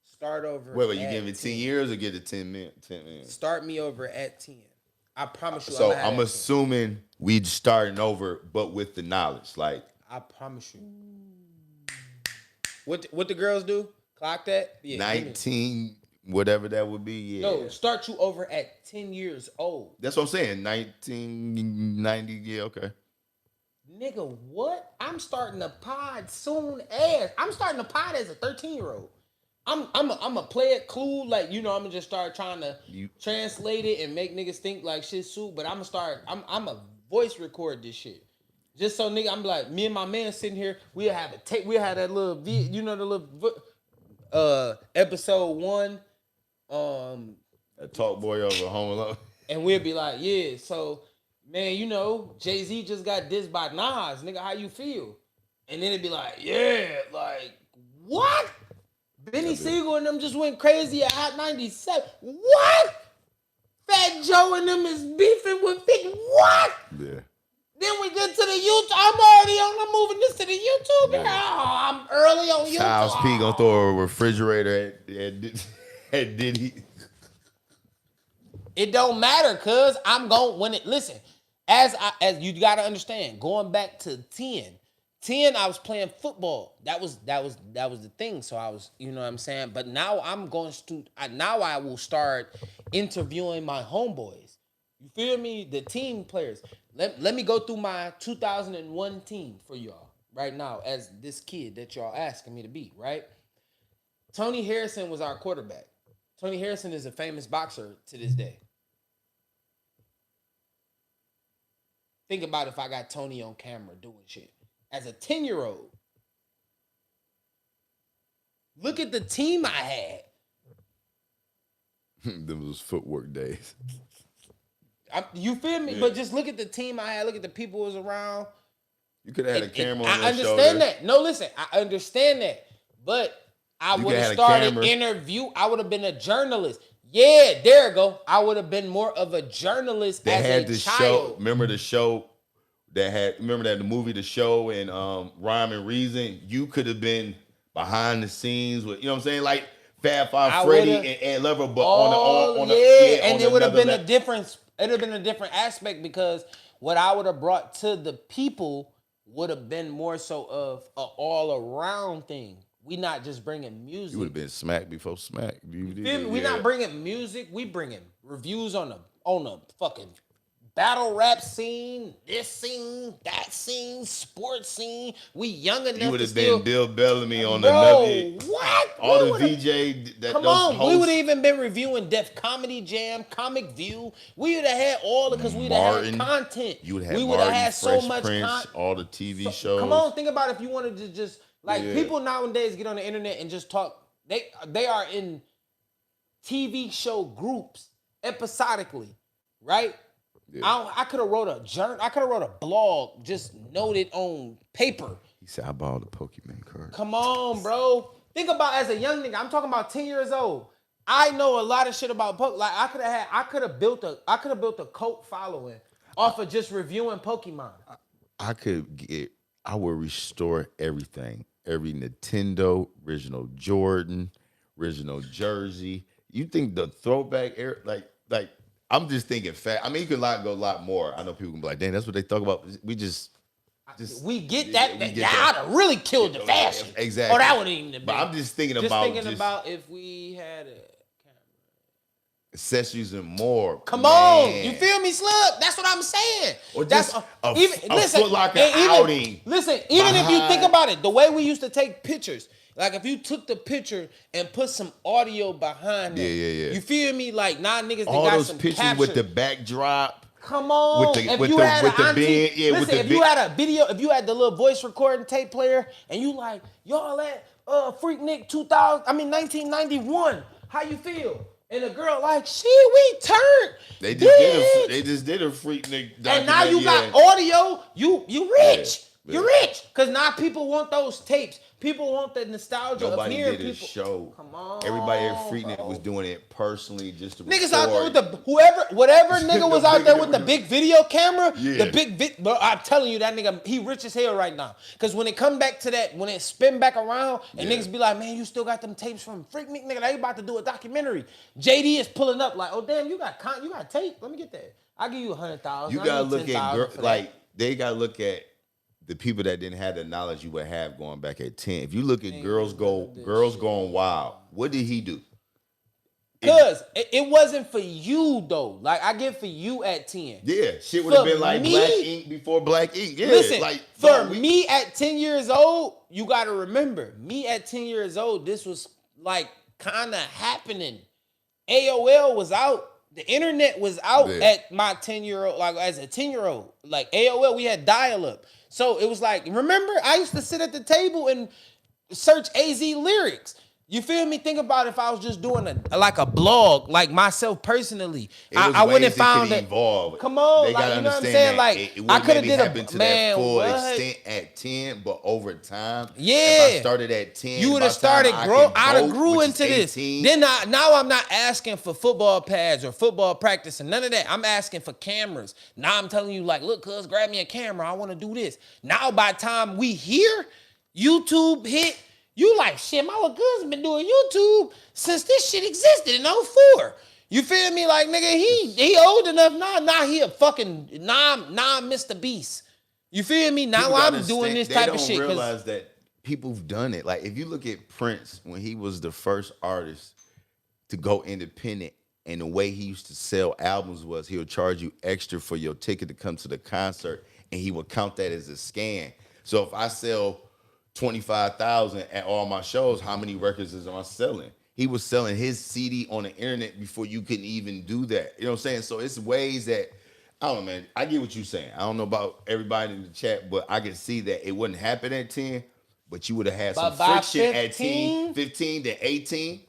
Speaker 5: Start over.
Speaker 6: Wait, you
Speaker 5: at
Speaker 6: give me 10 years or get the 10 million? 10 million.
Speaker 5: Start me over at 10. I promise you.
Speaker 6: So
Speaker 5: I'm
Speaker 6: I'm assuming we starting over, but with the knowledge. Like
Speaker 5: I promise you. What the girls do? Clock that? Yeah.
Speaker 6: 19, whatever that would be. Yeah.
Speaker 5: No, start you over at 10 years old.
Speaker 6: That's what I'm saying. 1990. Yeah, okay.
Speaker 5: Nigga, what? I'm starting a pod soon as. I'm starting a pod as a 13-year-old. I'm a play it cool, like, I'm gonna just start trying to translate it and make niggas think like shit suit, but I'm a voice record this shit. Just so nigga, I'm like, me and my man sitting here, we'll have a tape, we'll have that little the little episode 1,
Speaker 6: A talk boy over Home Alone.
Speaker 5: and we'll be like, yeah, so man, Jay-Z just got dissed by Nas, nigga, how you feel? And then it'd be like, yeah, like, what? Benny Siegel and them just went crazy at Hot 97. What? Fat Joe and them is beefing with 50. What?
Speaker 6: Yeah.
Speaker 5: Then we get to the YouTube. I'm moving this to the YouTube.
Speaker 6: Yeah.
Speaker 5: Oh, I'm early on YouTube.
Speaker 6: Styles P gonna throw a refrigerator at Diddy.
Speaker 5: It don't matter, cuz I'm going when it listen. As you gotta understand, going back to 10, I was playing football. That was the thing. So I was, you know what I'm saying? But now now I will start interviewing my homeboys. You feel me? The team players. Let me go through my 2001 team for y'all right now as this kid that y'all asking me to be, right? Tony Harrison was our quarterback. Tony Harrison is a famous boxer to this day. Think about if I got Tony on camera doing shit. As a 10-year-old. Look at the team I had.
Speaker 6: Them was footwork days.
Speaker 5: You feel me?
Speaker 6: Yeah.
Speaker 5: But just look at the team I had. Look at the people who was around.
Speaker 6: You could have had a camera on your
Speaker 5: I understand
Speaker 6: shoulder.
Speaker 5: that. No, listen. I understand that. But I would have started interview. I would have been a journalist. Yeah, there you go. I would have been more of a journalist
Speaker 6: They
Speaker 5: as
Speaker 6: had
Speaker 5: a
Speaker 6: this
Speaker 5: child.
Speaker 6: show. Remember the show remember that the movie The Show and Rhyme and Reason? You could have been behind the scenes with, you know what I'm saying? Like Fab Five Freddy and Ed Lover, but on
Speaker 5: and it would have been
Speaker 6: another
Speaker 5: a difference. It would have been a different aspect because what I would have brought to the people would have been more so of an all around thing. We not just bringing music.
Speaker 6: You would have been Smack before Smack.
Speaker 5: You feel me? We not bringing music. We bringing reviews on a fucking battle rap scene, this scene, that scene, sports scene. We young enough
Speaker 6: You would
Speaker 5: to
Speaker 6: have
Speaker 5: still.
Speaker 6: been Bill Bellamy on
Speaker 5: Bro,
Speaker 6: another.
Speaker 5: what?
Speaker 6: All
Speaker 5: We
Speaker 6: the
Speaker 5: would've-
Speaker 6: VJ that
Speaker 5: Come
Speaker 6: those
Speaker 5: on,
Speaker 6: hosts.
Speaker 5: we would have even been reviewing Def Comedy Jam, Comic View. We would have had all because we'd have had content.
Speaker 6: You would have
Speaker 5: we
Speaker 6: had
Speaker 5: would have
Speaker 6: Martin,
Speaker 5: had so
Speaker 6: Fresh
Speaker 5: much
Speaker 6: Prince,
Speaker 5: content.
Speaker 6: all the TV shows.
Speaker 5: Come on, think about if you wanted to just like
Speaker 6: Yeah.
Speaker 5: people nowadays get on the internet and just talk. They are in TV show groups episodically, right?
Speaker 6: Yeah.
Speaker 5: I could have wrote a journal. I could have wrote a blog, just noted on paper.
Speaker 6: He said, I bought a Pokemon card.
Speaker 5: Come on, bro. Think about as a young nigga. I'm talking about 10 years old. I know a lot of shit about Pokemon. Like I could have built a cult following off of just reviewing Pokemon.
Speaker 6: I would restore everything. Every Nintendo, original Jordan, original jersey. You think the throwback era, like I'm just thinking fat. I mean, you could go a lot more. I know people can be like, dang, that's what they talk about. We just
Speaker 5: we get that.
Speaker 6: we get
Speaker 5: Y'all
Speaker 6: that.
Speaker 5: have really killed the fashion.
Speaker 6: Exactly.
Speaker 5: Oh, that would even be.
Speaker 6: But I'm just thinking
Speaker 5: thinking
Speaker 6: about
Speaker 5: about if we had a
Speaker 6: accessories and more.
Speaker 5: Come on,
Speaker 6: Man.
Speaker 5: you feel me, Slug? That's what I'm saying.
Speaker 6: Or
Speaker 5: That's
Speaker 6: just a Foot Locker
Speaker 5: and even,
Speaker 6: outing
Speaker 5: Listen, even if you
Speaker 6: behind-
Speaker 5: think about it, the way we used to take pictures, like if you took the picture and put some audio behind it,
Speaker 6: Yeah.
Speaker 5: you feel me? Like niggas that
Speaker 6: all
Speaker 5: got
Speaker 6: those
Speaker 5: some
Speaker 6: pictures
Speaker 5: capture.
Speaker 6: with the backdrop.
Speaker 5: Come on,
Speaker 6: with the-
Speaker 5: if
Speaker 6: with
Speaker 5: you
Speaker 6: the-
Speaker 5: had
Speaker 6: with
Speaker 5: an
Speaker 6: the
Speaker 5: auntie,
Speaker 6: band, yeah, with
Speaker 5: listen,
Speaker 6: the
Speaker 5: if you
Speaker 6: band.
Speaker 5: had a video, if you had the little voice recording tape player, and you like, y'all at Freaknik 1991, how you feel? And the girl like, we turned.
Speaker 6: They
Speaker 5: bitch.
Speaker 6: just did a Freaknik documentary.
Speaker 5: And now you got audio. You rich. You're rich. Cause now people want those tapes. People want the nostalgia of
Speaker 6: Nobody
Speaker 5: hearing
Speaker 6: did a
Speaker 5: people.
Speaker 6: show.
Speaker 5: Come on,
Speaker 6: Everybody at Freaknik was doing it personally just to
Speaker 5: Niggas
Speaker 6: record.
Speaker 5: out there with the whatever nigga was out there with the big video camera,
Speaker 6: Yeah.
Speaker 5: the big bro, I'm telling you that nigga, he rich as hell right now. Cause when it come back to that, when it spin back around, and
Speaker 6: Yeah.
Speaker 5: niggas be like, man, you still got them tapes from Freaknik, nigga. They about to do a documentary. JD is pulling up like, oh damn, you got tape. Let me get that. I'll give you 100,000.
Speaker 6: You gotta look at they gotta look at the people that didn't have the knowledge you would have going back at 10. If you look at Girls Going Wild, what did he do?
Speaker 5: Cause it wasn't for you though. Like I get for you at 10.
Speaker 6: Yeah, shit would have
Speaker 5: For
Speaker 6: been like
Speaker 5: me-
Speaker 6: Black Ink before Black Ink. Yeah,
Speaker 5: Listen,
Speaker 6: like
Speaker 5: for
Speaker 6: no,
Speaker 5: me at 10 years old, you gotta remember, me at 10 years old, this was like kind of happening. AOL was out. The internet was out
Speaker 6: Yeah.
Speaker 5: at my 10-year-old, like as a 10-year-old. Like AOL, we had dial-up. So it was like, remember, I used to sit at the table and search AZ lyrics. You feel me? Think about if I was just doing a blog, like myself personally. I wouldn't have found it.
Speaker 6: Evolve.
Speaker 5: Come on,
Speaker 6: They
Speaker 5: like,
Speaker 6: gotta
Speaker 5: you know what I'm
Speaker 6: understand
Speaker 5: saying?
Speaker 6: that
Speaker 5: Like,
Speaker 6: it
Speaker 5: I
Speaker 6: wouldn't
Speaker 5: coulda
Speaker 6: maybe
Speaker 5: did a-
Speaker 6: happen to
Speaker 5: man,
Speaker 6: that full
Speaker 5: what?
Speaker 6: extent at 10, but over time,
Speaker 5: Yeah.
Speaker 6: if I started at 10,
Speaker 5: You would have started I'd have grew into this. Then now I'm not asking for football pads or football practice and none of that. I'm asking for cameras. Now I'm telling you, like, look, cuz, grab me a camera. I want to do this. Now by the time we hear YouTube hit, you like, shit, my little cousin been doing YouTube since this shit existed in 04. You feel me? Like, nigga, he old enough now. Now he a fucking, now I'm Mr. Beast. You feel me? Now I'm doing this type of shit.
Speaker 6: They
Speaker 5: 'cause-
Speaker 6: don't realize that people've done it. Like, if you look at Prince, when he was the first artist to go independent, and the way he used to sell albums was he would charge you extra for your ticket to come to the concert, and he would count that as a scan. So if I sell 25,000 at all my shows, how many records is I selling? He was selling his CD on the internet before you couldn't even do that. You know what I'm saying? So it's ways that, I don't know, man. I get what you're saying. I don't know about everybody in the chat, but I can see that it wouldn't happen at 10, but you would have had some
Speaker 5: But by
Speaker 6: friction at
Speaker 5: 15?
Speaker 6: 10, 15 to 18.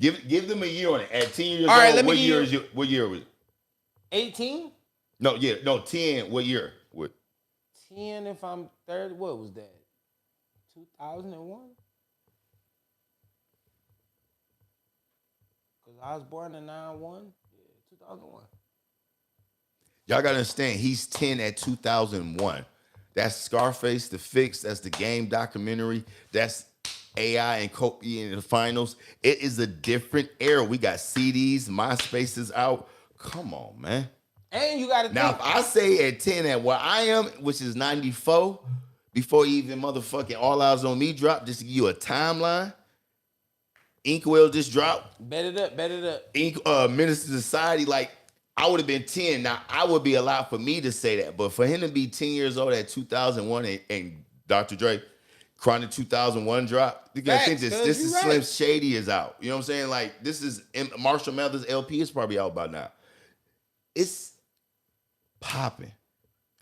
Speaker 6: Give them a year on it. At 10 years
Speaker 5: All right,
Speaker 6: old,
Speaker 5: let me
Speaker 6: what
Speaker 5: give
Speaker 6: year
Speaker 5: you-
Speaker 6: is your, what year was it?
Speaker 5: 18?
Speaker 6: No, 10, what year? What?
Speaker 5: 10 if I'm 30. What was that? 2001? Because I was born in 91. Yeah, 2001.
Speaker 6: Y'all gotta understand, he's 10 at 2001. That's Scarface, The Fix, that's the Game documentary, that's AI and Kobe in the finals. It is a different era. We got CDs, MySpace is out. Come on, man.
Speaker 5: And you got to
Speaker 6: Now,
Speaker 5: think.
Speaker 6: if I say at 10 at where I am, which is 94, before even motherfucking All Eyes on Me dropped, just to give you a timeline, Inkwell just dropped.
Speaker 5: Bet it up.
Speaker 6: Minister Society, like, I would have been 10. Now, I would be allowed for me to say that. But for him to be 10 years old at 2001 and Dr. Dre, Chronic 2001 drop, you gotta think
Speaker 5: Facts,
Speaker 6: this.
Speaker 5: cuz,
Speaker 6: This
Speaker 5: you
Speaker 6: is
Speaker 5: right.
Speaker 6: Slim Shady is out. You know what I'm saying? Like, this is Marshall Mathers LP is probably out by now. It's popping.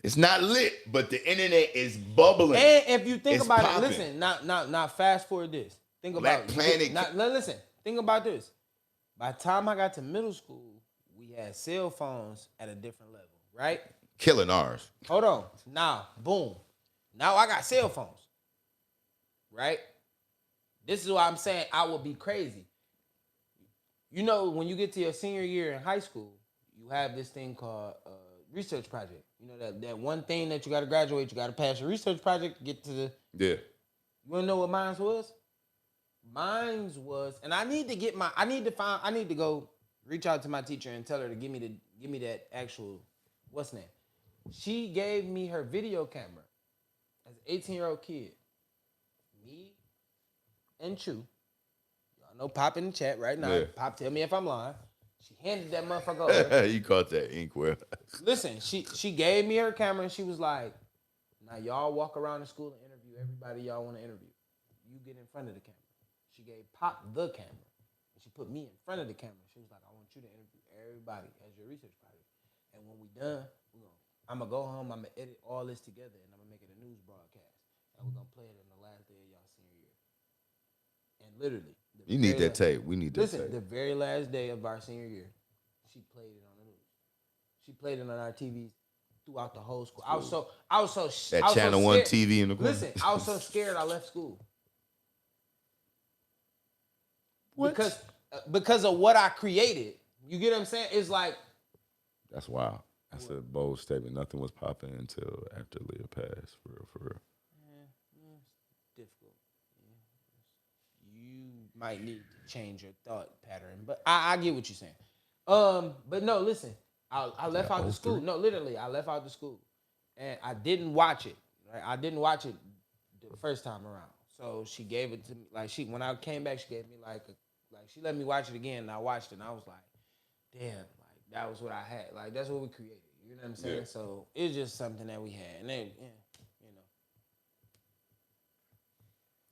Speaker 6: It's not lit, but the internet is bubbling.
Speaker 5: And if you think
Speaker 6: It's
Speaker 5: about
Speaker 6: popping.
Speaker 5: it, listen, not fast forward this. Think
Speaker 6: Black
Speaker 5: about
Speaker 6: Planet.
Speaker 5: listen, think about this. By the time I got to middle school, we had cell phones at a different level, right?
Speaker 6: Killing ours.
Speaker 5: Hold on. Now, boom. Now I got cell phones. Right? This is why I'm saying I would be crazy. You know, when you get to your senior year in high school, you have this thing called research project. You know, that one thing that you got to graduate, you got to pass your research project to get to the...
Speaker 6: Yeah.
Speaker 5: You want to know what mine was? Mine was, and I need to go reach out to my teacher and tell her to give me that actual, what's the name? She gave me her video camera as an 18-year-old kid. Me and Chew. Y'all know Pop in the chat right now.
Speaker 6: Yeah.
Speaker 5: Pop, tell me if I'm lying. She handed that motherfucker over.
Speaker 6: You caught that inkwell.
Speaker 5: Listen, she gave me her camera and she was like, now y'all walk around the school and interview everybody y'all want to interview. You get in front of the camera. She gave Pop the camera. And she put me in front of the camera. She was like, I want you to interview everybody as your research project. And when we done, I'm going to go home, I'm going to edit all this together, and I'm going to make it a news broadcast. And we're going to play it on the last day of y'all senior year. And literally.
Speaker 6: You need that tape. We need that tape.
Speaker 5: Listen, the very last day of our senior year, she played it on the news. She played it on our TVs throughout the whole school. I was so
Speaker 6: that
Speaker 5: I was
Speaker 6: Channel
Speaker 5: so
Speaker 6: 1
Speaker 5: scared.
Speaker 6: TV in the corner.
Speaker 5: Listen, I was so scared I left school.
Speaker 6: What?
Speaker 5: Because of what I created. You get what I'm saying? It's like,
Speaker 6: That's wild. That's a bold statement. Nothing was popping until after Leah passed. For real.
Speaker 5: difficult. You might need to change your thought pattern, but I get what you're saying. But no, listen, I left out the school. No, literally, I left out the school, and I didn't watch it. Right? I didn't watch it the first time around. So she gave it to me. Like when I came back, she gave me she let me watch it again, and I watched it, and I was like, damn, like that was what I had. Like that's what we created. You know what I'm saying?
Speaker 6: Yeah.
Speaker 5: So it's just something that we had, and then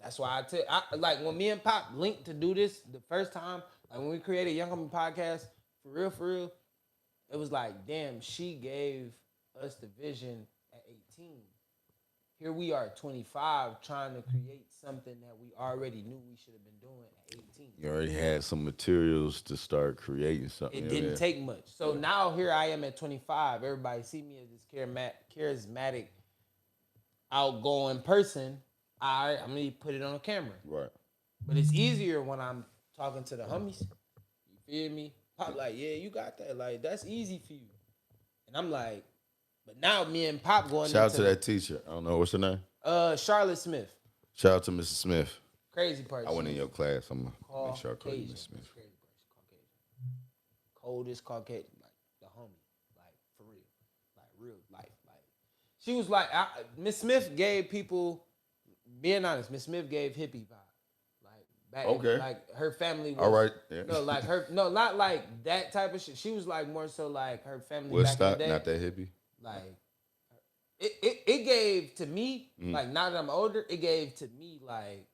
Speaker 5: that's why I like when me and Pop linked to do this the first time, like when we created Young Homie Podcast, for real, it was like, damn, she gave us the vision at 18. Here we are at 25 trying to create something that we already knew we should have been doing at 18.
Speaker 6: You already had some materials to start creating something.
Speaker 5: It didn't take much. So now here I am at 25. Everybody see me as this charismatic, outgoing person. I'm going to put it on camera.
Speaker 6: Right.
Speaker 5: But it's easier when I'm talking to the homies. You feel me? Pop like, yeah, you got that. Like, that's easy for you. And I'm like, but now me and Pop going
Speaker 6: Shout out to that teacher. I don't know. What's her name?
Speaker 5: Charlotte Smith.
Speaker 6: Shout out to Mrs. Smith.
Speaker 5: Crazy person.
Speaker 6: I went in your class. I'm going to make sure I call you Mrs. Smith.
Speaker 5: Crazy person. Caucasian. Coldest Caucasian. Like, the homie. Like, for real. Like, real life. Like, she was like, Miss Smith gave people, being honest, Miss Smith gave hippie vibe.
Speaker 6: Okay.
Speaker 5: Like her family was,
Speaker 6: All right. Yeah.
Speaker 5: Not like that type of shit. She was like more so like her family back in the day.
Speaker 6: Not that hippie.
Speaker 5: Like it gave to me, like now that I'm older, it gave to me like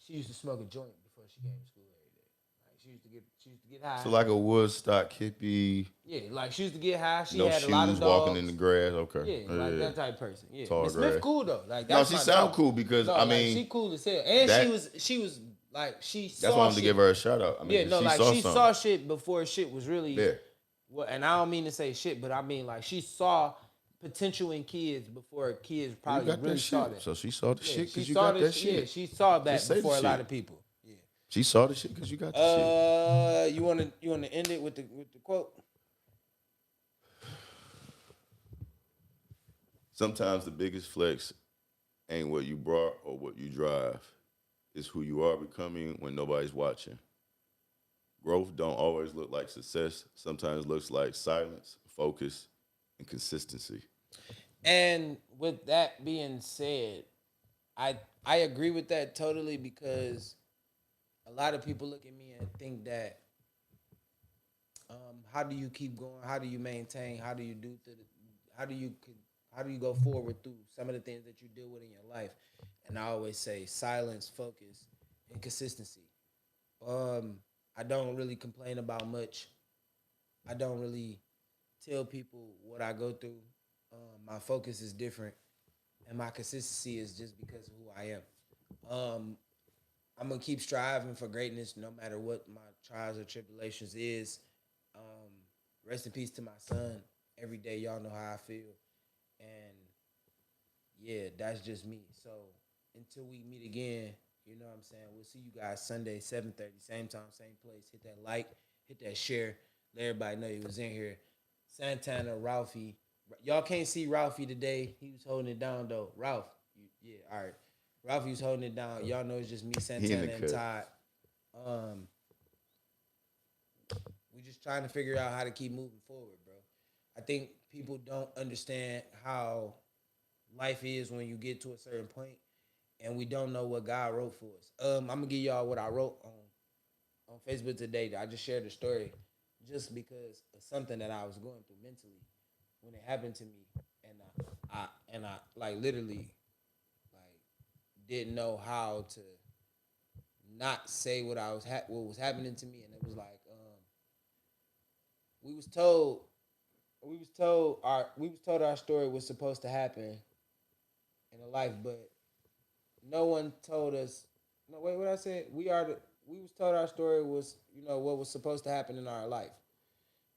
Speaker 5: she used to smoke a joint before she came to school every day. Like she used to get high.
Speaker 6: So like a Woodstock hippie.
Speaker 5: Yeah, like she used to get high. She
Speaker 6: No
Speaker 5: had
Speaker 6: shoes,
Speaker 5: a lot of dogs.
Speaker 6: walking in the grass. Okay.
Speaker 5: Yeah, like that type of person. Yeah,
Speaker 6: Tall
Speaker 5: Miss Smith
Speaker 6: grass.
Speaker 5: cool though. Like
Speaker 6: No,
Speaker 5: that's
Speaker 6: she
Speaker 5: my
Speaker 6: sound
Speaker 5: dog.
Speaker 6: cool because
Speaker 5: No,
Speaker 6: I
Speaker 5: like,
Speaker 6: mean
Speaker 5: she cool as hell, and
Speaker 6: that-
Speaker 5: she was like she saw
Speaker 6: that's why I'm
Speaker 5: shit.
Speaker 6: to give her a shout out. I mean,
Speaker 5: Yeah, no,
Speaker 6: she
Speaker 5: like
Speaker 6: saw
Speaker 5: she
Speaker 6: something.
Speaker 5: saw shit before shit was really.
Speaker 6: Yeah.
Speaker 5: Well, and I don't mean to say shit, but I mean like she saw potential in kids before kids
Speaker 6: You
Speaker 5: probably
Speaker 6: got
Speaker 5: really
Speaker 6: that
Speaker 5: saw
Speaker 6: shit.
Speaker 5: that.
Speaker 6: So she saw the
Speaker 5: Yeah,
Speaker 6: shit
Speaker 5: she
Speaker 6: because you
Speaker 5: saw
Speaker 6: got
Speaker 5: this
Speaker 6: that shit.
Speaker 5: Yeah, she saw that
Speaker 6: Just say the
Speaker 5: before a lot
Speaker 6: shit.
Speaker 5: of people. Yeah.
Speaker 6: She saw the shit because you got the shit.
Speaker 5: You wanna end it with the quote?
Speaker 6: Sometimes the biggest flex ain't what you brought or what you drive. It's who you are becoming when nobody's watching. Growth don't always look like success. Sometimes it looks like silence, focus, and consistency.
Speaker 5: And with that being said, I agree with that totally because a lot of people look at me and think that How do you keep going? How do you maintain? How do you do how do you how do you go forward through some of the things that you deal with in your life? And I always say silence, focus, and consistency. Um, I don't really complain about much. I don't really tell people what I go through. My focus is different, and my consistency is just because of who I am. Um, I'm gonna keep striving for greatness, no matter what my trials or tribulations is. Um, Rest in peace to my son. Every day, y'all know how I feel, and yeah, that's just me. So until we meet again, you know what I'm saying? We'll see you guys Sunday, 7:30, same time, same place. Hit that like, hit that share. Let everybody know you was in here. Santana, Ralphie. Y'all can't see Ralphie today. He was holding it down though. Ralph, yeah, all right. Ralphie was holding it down. Y'all know it's just me,
Speaker 6: He in
Speaker 5: Santana,
Speaker 6: the
Speaker 5: and
Speaker 6: cut.
Speaker 5: Todd. Um, we just trying to figure out how to keep moving forward, bro. I think people don't understand how life is when you get to a certain point and we don't know what God wrote for us. I'm gonna give y'all what I wrote on Facebook today. I just shared a story just because of something that I was going through mentally when it happened to me, and I like literally like didn't know how to not say what was happening to me, and it was like we was told we was told our story was supposed to happen in a life, but no one told us. No, wait, what I said? We was told our story was what was supposed to happen in our life,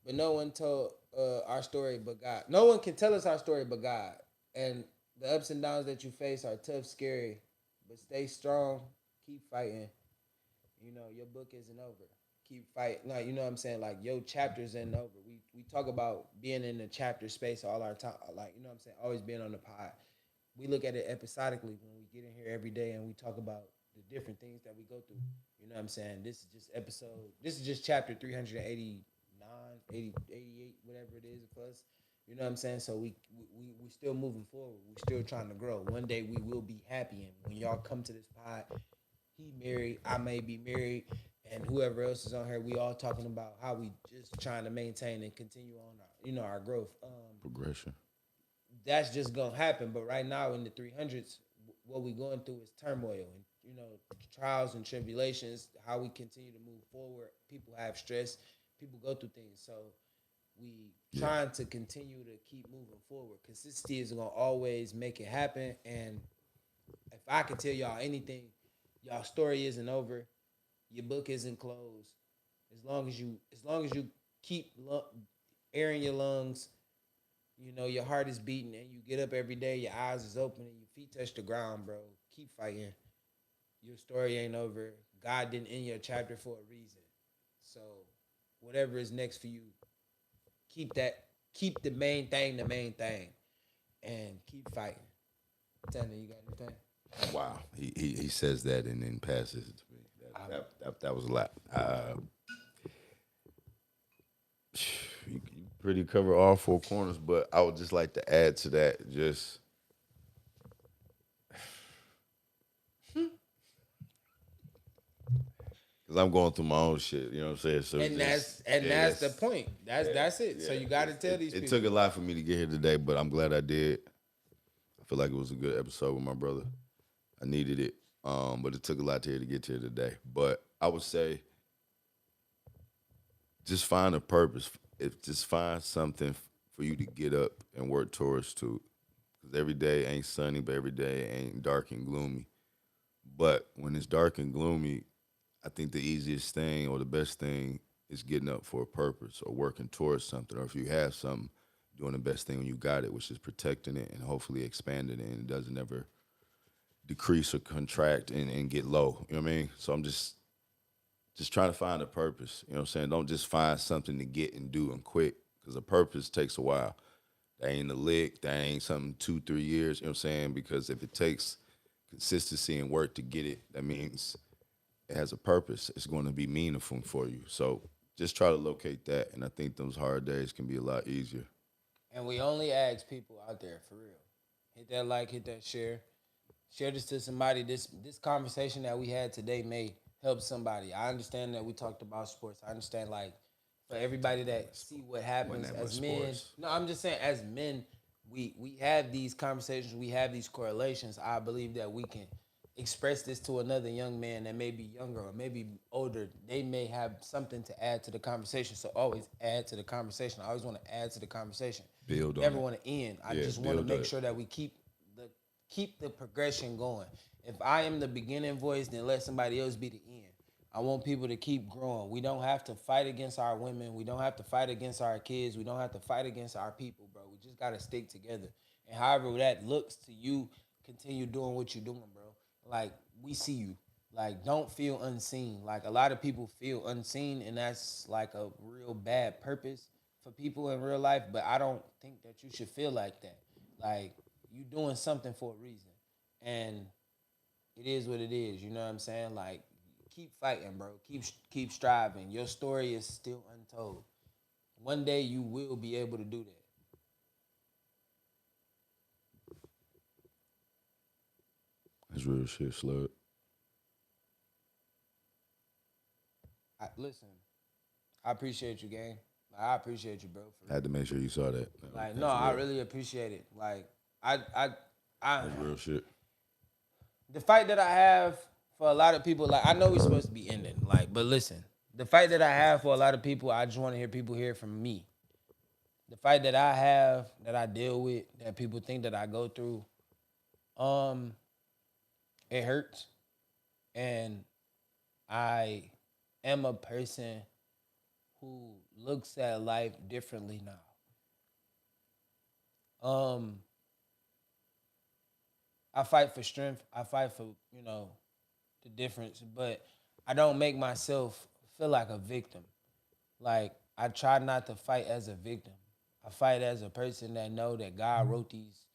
Speaker 5: but no one told our story but God. No one can tell us our story but God. And the ups and downs that you face are tough, scary, but stay strong. Keep fighting. Your book isn't over. Keep fighting. Like what I'm saying. Like your chapters ain't over. We talk about being in the chapter space all our time. Like what I'm saying. Always being on the pod. We look at it episodically when we get in here every day and we talk about the different things that we go through. You know what I'm saying? This is just this is just chapter 389, 80, 88, whatever it is for us. You know what I'm saying? So we still moving forward. We still trying to grow. One day we will be happy. And when y'all come to this pod, he married, I may be married, and whoever else is on here, we all talking about how we just trying to maintain and continue on our growth.
Speaker 6: Progression.
Speaker 5: That's just gonna happen. But right now in the 300s, what we going through is turmoil and trials and tribulations. How we continue to move forward. People have stress. People go through things. So we trying to continue to keep moving forward. Consistency is gonna always make it happen. And if I can tell y'all anything, y'all story isn't over. Your book isn't closed. As long as you keep airing your lungs, your heart is beating and you get up every day, your eyes is open and your feet touch the ground, bro. Keep fighting. Your story ain't over. God didn't end your chapter for a reason. So whatever is next for you, keep the main thing, and keep fighting. Tanner, you got anything?
Speaker 6: Wow. He says that and then passes it to me. That was a lot. You pretty cover all four corners, but I would just like to add to that just because I'm going through my own shit, you know what I'm saying? So
Speaker 5: And that's the point. That's it. So you got to tell these people.
Speaker 6: It took a lot for me to get here today, but I'm glad I did. I feel like it was a good episode with my brother. I needed it, but it took a lot to get here today. But I would say just find a purpose. Just find something for you to get up and work towards too. Because every day ain't sunny, but every day ain't dark and gloomy. But when it's dark and gloomy, I think the easiest thing or the best thing is getting up for a purpose or working towards something. Or if you have something, doing the best thing when you got it, which is protecting it and hopefully expanding it, and it doesn't ever decrease or contract and get low. You know what I mean? So I'm just trying to find a purpose. You know what I'm saying? Don't just find something to get and do and quit, because a purpose takes a while. That ain't a lick. That ain't something 2-3 years. You know what I'm saying? Because if it takes consistency and work to get it, that means it has a purpose. It's going to be meaningful for you. So just try to locate that, and I think those hard days can be a lot easier.
Speaker 5: And we only ask people out there for real. Hit that like, hit that share. Share this to somebody. This conversation that we had today may help somebody. I understand that we talked about sports. I understand like for everybody that see what happens
Speaker 6: that
Speaker 5: as
Speaker 6: much
Speaker 5: men.
Speaker 6: sports.
Speaker 5: No, I'm just saying as men, we have these conversations, we have these correlations. I believe that we can express this to another young man that may be younger or maybe older. They may have something to add to the conversation. So always add to the conversation. I always want to add to the conversation.
Speaker 6: Build on
Speaker 5: Never
Speaker 6: it.
Speaker 5: want to end. I
Speaker 6: Yeah,
Speaker 5: just want to
Speaker 6: build on
Speaker 5: make
Speaker 6: it.
Speaker 5: sure that we keep the progression going. If I am the beginning voice, then let somebody else be the end. I want people to keep growing. We don't have to fight against our women. We don't have to fight against our kids. We don't have to fight against our people, bro. We just gotta stick together. And however that looks to you, continue doing what you're doing, bro. Like, we see you. Like, don't feel unseen. Like, a lot of people feel unseen, and that's like a real bad purpose for people in real life. But I don't think that you should feel like that. Like, you doing something for a reason. And it is what it is. You know what I'm saying? Like, keep fighting, bro. Keep striving. Your story is still untold. One day you will be able to do that.
Speaker 6: That's real shit, Slug.
Speaker 5: Listen, I appreciate you, gang. I appreciate you, bro. For
Speaker 6: Had to make sure you saw that.
Speaker 5: like,
Speaker 6: That's
Speaker 5: no, I
Speaker 6: real.
Speaker 5: really appreciate it. Like, I,
Speaker 6: That's real shit.
Speaker 5: the fight that I have for a lot of people, like, I know we're supposed to be ending, like, but listen, the fight that I have for a lot of people, I just want to hear people hear from me. The fight that I have, that I deal with, that people think that I go through, it hurts, and I am a person who looks at life differently now. I fight for strength. I fight for, the difference, but I don't make myself feel like a victim. Like, I try not to fight as a victim. I fight as a person that know that God wrote these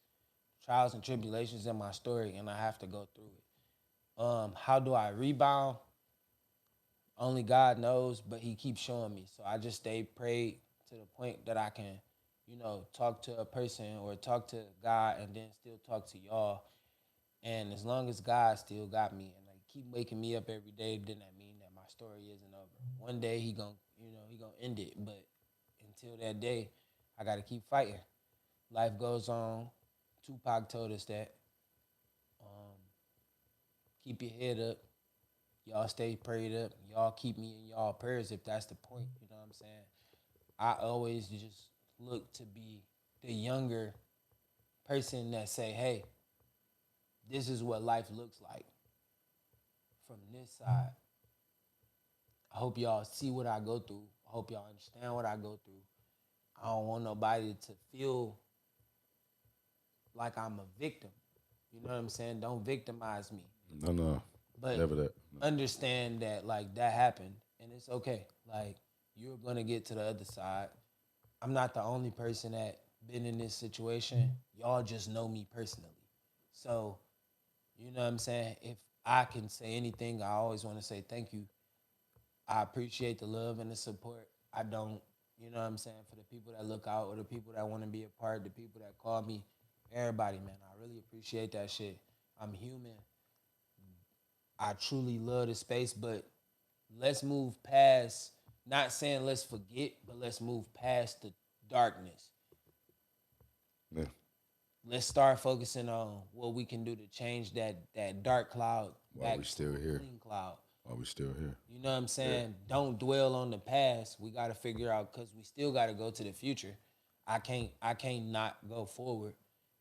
Speaker 5: trials and tribulations in my story, and I have to go through it. How do I rebound? Only God knows, but He keeps showing me. So I just stay prayed to the point that I can, talk to a person or talk to God and then still talk to y'all. And as long as God still got me and like keep waking me up every day, then that mean that my story isn't over. One day he gonna end it. But until that day, I gotta keep fighting. Life goes on. Tupac told us that. Keep your head up. Y'all stay prayed up. Y'all keep me in y'all prayers if that's the point. You know what I'm saying? I always just look to be the younger person that say, hey, this is what life looks like from this side. I hope y'all see what I go through. I hope y'all understand what I go through. I don't want nobody to feel like I'm a victim. You know what I'm saying? Don't victimize me.
Speaker 6: No.
Speaker 5: But
Speaker 6: Never that. No.
Speaker 5: understand that, like, that happened and it's okay. Like, you're going to get to the other side. I'm not the only person that been in this situation. Y'all just know me personally. So, you know what I'm saying? If I can say anything, I always want to say thank you. I appreciate the love and the support. I don't, you know what I'm saying, for the people that look out or the people that want to be a part, the people that call me, everybody, man. I really appreciate that shit. I'm human. I truly love the space, but let's move past, not saying let's forget, but let's move past the darkness.
Speaker 6: Yeah.
Speaker 5: Let's start focusing on what we can do to change that dark cloud
Speaker 6: While
Speaker 5: back
Speaker 6: we still
Speaker 5: to a
Speaker 6: here.
Speaker 5: clean cloud.
Speaker 6: While we still here.
Speaker 5: You know what I'm saying? Yeah. Don't dwell on the past. We got to figure out, because we still got to go to the future. I can't not go forward.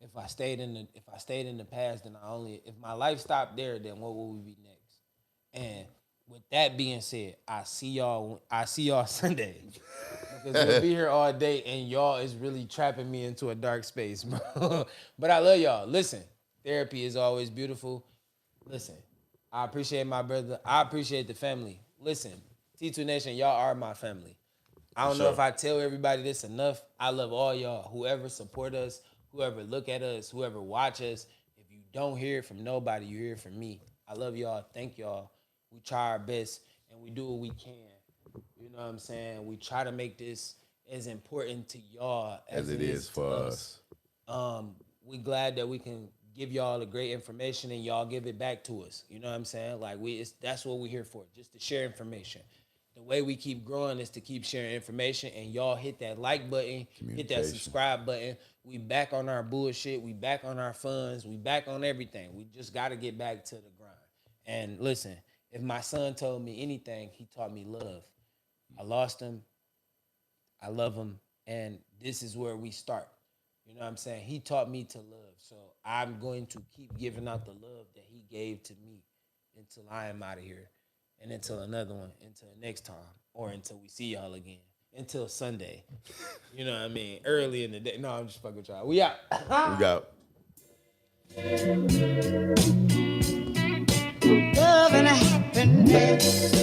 Speaker 5: If I stayed in the past, then if my life stopped there, then what will we be next? And with that being said, I see y'all Sunday. Because we'll be here all day and y'all is really trapping me into a dark space, bro. But I love y'all. Listen, therapy is always beautiful. Listen, I appreciate my brother. I appreciate the family. Listen, T2 Nation, y'all are my family. I don't know if I tell everybody this enough. I love all y'all. Whoever support us, whoever look at us, whoever watch us. If you don't hear it from nobody, you hear it from me. I love y'all. Thank y'all. We try our best and we do what we can. You know what I'm saying? We try to make this as important to y'all as it is for us. We glad that we can give y'all the great information and y'all give it back to us. You know what I'm saying? Like, that's what we're here for, just to share information. The way we keep growing is to keep sharing information, and y'all hit that like button, hit that subscribe button. We back on our bullshit. We back on our funds. We back on everything. We just got to get back to the grind. And listen, if my son told me anything, he taught me love. I lost him. I love him. And this is where we start. You know what I'm saying? He taught me to love. So I'm going to keep giving out the love that he gave to me until I am out of here. And until another one, until next time, or until we see y'all again, until Sunday. You know what I mean? Early in the day. No, I'm just fucking with y'all. We out.
Speaker 6: We got.
Speaker 7: Love and happiness.